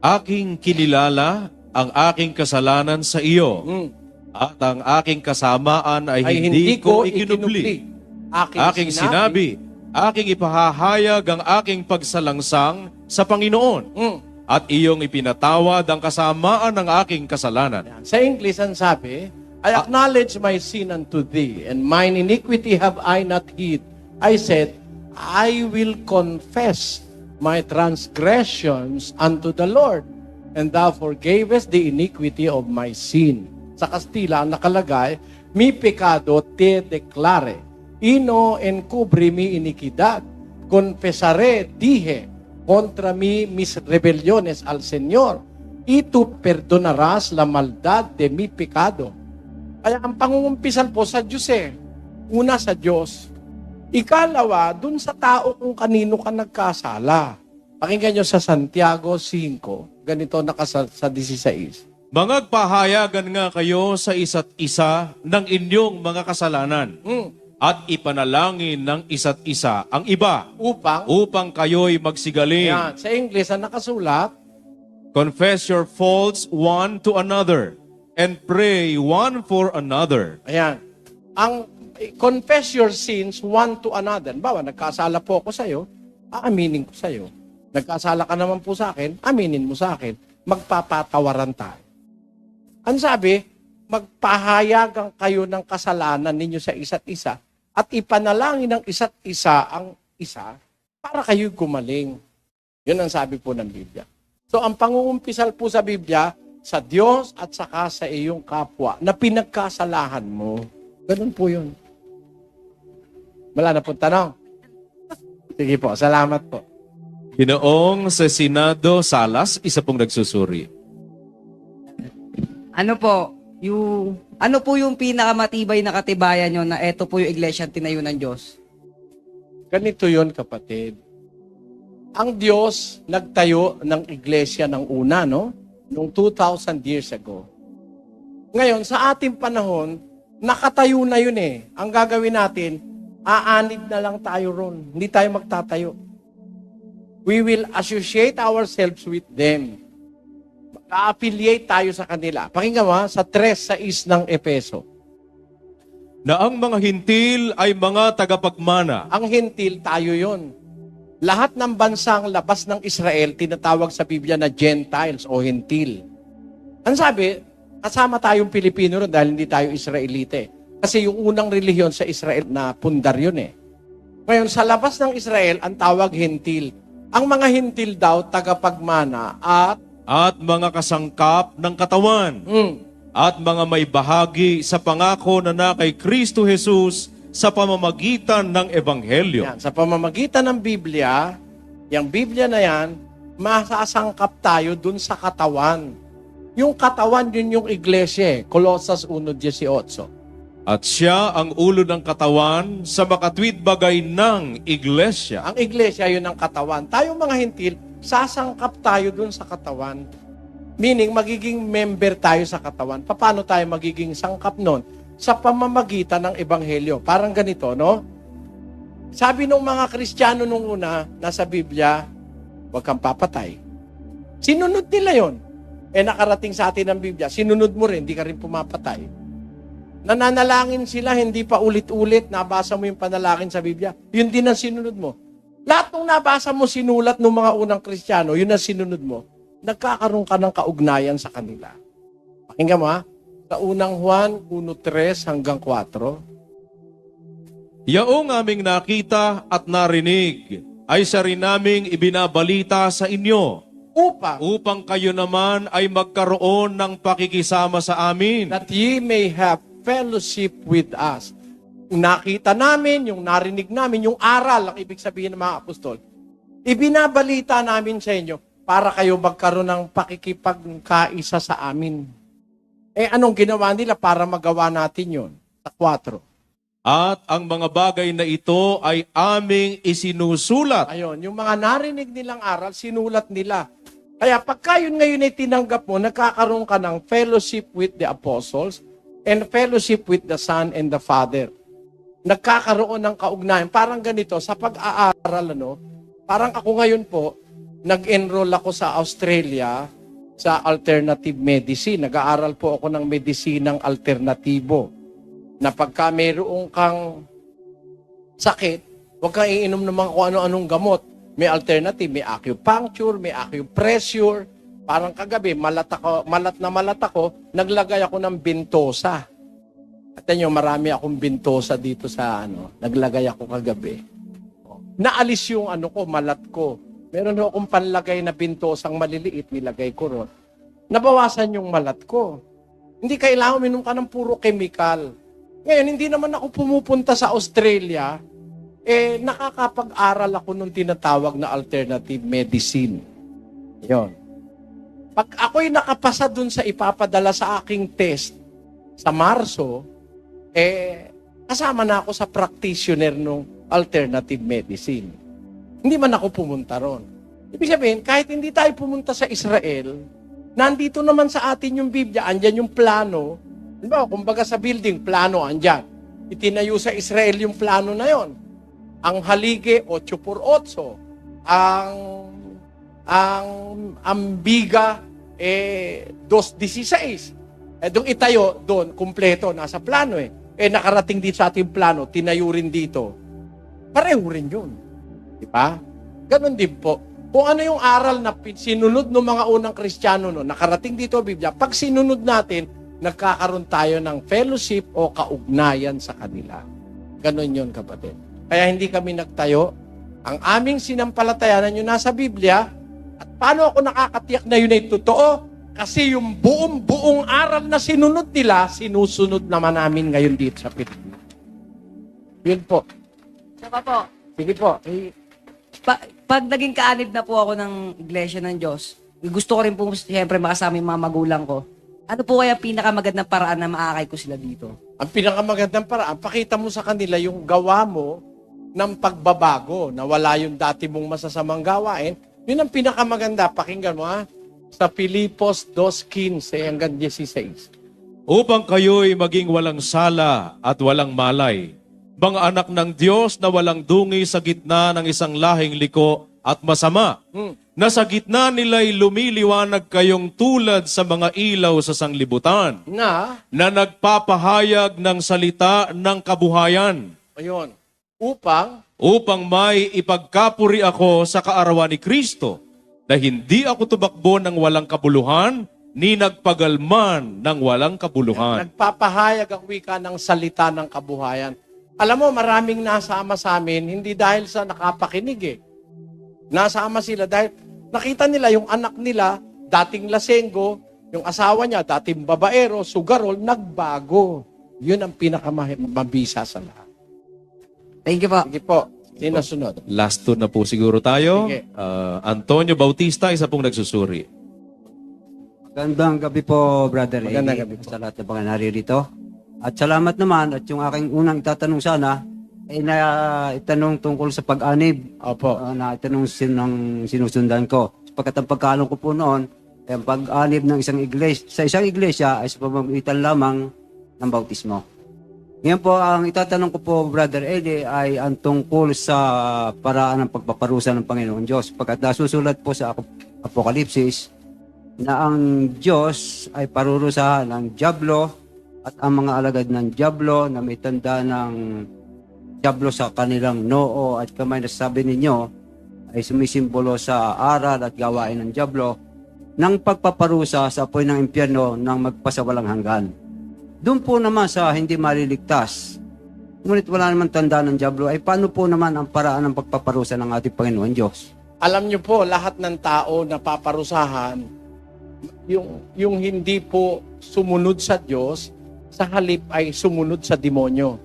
Aking kinilala ang aking kasalanan sa iyo, at ang aking kasamaan ay hindi ko ikinubli. Aking sinabi, aking ipahahayag ang aking pagsalangsang sa Panginoon, at iyong ipinatawad ang kasamaan ng aking kasalanan. Sa English, ang sabi, I acknowledge my sin unto thee, and mine iniquity have I not hid. I said, I will confess my transgressions unto the Lord, and thou forgavest the iniquity of my sin. Sa Kastila, ang nakalagay, mi pecado te declare, ino encubri mi iniquidad, confesare, dije, contra mi mis rebeliones al Señor, y tú perdonarás la maldad de mi pecado. Kaya ang pangungumpisal po sa Diyos Una sa Diyos. Ikalawa, dun sa tao kung kanino ka nagkasala. Pakinggan nyo sa Santiago 5, ganito sa 16. Mangagpahayagan nga kayo sa isa't isa ng inyong mga kasalanan, at ipanalangin ng isa't isa ang iba upang kayo'y magsigaling. Yan. Sa English, ang nakasulat, confess your faults one to another, and pray one for another. Ayan. Ang confess your sins one to another. Bawa, nagkasala po ako sa iyo, aaminin ko sa iyo. Nagkasala ka naman po sa akin, aminin mo sa akin. Magpapatawaran tayo. Ang sabi, magpahayagan kayo ng kasalanan ninyo sa isa't isa at ipanalangin ng isa't isa ang isa para kayo gumaling. Yun ang sabi po ng Biblia. So, ang pangungumpisal po sa Biblia, sa Diyos at saka sa iyong kapwa na pinagkasalahan mo. Ganun po yun. Wala na po tanong. Sige po, salamat po. Ginoong sa Senado Salas, isa pong nagsusuri. Ano po yung pinakamatibay na katibayan nyo na eto po yung iglesia tinayo ng Diyos? Ganito yun, kapatid. Ang Diyos nagtayo ng iglesia ng una, no? Noong 2,000 years ago. Ngayon, sa ating panahon, nakatayo na yun Ang gagawin natin, aanid na lang tayo ron. Hindi tayo magtatayo. We will associate ourselves with them. Mag-affiliate tayo sa kanila. Pakinggan mo, sa 3:6 ng Efeso. Na ang mga hintil ay mga tagapagmana. Ang hintil, tayo yon. Lahat ng bansang labas ng Israel, tinatawag sa Biblia na Gentiles o hintil. Ang sabi, kasama tayong Pilipino ron dahil hindi tayo Israelite. Kasi yung unang relihiyon sa Israel na pundar yun Ngayon, sa labas ng Israel, ang tawag hintil. Ang mga hintil daw, tagapagmana at mga kasangkap ng katawan. At mga may bahagi sa pangako na kay Kristo Jesus sa pamamagitan ng Ebanghelyo. Yan, sa pamamagitan ng Biblia, yung Biblia na yan, masasangkap tayo dun sa katawan. Yung katawan, yun yung iglesia. Colossus 1:18. At siya ang ulo ng katawan sa makatwid bagay ng iglesia. Ang iglesia, yun ang katawan. Tayong mga hintil, sasangkap tayo dun sa katawan. Meaning, magiging member tayo sa katawan. Paano tayo magiging sangkap nun? Sa pamamagitan ng ebanghelyo. Parang ganito, no? Sabi nung mga Kristiyano nung una, nasa Biblia, huwag kang papatay. Sinunod nila yon. Nakarating sa atin ang Biblia, sinunod mo rin, di ka rin pumapatay. Nananalangin sila, hindi pa ulit-ulit, nabasa mo yung panalangin sa Biblia, yun din ang sinunod mo. Lahat ng nabasa mo, sinulat ng mga unang Kristiyano, yun ang sinunod mo, nagkakaroon ka ng kaugnayan sa kanila. Pakinggan mo ha, sa unang Juan 1:3 hanggang 4. Yaong aming nakita at narinig ay siya rin naming ibinabalita sa inyo. Upang kayo naman ay magkaroon ng pakikisama sa amin. That ye may have fellowship with us. Yung nakita namin, yung narinig namin, yung aral, ang ibig sabihin ng mga apostol, ibinabalita namin sa inyo para kayo magkaroon ng pakikipagkaisa sa amin. Anong ginawa nila para magawa natin yon? Sa 4. At ang mga bagay na ito ay aming isinusulat. Ayun, yung mga narinig nilang aral, sinulat nila. Kaya pagka yun ngayon ay tinanggap mo, nagkakaroon ka ng fellowship with the apostles and fellowship with the Son and the Father. Nagkakaroon ng kaugnayan. Parang ganito, sa pag-aaral, parang ako ngayon po, nag-enroll ako sa Australia sa alternative medicine. Nag-aaral po ako ng medisinang alternatibo. Na pagka mayroong kang sakit, huwag kang iinom ng mga kung ano-anong gamot. May alternative, may acupuncture, may acupressure. Parang kagabi, malat na malat ako, naglagay ako ng bintosa. At nyo, marami akong bintosa dito sa naglagay ako kagabi. Naalis yung malat ko. Meron akong panlagay na bintosang maliliit, nilagay ko ron. Nabawasan yung malat ko. Hindi kailangan uminom ka ng puro chemical. Ngayon, hindi naman ako pumupunta sa Australia, nakakapag-aral ako nung tinatawag na alternative medicine. Yon. Pag ako'y nakapasa dun sa ipapadala sa aking test sa Marso, kasama na ako sa practitioner nung alternative medicine. Hindi man ako pumunta ron. Ibig sabihin, kahit hindi tayo pumunta sa Israel, nandito naman sa atin yung Biblia, andyan yung plano. Diba, kumbaga sa building, plano andyan. Itinayo sa Israel yung plano na yon. Ang haligi, 8x8. Ang biga, 2:16. Doon itayo, doon, kumpleto, nasa plano nakarating dito sa ating plano, tinayo rin dito. Pareho rin yun. Diba? Ganon din po. Kung ano yung aral na sinunod ng mga unang Kristiyano, nakarating dito sa Biblia, pag sinunod natin, nagkakaroon tayo ng fellowship o kaugnayan sa kanila. Ganon yun, kapatid. Kaya hindi kami nagtayo. Ang aming sinampalatayanan yun nasa Biblia. At paano ako nakakatiyak na yun ay totoo? Kasi yung buong aral na sinunod nila, sinusunod naman namin ngayon dito sa Pilipinas. Yun po. Saka po, Sige po. pag naging kaanib na po ako ng Iglesia ng Diyos, gusto ko rin po siyempre makasama yung mga magulang ko. Ano po kaya pinakamagandang paraan na maakay ko sila dito? Ang pinakamagandang paraan, pakita mo sa kanila yung gawa mo ng pagbabago, na wala yung dati mong masasamang gawain. Yun ang pinakamaganda. Pakinggan mo sa Filipos 2:15 hanggang 16. Upang kayo'y maging walang sala at walang malay, mga anak ng Diyos na walang dungi sa gitna ng isang lahing liko at masama, na sa gitna nila'y lumiliwanag kayong tulad sa mga ilaw sa sanglibutan, na nagpapahayag ng salita ng kabuhayan. Ayun. Upang may ipagkapuri ako sa kaarawan ni Kristo, na hindi ako tumakbo ng walang kabuluhan, ni nagpagalman ng walang kabuluhan. Nagpapahayag ang wika ng salita ng kabuhayan. Alam mo, maraming nasama sa amin, hindi dahil sa nakapakinig Nasama sila dahil nakita nila yung anak nila, dating lasenggo, yung asawa niya, dating babaero, sugarol, nagbago. Yun ang pinakamabisa sa lahat. Thank you po. Sige po. Sino sunod? Last two na po siguro tayo. Sige. Antonio Bautista, isa pong nagsusuri. Magandang gabi po, Brother Magandang Eli, gabi po. sa lahat ng mga naririto. At salamat naman at yung aking unang itatanong sana ay na itanong tungkol sa pag-anib. Opo. Na itanong ng sinusundan ko. Sapagkat ang pagkaalam ko po noon, ang pag-anib ng isang iglesia, sa isang iglesia ay sa pamamagitan lamang ng bautismo. Ngayon po, ang itatanong ko po, Brother Eddie, ay ang tungkol sa paraan ng pagpaparusa ng Panginoon Diyos. Pagkat nasusulat po sa Apokalipsis na ang Diyos ay parurusahan ng dyablo at ang mga alagad ng dyablo na may tanda ng dyablo sa kanilang noo at kamay na sabi ninyo ay sumisimbolo sa aral at gawain ng dyablo ng pagpaparusa sa apoy ng impyerno ng magpasawalang hanggan. Doon po naman sa hindi maliligtas, ngunit wala naman tanda ng dyablo, ay paano po naman ang paraan ng pagpaparusa ng ating Panginoon Diyos? Alam niyo po, lahat ng tao na paparusahan, yung hindi po sumunod sa Diyos, sa halip ay sumunod sa demonyo.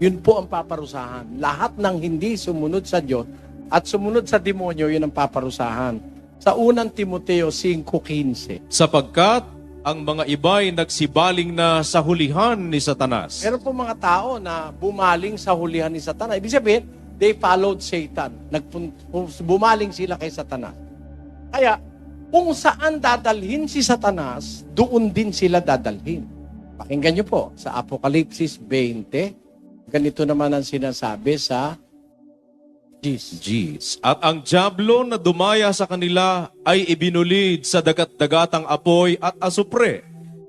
Yun po ang paparusahan. Lahat ng hindi sumunod sa Diyos at sumunod sa demonyo, yun ang paparusahan. Sa unang Timoteo 5:15. Sapagkat ang mga iba'y nagsibaling na sa hulihan ni Satanas. Meron po mga tao na bumaling sa hulihan ni Satanas. Ibig sabihin, they followed Satan. Bumaling sila kay Satanas. Kaya, kung saan dadalhin si Satanas, doon din sila dadalhin. Pakinggan niyo po, sa Apokalipsis 20, ganito naman ang sinasabi sa Gs. At ang dyablo na dumaya sa kanila ay ibinulid sa dagat-dagatang apoy at asupre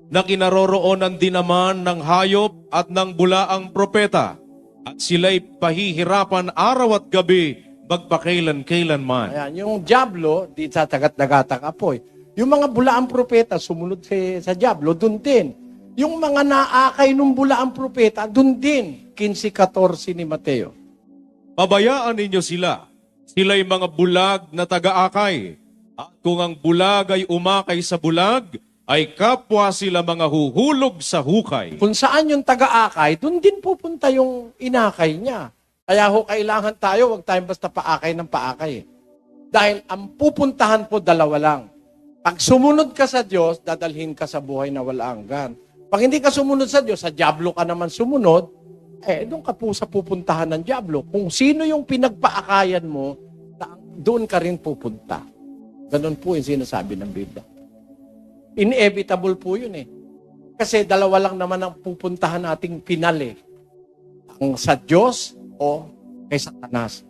na kinaroroonan din naman ng hayop at ng bulaang propeta. At sila'y pahihirapan araw at gabi magpakailan-kailanman. Ayan, yung dyablo, di sa dagat-dagatang apoy. Yung mga bulaang propeta, sumunod sa dyablo, dun din. Yung mga naakay ng bulaang propeta, dun din. 15:14 ni Mateo. Pabayaan ninyo sila. Sila'y mga bulag na taga-akay. At kung ang bulag ay umakay sa bulag, ay kapwa sila mga huhulog sa hukay. Kung saan yung taga-akay, dun din pupunta yung inakay niya. Kaya kailangan tayo, huwag tayong basta paakay ng paakay. Dahil ang pupuntahan po dalawa lang. Pag sumunod ka sa Diyos, dadalhin ka sa buhay na wala hanggan. Pag hindi ka sumunod sa Diyos, sa dyablo ka naman sumunod, doon ka po sa pupuntahan ng dyablo. Kung sino yung pinagpaakayan mo, doon ka rin pupunta. Ganun po yung sinasabi ng Biblia. Inevitable po yun eh. Kasi dalawa lang naman ang pupuntahan nating pinal eh. Ang sa Diyos o kay Satanas.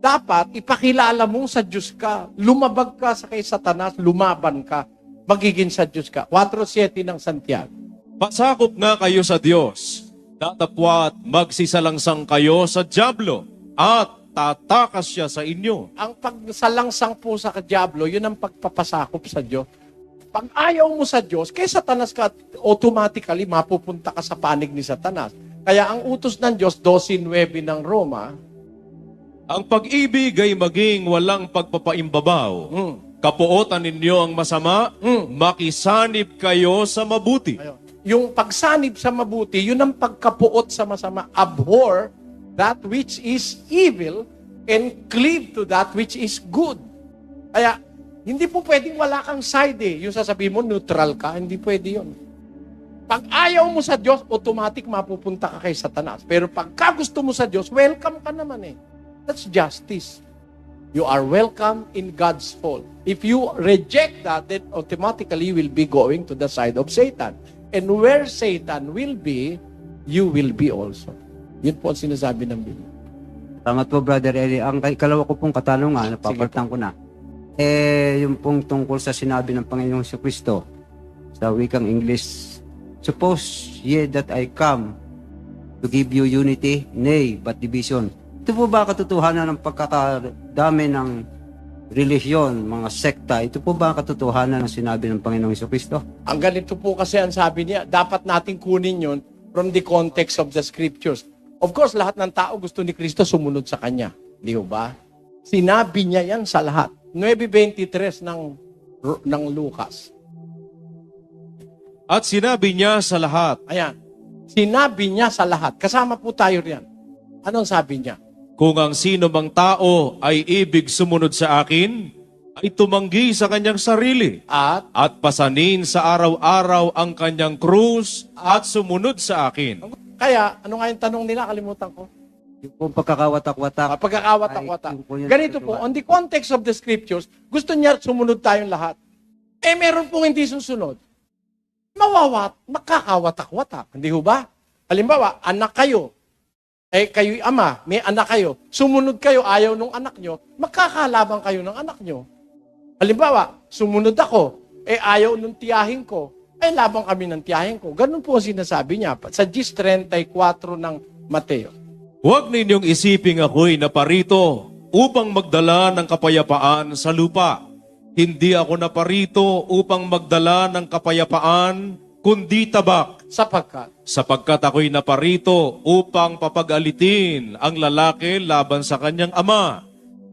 Dapat ipakilala mong sa Diyos ka. Lumabag ka sa kay Satanas, lumaban ka. Magiging sa Diyos ka. 4:7 ng Santiago. Pasakop nga kayo sa Diyos. Tatapwat magsisalangsang kayo sa dyablo at tatakas siya sa inyo. Ang pagsalangsang po sa dyablo, yun ang pagpapasakop sa Diyos. Pag ayaw mo sa Diyos, kay Satanas ka, automatically mapupunta ka sa panig ni Satanas. Kaya ang utos ng Diyos, 12:9 ng Roma, ang pag-ibig ay maging walang pagpapaimbabaw. Kapuotan ninyo ang masama, makisanib kayo sa mabuti. yung pagsanib sa mabuti, yun ang pagkapuot sa masama. Abhor that which is evil and cleave to that which is good. Kaya, hindi po pwedeng wala kang side eh. Yung sasabihin mo, neutral ka, hindi pwede yun. Pag ayaw mo sa Diyos, automatic mapupunta ka kay Satanas. Pero pagka gusto mo sa Diyos, welcome ka naman eh. That's justice. You are welcome in God's fold. If you reject that, then automatically you will be going to the side of Satan. And where Satan will be, you will be also. Yun po ang sinasabi ng Biblia. Tama po, Brother Eli. Ang ikalawa ko pong katanungan, napapalitan ko na. Yung pong tungkol sa sinabi ng Panginoong Kristo sa wikang English, suppose ye that I come to give you unity, nay, but division. Ito po ba katotohanan ng pagkakadami ng relihiyon, mga sekta? Ito po ba katotohanan ng sinabi ng Panginoong Kristo? Ang ganito po kasi ang sabi niya, dapat natin kunin yun from the context of the scriptures. Of course, lahat ng tao gusto ni Kristo sumunod sa Kanya. Di ba? Sinabi niya yan sa lahat. 9:23 ng Lucas. At sinabi niya sa lahat. Ayan. Sinabi niya sa lahat. Kasama po tayo riyan. Anong sabi niya? Kung ang sino mang tao ay ibig sumunod sa akin, ay tumanggi sa kanyang sarili at pasanin sa araw-araw ang kanyang krus at sumunod sa akin. Kaya, ano nga yung tanong nila? Kalimutan ko. Yung pong pagkakawatak-watak. Pagkakawatak-watak. Ay, yung po yun. Ganito po, on the context of the scriptures, gusto niya sumunod tayong lahat. Meron pong hindi susunod. Makakawatak-watak. Hindi ho ba? Halimbawa, anak kayo. Kayo'y ama, may anak kayo. Sumunod kayo, ayaw nung anak nyo, magkakalabang kayo ng anak nyo. Halimbawa, sumunod ako, ayaw nung tiyahin ko, labang kami ng tiyahin ko. Ganun po ang sinasabi niya sa 10:34 ng Mateo. Huwag ninyong isiping ako'y naparito upang magdala ng kapayapaan sa lupa. Hindi ako naparito upang magdala ng kapayapaan, kundi tabak. Sapagkat ako'y naparito upang papagalitin ang lalaki laban sa kanyang ama,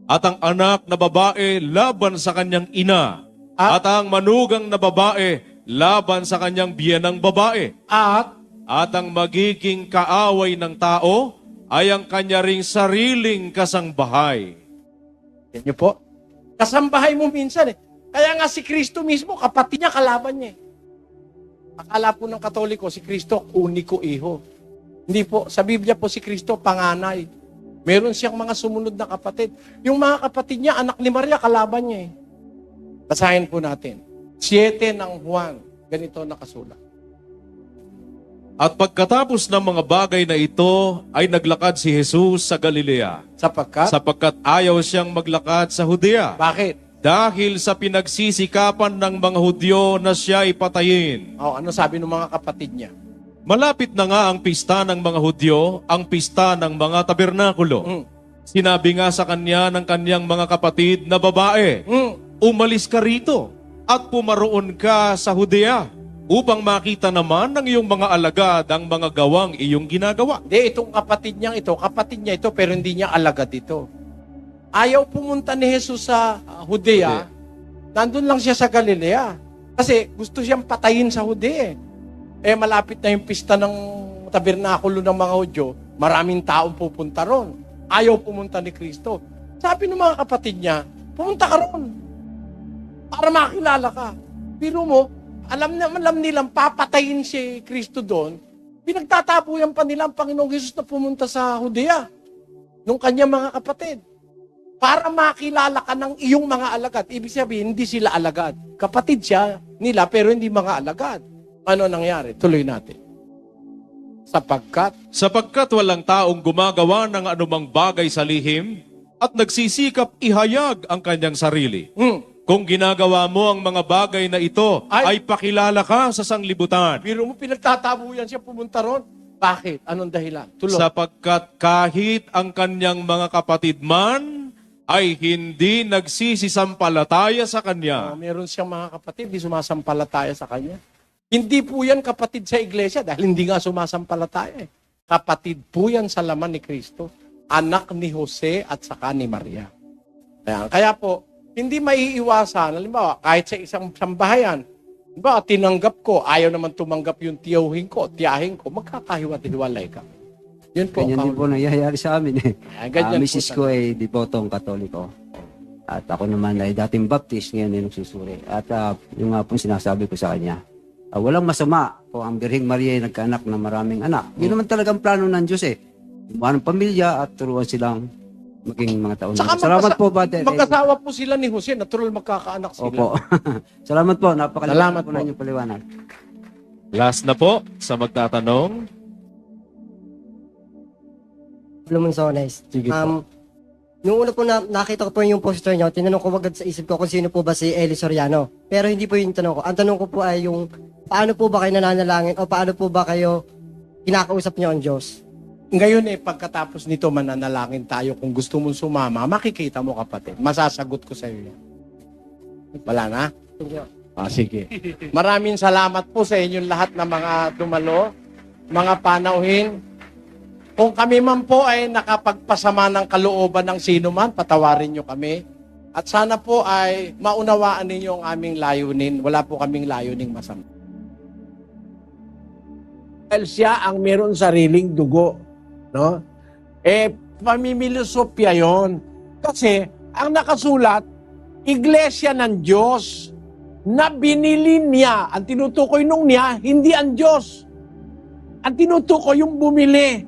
at ang anak na babae laban sa kanyang ina, at ang manugang na babae laban sa kanyang biyanang babae, at ang magiging kaaway ng tao ay ang kanya ring sariling kasangbahay. Yan niyo po. Kasambahay mo minsan Kaya nga si Kristo mismo, kapatid niya, kalaban niya Akala po ng Katoliko, si Kristo, uniko iho. Hindi po. Sa Biblia po si Kristo, panganay. Meron siyang mga sumunod na kapatid. Yung mga kapatid niya, anak ni Maria, kalaban niya Basahin po natin. 7 ng Juan. Ganito nakasulat. At pagkatapos ng mga bagay na ito, ay naglakad si Jesus sa Galilea. Sapagkat ayaw siyang maglakad sa Judea. Bakit? Dahil sa pinagsisikapan ng mga Hudyo na siya ipatayin. Ano sabi ng mga kapatid niya? Malapit na nga ang pista ng mga Hudyo, ang pista ng mga tabernakulo. Sinabi nga sa kanya ng kanyang mga kapatid na babae, umalis ka rito at pumaroon ka sa Judea upang makita naman ng iyong mga alagad ang mga gawang iyong ginagawa. Hindi, itong kapatid niya ito, pero hindi niya alagad ito. Ayaw pumunta ni Jesus sa Judea, nandun lang siya sa Galilea. Kasi gusto siyang patayin sa Judea. Malapit na yung pista ng tabernakulo ng mga Hudyo, maraming taong pupunta ron. Ayaw pumunta ni Kristo. Sabi ng mga kapatid niya, pumunta ka ron para makilala ka. Pero mo, alam nilang papatayin si Kristo doon, pinagtatabuyan pa nila ang Panginoong Jesus na pumunta sa Judea nung kanyang mga kapatid. Para makilala ka ng iyong mga alagad. Ibig sabihin, hindi sila alagad. Kapatid siya nila, pero hindi mga alagad. Ano nangyari? Tuloy natin. Sapagkat walang taong gumagawa ng anumang bagay sa lihim at nagsisikap ihayag ang kanyang sarili. Kung ginagawa mo ang mga bagay na ito, ay pakilala ka sa sanglibutan. Pero mo pinagtatabuyan siya pumunta ron. Bakit? Anong dahilan? Tuloy. Sapagkat kahit ang kanyang mga kapatid man ay hindi nagsisisampalataya sa kanya. Meron siyang mga kapatid, di sumasampalataya sa kanya. Hindi po yan kapatid sa iglesia dahil hindi nga sumasampalataya. Kapatid po yan sa laman ni Kristo. Anak ni Jose at saka ni Maria. Kaya po, hindi maiiwasan. Halimbawa, kahit sa isang sambahayan, tinanggap ko, ayaw naman tumanggap yung tiyahin ko, magkakahiwat-hiwalay ka. Yun po. Ganyan din po nangyayari sa amin Misis po ko ay debotong Katoliko. At ako naman ay dating Baptist, ngayon ay nagsusuri. At yung nga po sinasabi ko sa kanya, walang masama kung ang Birheng Maria ay nagkaanak ng maraming anak. Yun naman talagang plano ng Diyos Gumawa ng pamilya at turuan silang maging mga taon. Salamat po, Brother. Magkasawa po sila ni Jose, natural magkakaanak sila. Opo. Salamat po, napakaliwanag po po. na inyong paliwanag. Last na po sa magtatanong. Lumonsones. Sige po. Nung una po nakita ko po yung poster niyo, tinanong ko agad sa isip ko kung sino po ba si Eli Soriano. Pero hindi po yung tanong ko. Ang tanong ko po ay yung paano po ba kayo nananalangin o paano po ba kayo kinakausap niyo ang Diyos? Ngayon pagkatapos nito mananalangin tayo kung gusto mong sumama, makikita mo kapatid. Masasagot ko sa iyo yan. Wala na? Sige. Maraming salamat po sa inyong lahat na mga dumalo, mga panauhin. Kung kami man po ay nakapagpasama ng kalooban ng sino man, patawarin nyo kami. At sana po ay maunawaan ninyo ang aming layunin. Wala po kaming layuning masama. Dahil siya ang meron sariling dugo. No? Pamimilisopya yon. Kasi ang nakasulat, iglesia ng Diyos na binili niya. Ang tinutukoy nung niya, hindi ang Diyos. Ang tinutukoy yung bumili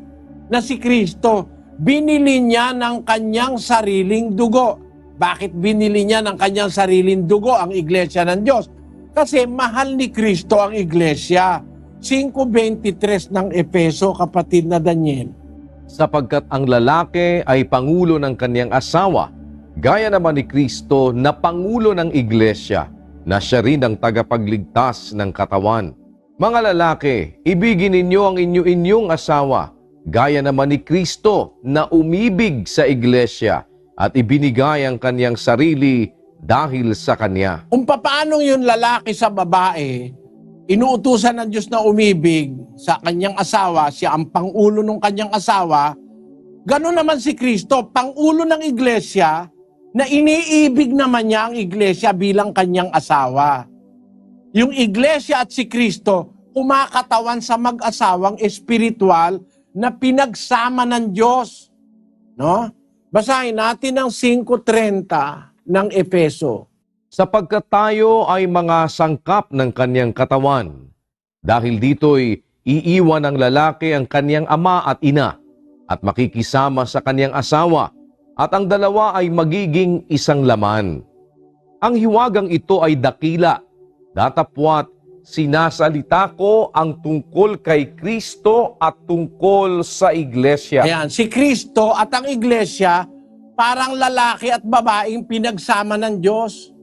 na si Kristo. Binili niya ng kanyang sariling dugo. Bakit binili niya ng kanyang sariling dugo ang iglesia ng Diyos? Kasi mahal ni Kristo ang iglesia. 5:23 ng Efeso, kapatid na Daniel. Sapagkat ang lalaki ay pangulo ng kaniyang asawa, gaya naman ni Kristo na pangulo ng iglesia, na siya rin ang tagapagligtas ng katawan. Mga lalaki, ibigin ninyo ang inyong asawa, gaya naman ni Kristo na umibig sa iglesia at ibinigay ang kaniyang sarili dahil sa kanya. Kung paano yung lalaki sa babae, inuutusan ng Diyos na umibig sa kanyang asawa, siya ang pangulo ng kanyang asawa, gano'n naman si Kristo, pangulo ng iglesia, na iniibig naman niya ang iglesia bilang kanyang asawa. Yung iglesia at si Kristo, kumakatawan sa mag-asawang espiritual na pinagsama ng Diyos. No? Basahin natin ang 5:30 ng Efeso. Sapagkat tayo ay mga sangkap ng kaniyang katawan. Dahil dito'y iiwan ng lalaki ang kaniyang ama at ina at makikisama sa kaniyang asawa at ang dalawa ay magiging isang laman. Ang hiwagang ito ay dakila, datapwat sinasalita ko ang tungkol kay Kristo at tungkol sa iglesia. Ayan, si Kristo at ang iglesia, parang lalaki at babaeng pinagsama ng Diyos.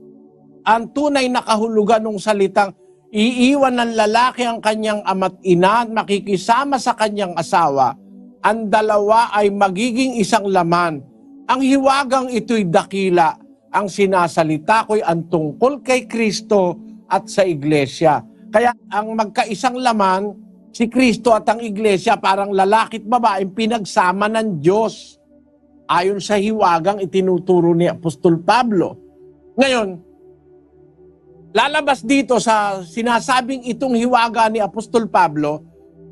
Ang tunay na kahulugan ng salitang iiwan ng lalaki ang kanyang ama't ina at makikisama sa kanyang asawa, ang dalawa ay magiging isang laman. Ang hiwagang ito'y dakila. Ang sinasalita ko'y ang tungkol kay Kristo at sa iglesia. Kaya ang magkaisang laman, si Kristo at ang iglesia, parang lalaki at babaeng pinagsama ng Diyos. Ayon sa hiwagang itinuturo ni Apostol Pablo. Ngayon, lalabas dito sa sinasabing itong hiwaga ni Apostol Pablo,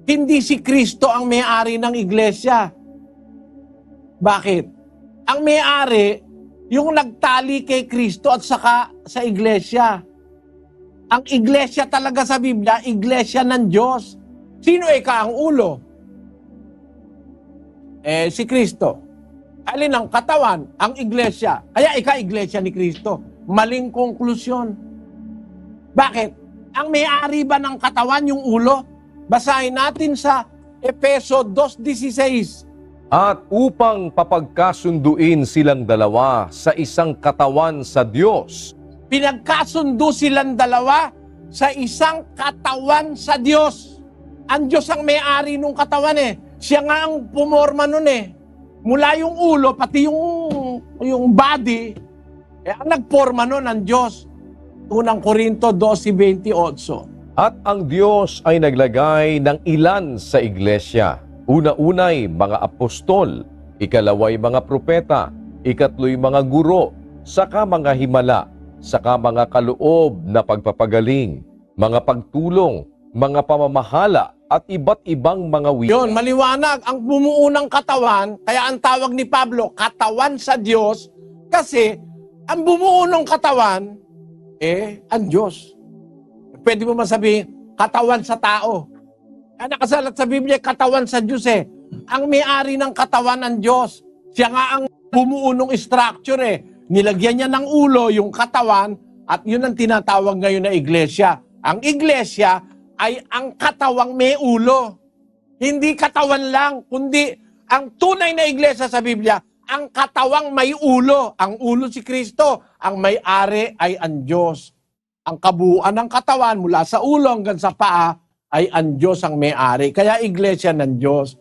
hindi si Kristo ang may-ari ng iglesia. Bakit? Ang may-ari, yung nagtali kay Kristo at saka sa iglesia. Ang iglesia talaga sa Biblia, iglesia ng Diyos. Sino ang ulo? Si Kristo. Alin ang katawan? Ang iglesia. Kaya iglesia ni Kristo. Maling konklusyon. Bakit? Ang may-ari ba ng katawan yung ulo? Basahin natin sa Efeso 2:16. At upang papagkasunduin silang dalawa sa isang katawan sa Diyos. Pinagkasundo silang dalawa sa isang katawan sa Diyos. Ang Diyos ang may-ari ng katawan Siya nga ang pumorma nun Mula yung ulo, pati yung body, ang nagporma nun ang Diyos. Unang Korinto 12:28. At ang Diyos ay naglagay ng ilan sa iglesia. Una-unay mga apostol, ikalaway mga propeta, ikatlo'y mga guro, saka mga himala, saka mga kaloob na pagpapagaling, mga pagtulong, mga pamamahala, at iba't ibang mga wika. Yun, maliwanag. Ang bumuo ng katawan, kaya ang tawag ni Pablo, katawan sa Diyos, kasi ang bumuo ng katawan, ang Diyos. Pwede mo masabihin, katawan sa tao. Nakasalat sa Biblia, katawan sa Diyos Ang may-ari ng katawan ng Diyos. Siya nga ang bumuo ng structure Nilagyan niya ng ulo yung katawan at yun ang tinatawag ngayon na iglesia. Ang iglesia ay ang katawang may ulo. Hindi katawan lang, kundi ang tunay na iglesia sa Biblia, ang katawang may ulo. Ang ulo si Kristo, ang may-ari ay ang Diyos. Ang kabuuan ng katawan mula sa ulo hanggang sa paa ay ang Diyos ang may-ari. Kaya iglesia ng Diyos.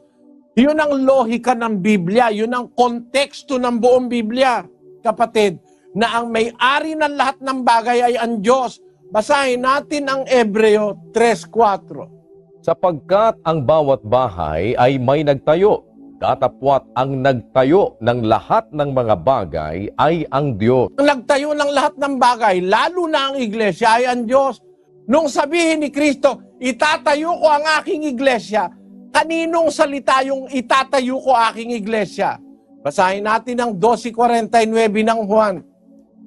Yun ang lohika ng Biblia, yun ang konteksto ng buong Biblia. Kapatid, na ang may-ari ng lahat ng bagay ay ang Diyos. Basahin natin ang Hebreo 3:4. Sapagkat ang bawat bahay ay may nagtayo, datapwat ang nagtayo ng lahat ng mga bagay ay ang Diyos. Ang nagtayo ng lahat ng bagay, lalo na ang iglesia, ay ang Diyos. Nung sabihin ni Kristo, itatayo ko ang aking iglesia, kaninong salita yung itatayo ko aking iglesia? Basahin natin ang 12:49 ng Juan.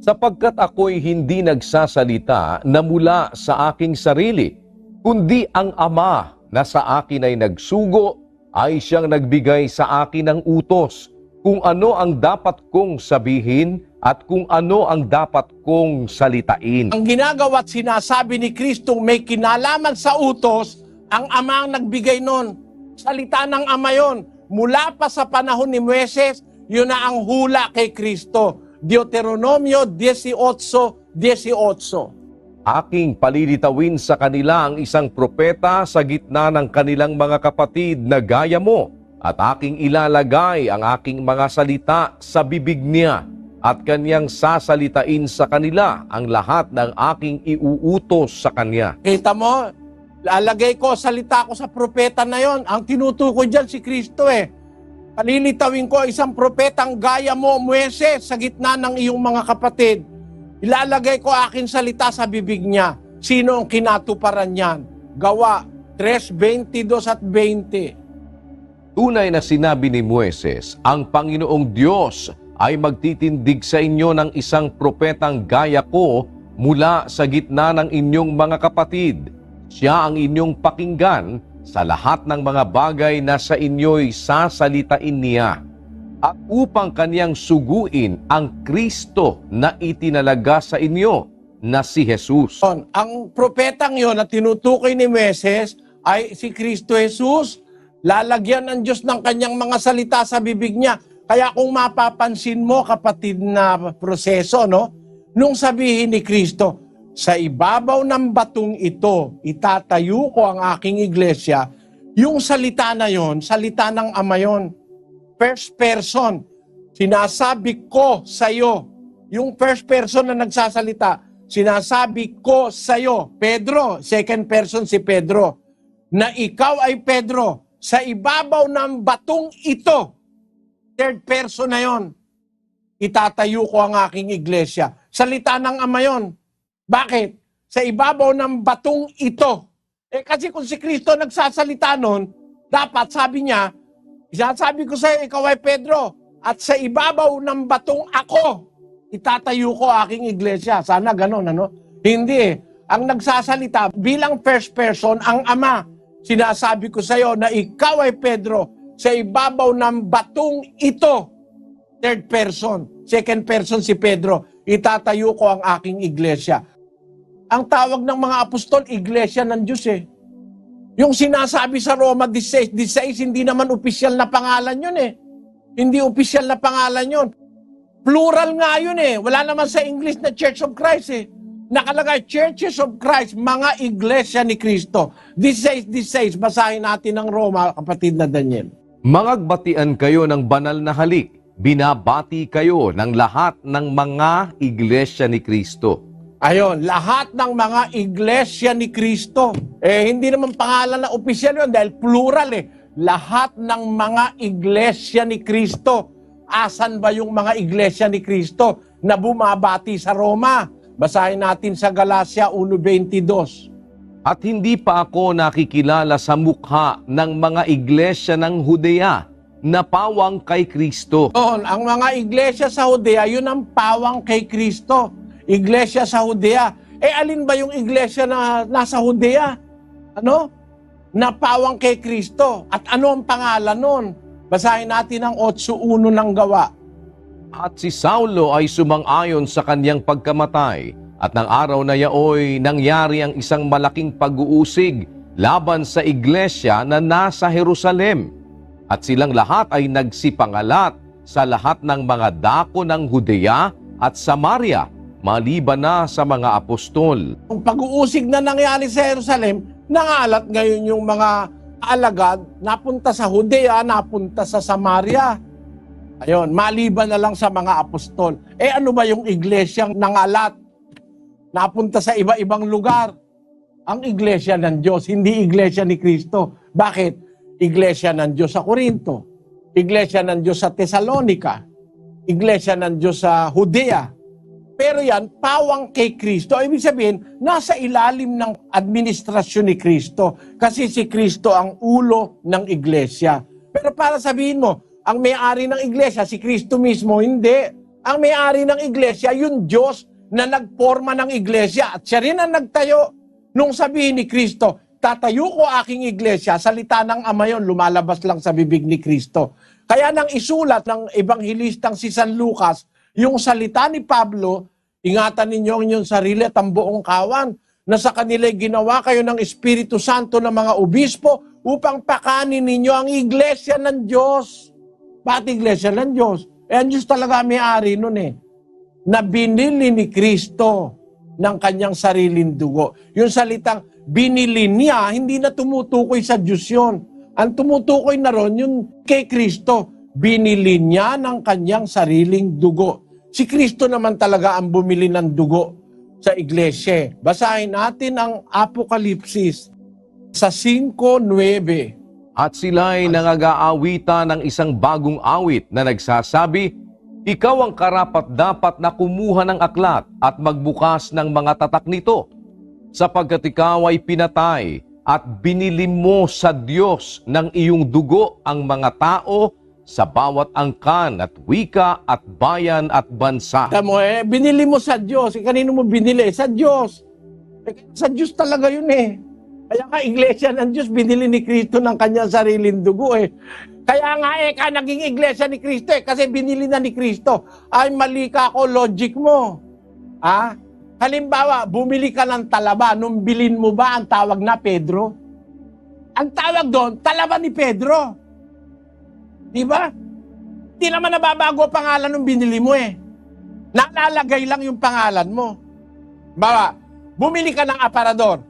sapagkat ako'y hindi nagsasalita na mula sa aking sarili, kundi ang Ama na sa akin ay nagsugo ay siyang nagbigay sa akin ng utos kung ano ang dapat kong sabihin at kung ano ang dapat kong salitain. Ang ginagawa at sinasabi ni Kristo may kinalaman sa utos, ang Ama ang nagbigay nun. Salita ng Ama yon. Mula pa sa panahon ni Moises, yun na ang hula kay Kristo. Deuteronomio 18:18. Aking palilitawin sa kanila ang isang propeta sa gitna ng kanilang mga kapatid na gaya mo, at aking ilalagay ang aking mga salita sa bibig niya, at kanyang sasalitain sa kanila ang lahat ng aking iuutos sa kanya. Kita mo, lalagay ko, salita ko sa propeta na yon. Ang tinutukoy dyan si Kristo eh. Palilitawin ko isang propetang gaya mo, Moises, sa gitna ng iyong mga kapatid. Ilalagay ko aking salita sa bibig niya. Sino ang kinatuparan niyan? Gawa 3:22 at 20. Tunay na sinabi ni Moises, ang Panginoong Diyos ay magtitindig sa inyo ng isang propetang gaya ko mula sa gitna ng inyong mga kapatid. Siya ang inyong pakinggan sa lahat ng mga bagay na sa inyo'y sasalitain niya. At upang kaniyang suguin ang Kristo na itinalaga sa inyo na si Jesus. Ang propetang yon na tinutukoy ni Moises ay si Kristo Jesus. Lalagyan ng Diyos ng kanyang mga salita sa bibig niya. Kaya kung mapapansin mo, kapatid na proseso, no? Nung sabihin ni Kristo, sa ibabaw ng batong ito, itatayo ko ang aking iglesia, yung salita na yon, salita ng Ama yon. First person, sinasabi ko sa iyo. Yung first person na nagsasalita, sinasabi ko sa iyo. Pedro, second person si Pedro, na ikaw ay Pedro, sa ibabaw ng batong ito, third person na yon, itatayo ko ang aking iglesia. Salita ng Ama yon. Bakit? Sa ibabaw ng batong ito. Kasi kung si Kristo nagsasalita nun, dapat sabi niya, sabi ko sa iyo, ikaw ay Pedro, at sa ibabaw ng batong ako, itatayo ko aking iglesia. Sana ganun, ano? Hindi eh. Ang nagsasalita bilang first person, ang Ama. Sinasabi ko sa iyo na ikaw ay Pedro, sa ibabaw ng batong ito, third person, second person si Pedro, itatayo ko ang aking iglesia. Ang tawag ng mga apostol, iglesia ng Diyos eh. Yung sinasabi sa Roma 16:16, hindi naman opisyal na pangalan yun eh. Hindi opisyal na pangalan yun. Plural nga yun eh. Wala naman sa English na Church of Christ eh. Nakalagay, Churches of Christ, mga iglesia ni Kristo. 16:16, basahin natin ng Roma, kapatid na Daniel. Mangagbatian kayo ng banal na halik. Binabati kayo ng lahat ng mga iglesia ni Kristo. Ayon, lahat ng mga iglesia ni Kristo. Hindi naman pangalan na opisyal yun dahil plural eh. Lahat ng mga iglesia ni Kristo. Asan ba yung mga iglesia ni Kristo na bumabati sa Roma? Basahin natin sa Galacia 1:22. At hindi pa ako nakikilala sa mukha ng mga iglesia ng Judea na pawang kay Kristo. Ang mga iglesia sa Judea, yun ang pawang kay Kristo. Iglesia sa Judea. Alin ba yung iglesia na nasa Judea? Ano? Na pawang kay Kristo. At ano ang pangalan nun? Basahin natin ang 8:1 ng Gawa. At si Saulo ay sumang-ayon sa kanyang pagkamatay, at ng araw na yaoy nangyari ang isang malaking pag-uusig laban sa iglesia na nasa Jerusalem. At silang lahat ay nagsipangalat sa lahat ng mga dako ng Judea at Samaria, maliban na sa mga apostol. Ang pag-uusig na nangyari sa Jerusalem, nangalat ngayon yung mga alagad, napunta sa Judea, napunta sa Samaria. Ayun, maliban na lang sa mga apostol. Ano ba yung iglesyang nangalat? Napunta sa iba-ibang lugar. Ang iglesia ng Diyos, hindi iglesia ni Kristo. Bakit? Iglesia ng Diyos sa Corinto. Iglesia ng Diyos sa Thessalonica. Iglesia ng Diyos sa Judea. Pero yan, pawang kay Kristo. Ibig sabihin, nasa ilalim ng administrasyon ni Kristo. Kasi si Kristo ang ulo ng iglesia. Pero para sabihin mo, ang may-ari ng iglesia, si Kristo mismo, hindi. Ang may-ari ng iglesia, yung Diyos na nagporma ng iglesia. At siya rin ang nagtayo nung sabihin ni Kristo, tatayo ko aking iglesia, salita ng Ama yun, lumalabas lang sa bibig ni Kristo. Kaya nang isulat ng ebanghilistang si San Lucas, yung salita ni Pablo, ingatan ninyo ang inyong sarili at ang buong kawan, na sa kanila'y ginawa kayo ng Espiritu Santo ng mga obispo upang pakanin ninyo ang iglesia ng Diyos. Bakit iglesia ng Diyos? Ang Diyos talaga may-ari nun na binili ni Kristo ng kanyang sariling dugo. Yung salitang binili niya, hindi na tumutukoy sa Diyos yun. Ang tumutukoy na ron, yung kay Kristo, binili niya ng kanyang sariling dugo. Si Kristo naman talaga ang bumili ng dugo sa iglesia. Basahin natin ang Apokalipsis sa 5:9. At sila'y nangag-aawitan ng isang bagong awit na nagsasabi, ikaw ang karapat-dapat na kumuha ng aklat at magbukas ng mga tatak nito, sapagkat ikaw ay pinatay at binili mo sa Diyos ng iyong dugo ang mga tao sa bawat angkan at wika at bayan at bansa. Tamo binili mo sa Diyos. Kanino mo binili? Sa Diyos. Sa Diyos talaga yun Kaya nga, iglesia ng Diyos, binili ni Kristo ng kanyang sariling dugo Kaya nga naging iglesia ni Kristo kasi binili na ni Kristo. Ay, mali ka ako, logic mo. Halimbawa, bumili ka ng talaba, nung bilin mo ba ang tawag na Pedro? Ang tawag doon, talaba ni Pedro. Di ba? Di naman nababago ang pangalan nung binili mo Nalalagay lang yung pangalan mo. Bawa, bumili ka ng aparador.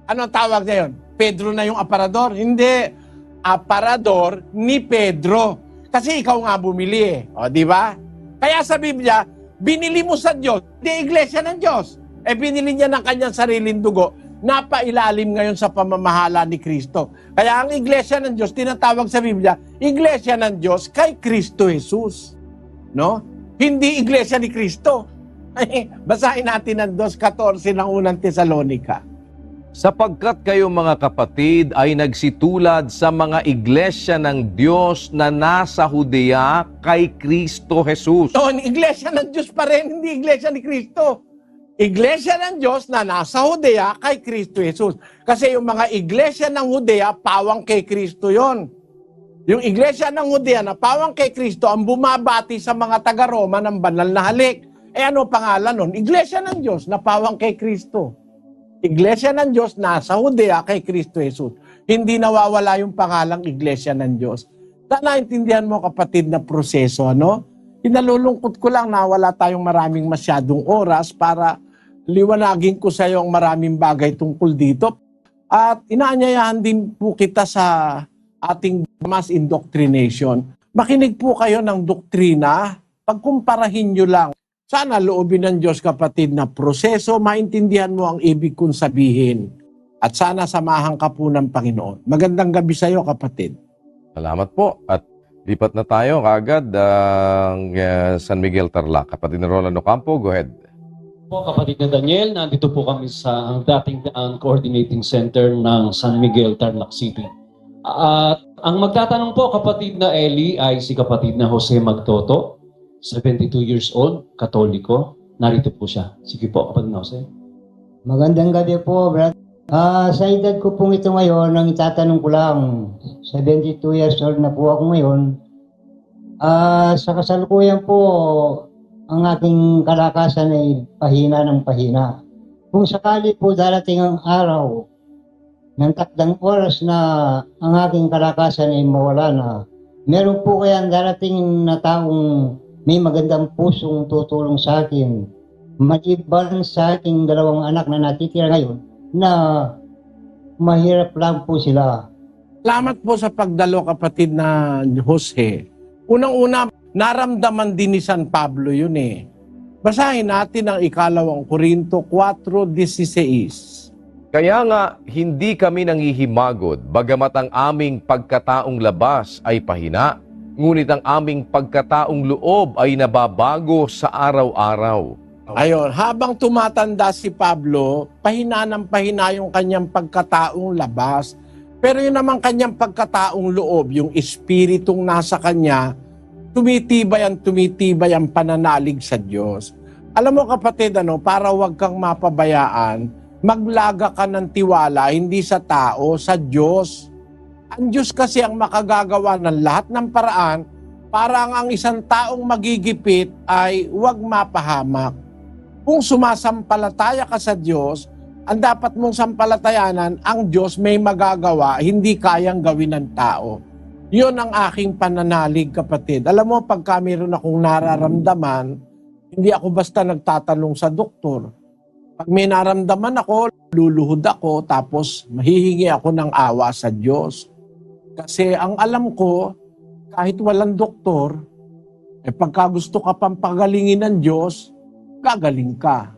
Anong tawag na yun? Pedro na yung aparador? Hindi. Aparador ni Pedro. Kasi ikaw nga bumili O, di ba? Kaya sa Biblia, binili mo sa Diyos. Hindi iglesia ng Diyos. Binili niya ng kanyang sariling dugo. Napailalim ngayon sa pamamahala ni Kristo. Kaya ang iglesia ng Diyos, tinatawag sa Biblia, iglesia ng Diyos kay Kristo Jesus. No? Hindi iglesia ni Kristo. Basahin natin ang 2:14 ng unang Tesalonica. Sapagkat kayo mga kapatid ay nagsitulad sa mga iglesia ng Diyos na nasa Judea kay Kristo Jesus. So, iglesia ng Diyos pa rin, hindi iglesia ni Kristo. Iglesia ng Diyos na nasa Judea kay Kristo Jesus. Kasi yung mga iglesia ng Judea, pawang kay Kristo yon. Yung iglesia ng Judea na pawang kay Kristo ang bumabati sa mga taga-Roma ng banal na halik. Ano pangalan nun? Iglesia ng Diyos na pawang kay Kristo. Iglesia ng Diyos nasa Judea kay Kristo Jesus. Hindi nawawala yung pangalang Iglesia ng Diyos. Naintindihan mo kapatid na proseso, Inalulungkot ko lang na wala tayong maraming masyadong oras para liwanagin ko sa iyo ang maraming bagay tungkol dito. At inaanyayahan din po kita sa ating mass indoctrination. Makinig po kayo ng doktrina, pagkumparahin nyo lang. Sana loobin ng Diyos kapatid na proseso, maintindihan mo ang ibig kong sabihin. At sana samahan ka po ng Panginoon. Magandang gabi sa iyo kapatid. Salamat po. At lipat na tayo kaagad ang San Miguel Tarlac. Kapatid na Rolando Campo, go ahead. Po, kapatid na Daniel, nandito po kami sa ang dating coordinating center ng San Miguel Tarlac City. At ang magtatanong po kapatid na Eli ay si kapatid na Jose Magtoto, 72 years old, Katoliko. Narito po siya. Sige po, kapatid na Jose. Magandang gabi po, brad. Sa edad ko pong ito ngayon, ang itatanong ko lang, 72 years old na po ako ngayon. Sa kasalukuyan po, ang aking kalakasan ay pahina ng pahina. Kung sakali po darating ang araw ng takdang oras na ang aking kalakasan ay mawala na, meron po kayang darating na taong may magandang pusong tutulong sa akin, maliban sa aking dalawang anak na natitira ngayon, na mahirap lang po sila. Salamat po sa pagdalo kapatid na Jose. Unang-una, naramdaman din ni San Pablo yun Basahin natin ang 2 Korinto 4:16. Kaya nga, hindi kami nangihimagod, bagamat ang aming pagkataong labas ay pahina, ngunit ang aming pagkataong loob ay nababago sa araw-araw. Ayon, habang tumatanda si Pablo, pahina ng pahina yung kanyang pagkataong labas. Pero yun naman kanyang pagkataong loob, yung espiritong nasa kanya, tumitibay ang pananalig sa Diyos. Alam mo kapatid, para wag kang mapabayaan, maglaga ka ng tiwala, hindi sa tao, sa Diyos. Ang Diyos kasi ang makagagawa ng lahat ng paraan para ang isang taong magigipit ay wag mapahamak. Kung sumasampalataya ka sa Diyos, ang dapat mong sampalatayanan, ang Diyos may magagawa, hindi kayang gawin ng tao. Yun ang aking pananalig, kapatid. Alam mo, pagka meron akong nararamdaman, hindi ako basta nagtatanong sa doktor. Pag may naramdaman ako, luluhod ako, tapos mahihingi ako ng awa sa Diyos. Kasi ang alam ko, kahit walang doktor, pagka gusto ka pang pagalingin ng Diyos, gagaling ka.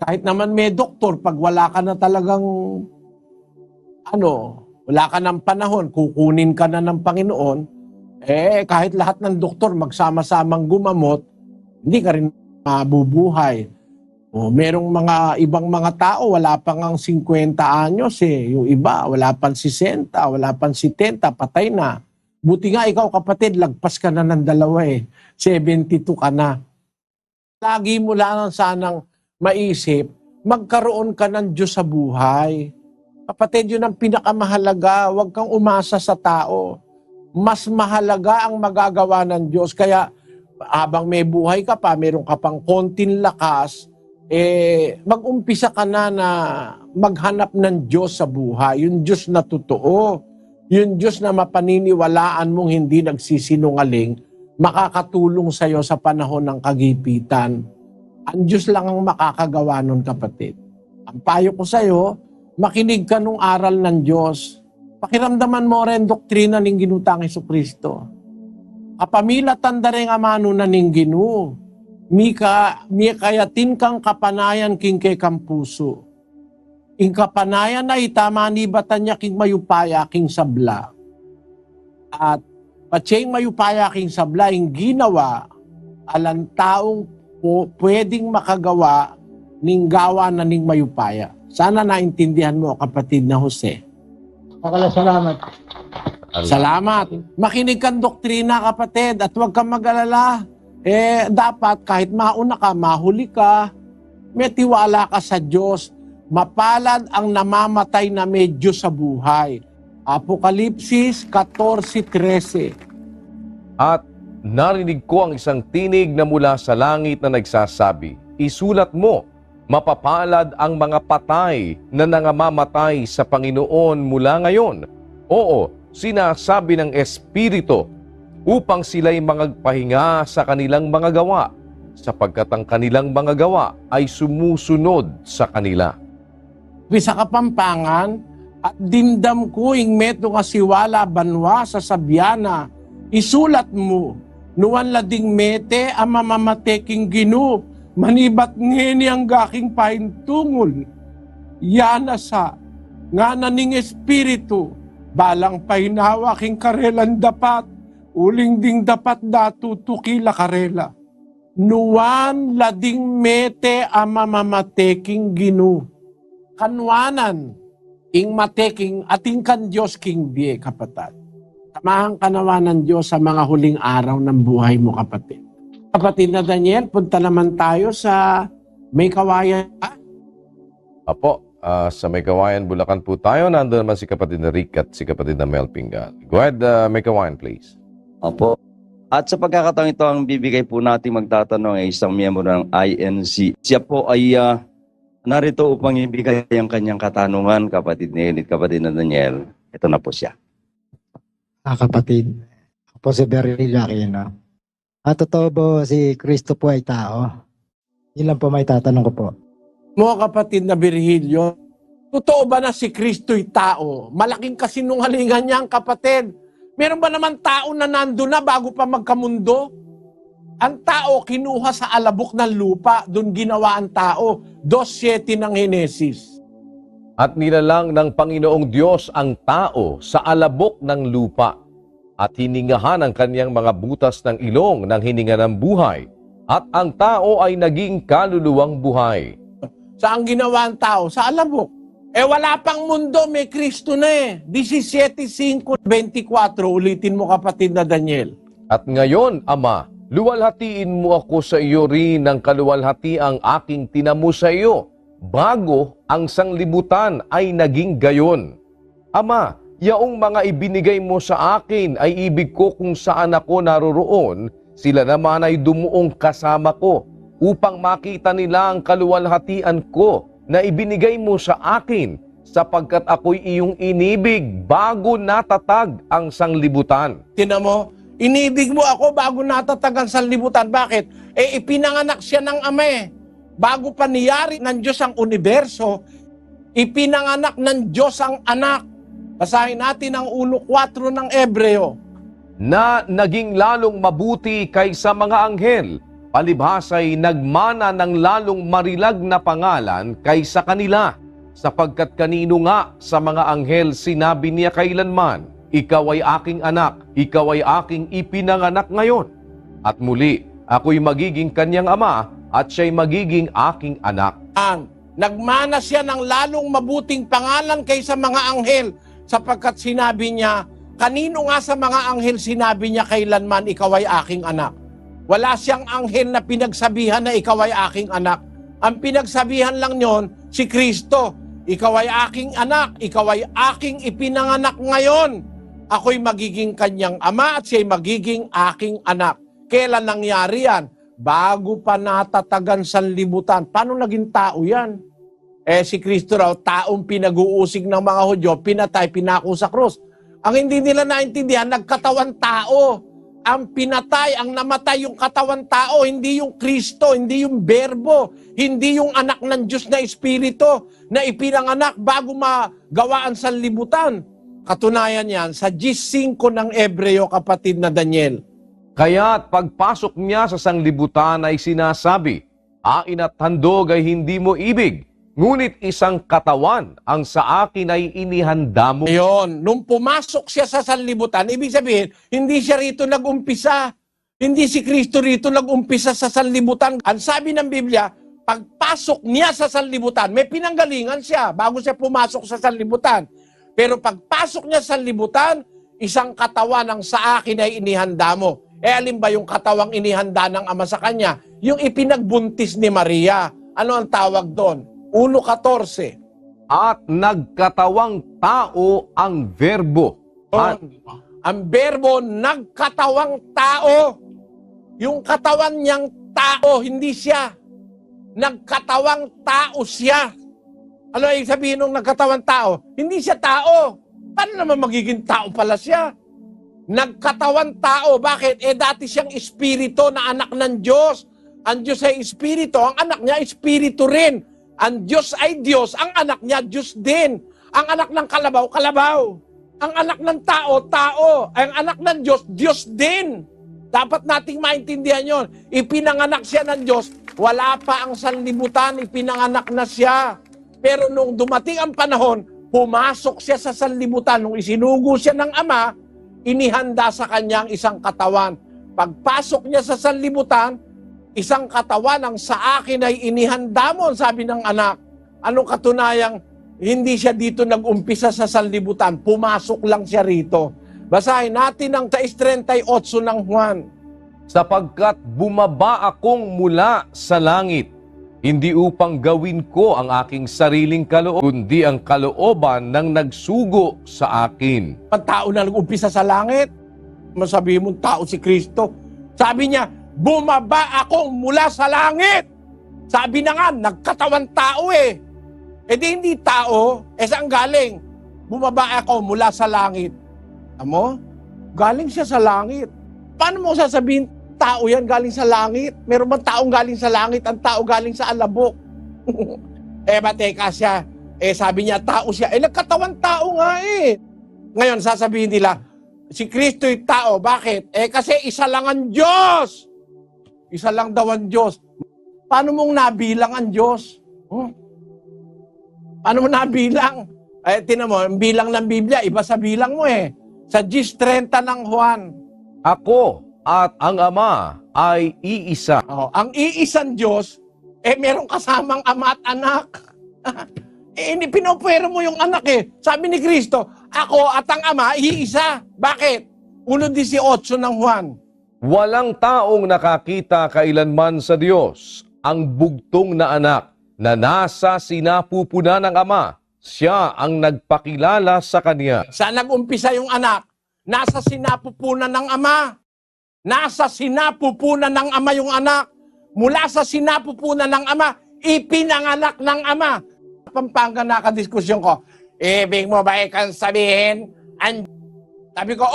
Kahit naman may doktor, pag wala ka na talagang, wala ka ng panahon, kukunin ka na ng Panginoon, kahit lahat ng doktor magsama-samang gumamot, hindi ka rin mabubuhay. Merong ibang mga tao, wala pang ang 50 anyos Yung iba, wala pang 60, wala pang 70, patay na. Buti nga ikaw kapatid, lagpas ka na ng 2 72 ka na. Lagi mo lang sanang maisip, magkaroon ka ng Diyos sa buhay. Kapatid, yun ang pinakamahalaga. Huwag kang umasa sa tao. Mas mahalaga ang magagawa ng Diyos. Kaya habang may buhay ka pa, meron ka pang konting lakas, mag-umpisa ka na maghanap ng Diyos sa buhay. Yung Diyos na totoo. Yung Diyos na mapaniniwalaan mong hindi nagsisinungaling, makakatulong sa iyo sa panahon ng kagipitan. Ang Diyos lang ang makakagawa nun, kapatid. Ang payo ko sa iyo, makinig ka nung aral ng Diyos. Pakiramdaman mo rin doktrina ng ginutang Jesucristo. Kapamila tanda rin amano na ning Ginu. Kayatin kang kapanayan king kay kampuso. Ing kapanayan na itamani batan niya king mayupaya king sabla. At patseng mayupaya king sabla, ing ginawa alang taong pwedeng makagawa ning gawa na ning mayupaya. Sana naintindihan mo, kapatid na Jose. Salamat. Salamat. Makinig kang doktrina, kapatid, at huwag kang mag-alala. Dapat kahit mauna ka, mahuli ka, may tiwala ka sa Diyos. Mapalad ang namamatay na may Diyos sa buhay. Apokalipsis 14:13. At narinig ko ang isang tinig na mula sa langit na nagsasabi, isulat mo, mapapalad ang mga patay na nangamamatay sa Panginoon mula ngayon. Oo, sinasabi ng Espiritu, upang sila'y magpahinga sa kanilang mga gawa, sapagkat ang kanilang mga gawa ay sumusunod sa kanila. Sa Kapampangan, at dimdam ko ing meto nga siwala banwa sa sabyana, isulat mo, nuwan lading mete ang mamamateking Ginu, manibat ngeni ang gaking pahintungol. Yana sa, nga naning Espiritu, balang pahinawa king karelan dapat, uling ding dapat datutukila karela. Nuwan lading mete ang mamamateking Ginu. Kanwanan, ing mateking ating kan Diyos king biye, kapatid. Samahang kanawa ng Diyos sa mga huling araw ng buhay mo, kapatid. Kapatid na Daniel, punta naman tayo sa May Kawayan. Apo, sa May Kawayan, Bulacan po tayo. Nandun naman si kapatid na Rick at si kapatid na Mel Pingal. Go ahead, May Kawayan, please. Opo. At sa pagkakataong ito, ang bibigay po natin magtatanong ay isang miyembro ng INC. Siya po ay narito upang ibigay ang kanyang katanungan, kapatid ni Elit, kapatid na Daniel. Ito na po siya. Kapatid, ako po si Beryl Aquino. Totoo po si Kristo po ay tao? Yun lang po may tatanong ko po. Mo, kapatid na Virgilio, totoo ba na si Kristo'y tao? Malaking kasinungalingan niya ang kapatid. Meron ba naman tao na nandun na bago pa magkamundo? Ang tao kinuha sa alabok ng lupa, doon ginawa ang tao. 2:7 ng Henesis. At nilalang ng Panginoong Diyos ang tao sa alabok ng lupa at hiningahan ang kanyang mga butas ng ilong ng hininga ng buhay. At ang tao ay naging kaluluwang buhay. Saan ginawa ang tao? Sa alabok. Wala pang mundo, may Kristo na 17:5-24. Ulitin mo, kapatid na Daniel. At ngayon, Ama, luwalhatiin mo ako sa iyo rin ng kaluwalhatiang aking tinamo sa iyo, bago ang sanglibutan ay naging gayon. Ama, yaong mga ibinigay mo sa akin ay ibig ko kung saan ako naroroon, sila naman ay dumuong kasama ko, upang makita nila ang kaluwalhatian ko na ibinigay mo sa akin, sapagkat ako'y iyong inibig bago natatag ang sanglibutan. Tinan mo, inibig mo ako bago natatag ang sanlibutan. Bakit? Ipinanganak siya ng Ama eh. Bago pa niyari ng Diyos ang universo, ipinanganak ng Diyos ang anak. Basahin natin ang 1:4 ng Ebreo. Na naging lalong mabuti kaysa mga anghel, palibhasa'y nagmana ng lalong marilag na pangalan kaysa kanila, sapagkat kanino nga sa mga anghel sinabi niya kailanman, ikaw ay aking anak, ikaw ay aking ipinanganak ngayon. At muli, ako'y magiging kanyang ama, at siya'y magiging aking anak. Nagmana siya ng lalong mabuting pangalan kaysa mga anghel, sapagkat sinabi niya, kanino nga sa mga anghel sinabi niya kailanman, ikaw ay aking anak. Wala siyang anghel na pinagsabihan na ikaw ay aking anak. Ang pinagsabihan lang yon si Kristo. Ikaw ay aking anak, ikaw ay aking ipinanganak ngayon. Ako'y magiging kanyang ama at siya'y magiging aking anak. Kailan nangyari yan? Bago pa natatagan sanlibutan. Paano naging tao yan? Si Kristo raw, taong pinag-uusig ng mga Hudyo, pinatay, pinako sa krus. Ang hindi nila naintindihan, nagkatawan tao. Ang pinatay, ang namatay yung katawan tao, hindi yung Kristo, hindi yung Berbo, hindi yung anak ng Diyos na Espiritu na ipinanganak bago magawa ang sanlibutan. Katunayan yan sa 10:5 ng Ebreo, kapatid na Daniel. Kaya't pagpasok niya sa sanglibutan ay sinasabi, ain at handog ay hindi mo ibig, ngunit isang katawan ang sa akin ay inihanda mo. Ayun, nung pumasok siya sa sanlibutan, ibig sabihin, hindi siya rito nag-umpisa. Hindi si Kristo rito nag-umpisa sa sanlibutan. Ang sabi ng Biblia, pagpasok niya sa sanlibutan, may pinanggalingan siya bago siya pumasok sa sanlibutan. Pero pagpasok niya sa sanlibutan, isang katawan ang sa akin ay inihanda mo. Alin ba yung katawang inihanda ng Ama sa kanya? Yung ipinagbuntis ni Maria. Ano ang tawag doon? 1:14. At nagkatawang tao ang Verbo. Ang Verbo nagkatawang tao. Yung katawan niyang tao, hindi siya. Nagkatawang tao siya. Ano ay sabihin ng nagkatawang tao? Hindi siya tao. Paano naman magiging tao pala siya? Nagkatawang tao. Bakit? Dati siyang espiritu na anak ng Diyos. Ang Diyos ay espiritu. Ang anak niya espiritu rin. Ang Diyos ay Diyos. Ang anak niya, Diyos din. Ang anak ng kalabaw, kalabaw. Ang anak ng tao, tao. Ang anak ng Diyos, Diyos din. Dapat nating maintindihan yon. Ipinanganak siya ng Diyos. Wala pa ang sanlibutan, ipinanganak na siya. Pero nung dumating ang panahon, pumasok siya sa sanlibutan. Nung isinugo siya ng Ama, inihanda sa kanyang isang katawan. Pagpasok niya sa sanlibutan, isang katawan ang sa akin ay inihanda mo, sabi ng anak. Anong katunayang hindi siya dito nag-umpisa sa sanlibutan, pumasok lang siya rito. Basahin natin ang 6:38 ng Juan. Sapagkat bumaba akong mula sa langit, hindi upang gawin ko ang aking sariling kaloob, kundi ang kalooban ng nagsugo sa akin. Ang tao na nag-umpisa sa langit, masabihin mong tao si Kristo. Sabi niya, bumaba ako mula sa langit. Sabi na nga, nagkatawan tao eh. Di hindi tao, saan galing? Bumaba ako mula sa langit. Amo? Galing siya sa langit. Paano mo sasabihin, tao yan galing sa langit? Meron bang taong galing sa langit? Ang tao galing sa alabok. Teka siya. Sabi niya, tao siya. Nagkatawan tao nga eh. Ngayon, sasabihin nila, si Kristo'y tao. Bakit? Kasi isa lang ang Diyos. Isa lang daw ang Diyos. Paano mong nabilang ang Diyos? Paano mo nabilang? Tinan mo, ang bilang ng Biblia, iba sa bilang mo eh. Sa 10:30 ng Juan. Ako at ang Ama ay iisa. Ang iisang Diyos, meron kasamang Ama at anak. Pinupwero mo yung anak eh. Sabi ni Kristo, ako at ang Ama, iisa. Bakit? 1:18 ng Juan. Walang taong nakakita kailanman sa Diyos ang bugtong na anak na nasa sinapupunan ng Ama. Siya ang nagpakilala sa Kanya. Saan nag-umpisa yung anak? Nasa sinapupunan ng Ama. Nasa sinapupunan ng Ama yung anak. Mula sa sinapupunan ng Ama, ipinanganak ng Ama. Pampanga nakadiskusyon ko, ibig mo ba ikang sabihin? Sabi ko,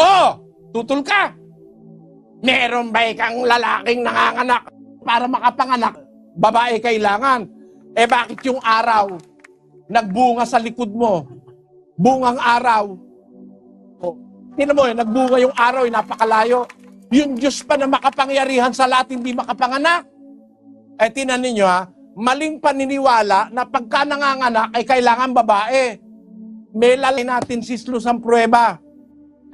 tutul ka. Meron ba ikang lalaking nanganganak para makapanganak? Babae kailangan. Bakit yung araw nagbunga sa likod mo? Bungang araw. Tingnan mo, nagbunga yung araw, napakalayo. Yung Diyos pa na makapangyarihan sa lahat, hindi makapanganak. Tingnan ninyo maling paniniwala na pagka nanganganak ay kailangan babae. May lalay natin sislos ang pruweba.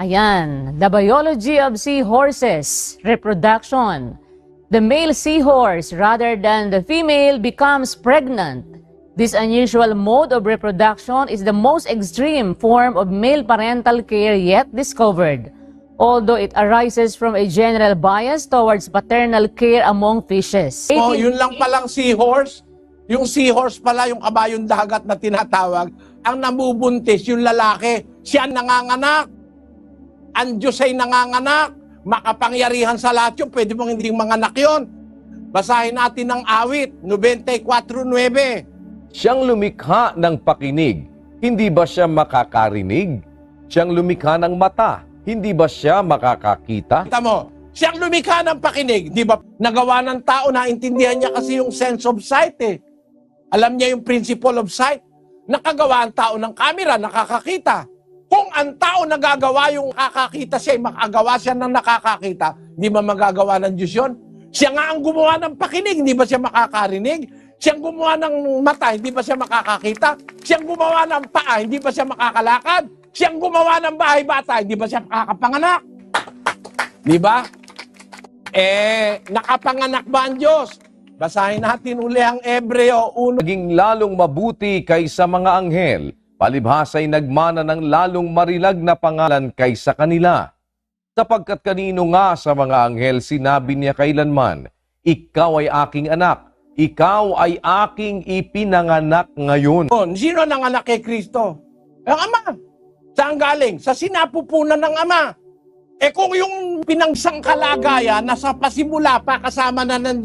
Ayan, the biology of seahorses, reproduction. The male seahorse rather than the female becomes pregnant. This unusual mode of reproduction is the most extreme form of male parental care yet discovered, although it arises from a general bias towards paternal care among fishes. Yun lang palang seahorse. Yung seahorse pala, yung kabayong dagat na tinatawag, ang namubuntis, yung lalaki, siya nanganganak. Ang Diyos ay nanganganak. Makapangyarihan sa lahat yun, pwede mong hindi manganak yun. Basahin natin ang awit, 94:9. Siyang lumikha ng pakinig, hindi ba siya makakarinig? Siyang lumikha ng mata, hindi ba siya makakakita? Kita mo, siyang lumikha ng pakinig. Di ba nagawa ng tao, naintindihan niya kasi yung sense of sight Alam niya yung principle of sight. Nakagawa ang tao ng camera, nakakakita. Kung ang tao nagagawa yung nakakakita siya, makagawa siya ng nakakakita, di ba magagawa ng Diyos yun? Siya nga ang gumawa ng pakinig, hindi ba siya makakarinig? Siyang gumawa ng mata, hindi ba siya makakakita? Siyang gumawa ng paa, hindi ba siya makakalakad? Siyang gumawa ng bahay bata, hindi ba siya makakapanganak? Di ba? Nakapanganak ba ang Diyos? Basahin natin uli ang Hebreo 1. Naging lalong mabuti kaysa mga anghel, palibhasa'y nagmana ng lalong marilag na pangalan kaysa kanila. Sapagkat kanino nga sa mga anghel sinabi niya kailanman, ikaw ay aking anak, ikaw ay aking ipinanganak ngayon. Sino nanganak kay Kristo? Ang Ama. Saan galing? Sa sinapupunan ng Ama. Kung yung pinangsangkalagayan, nasa pasimula pa kasama na ng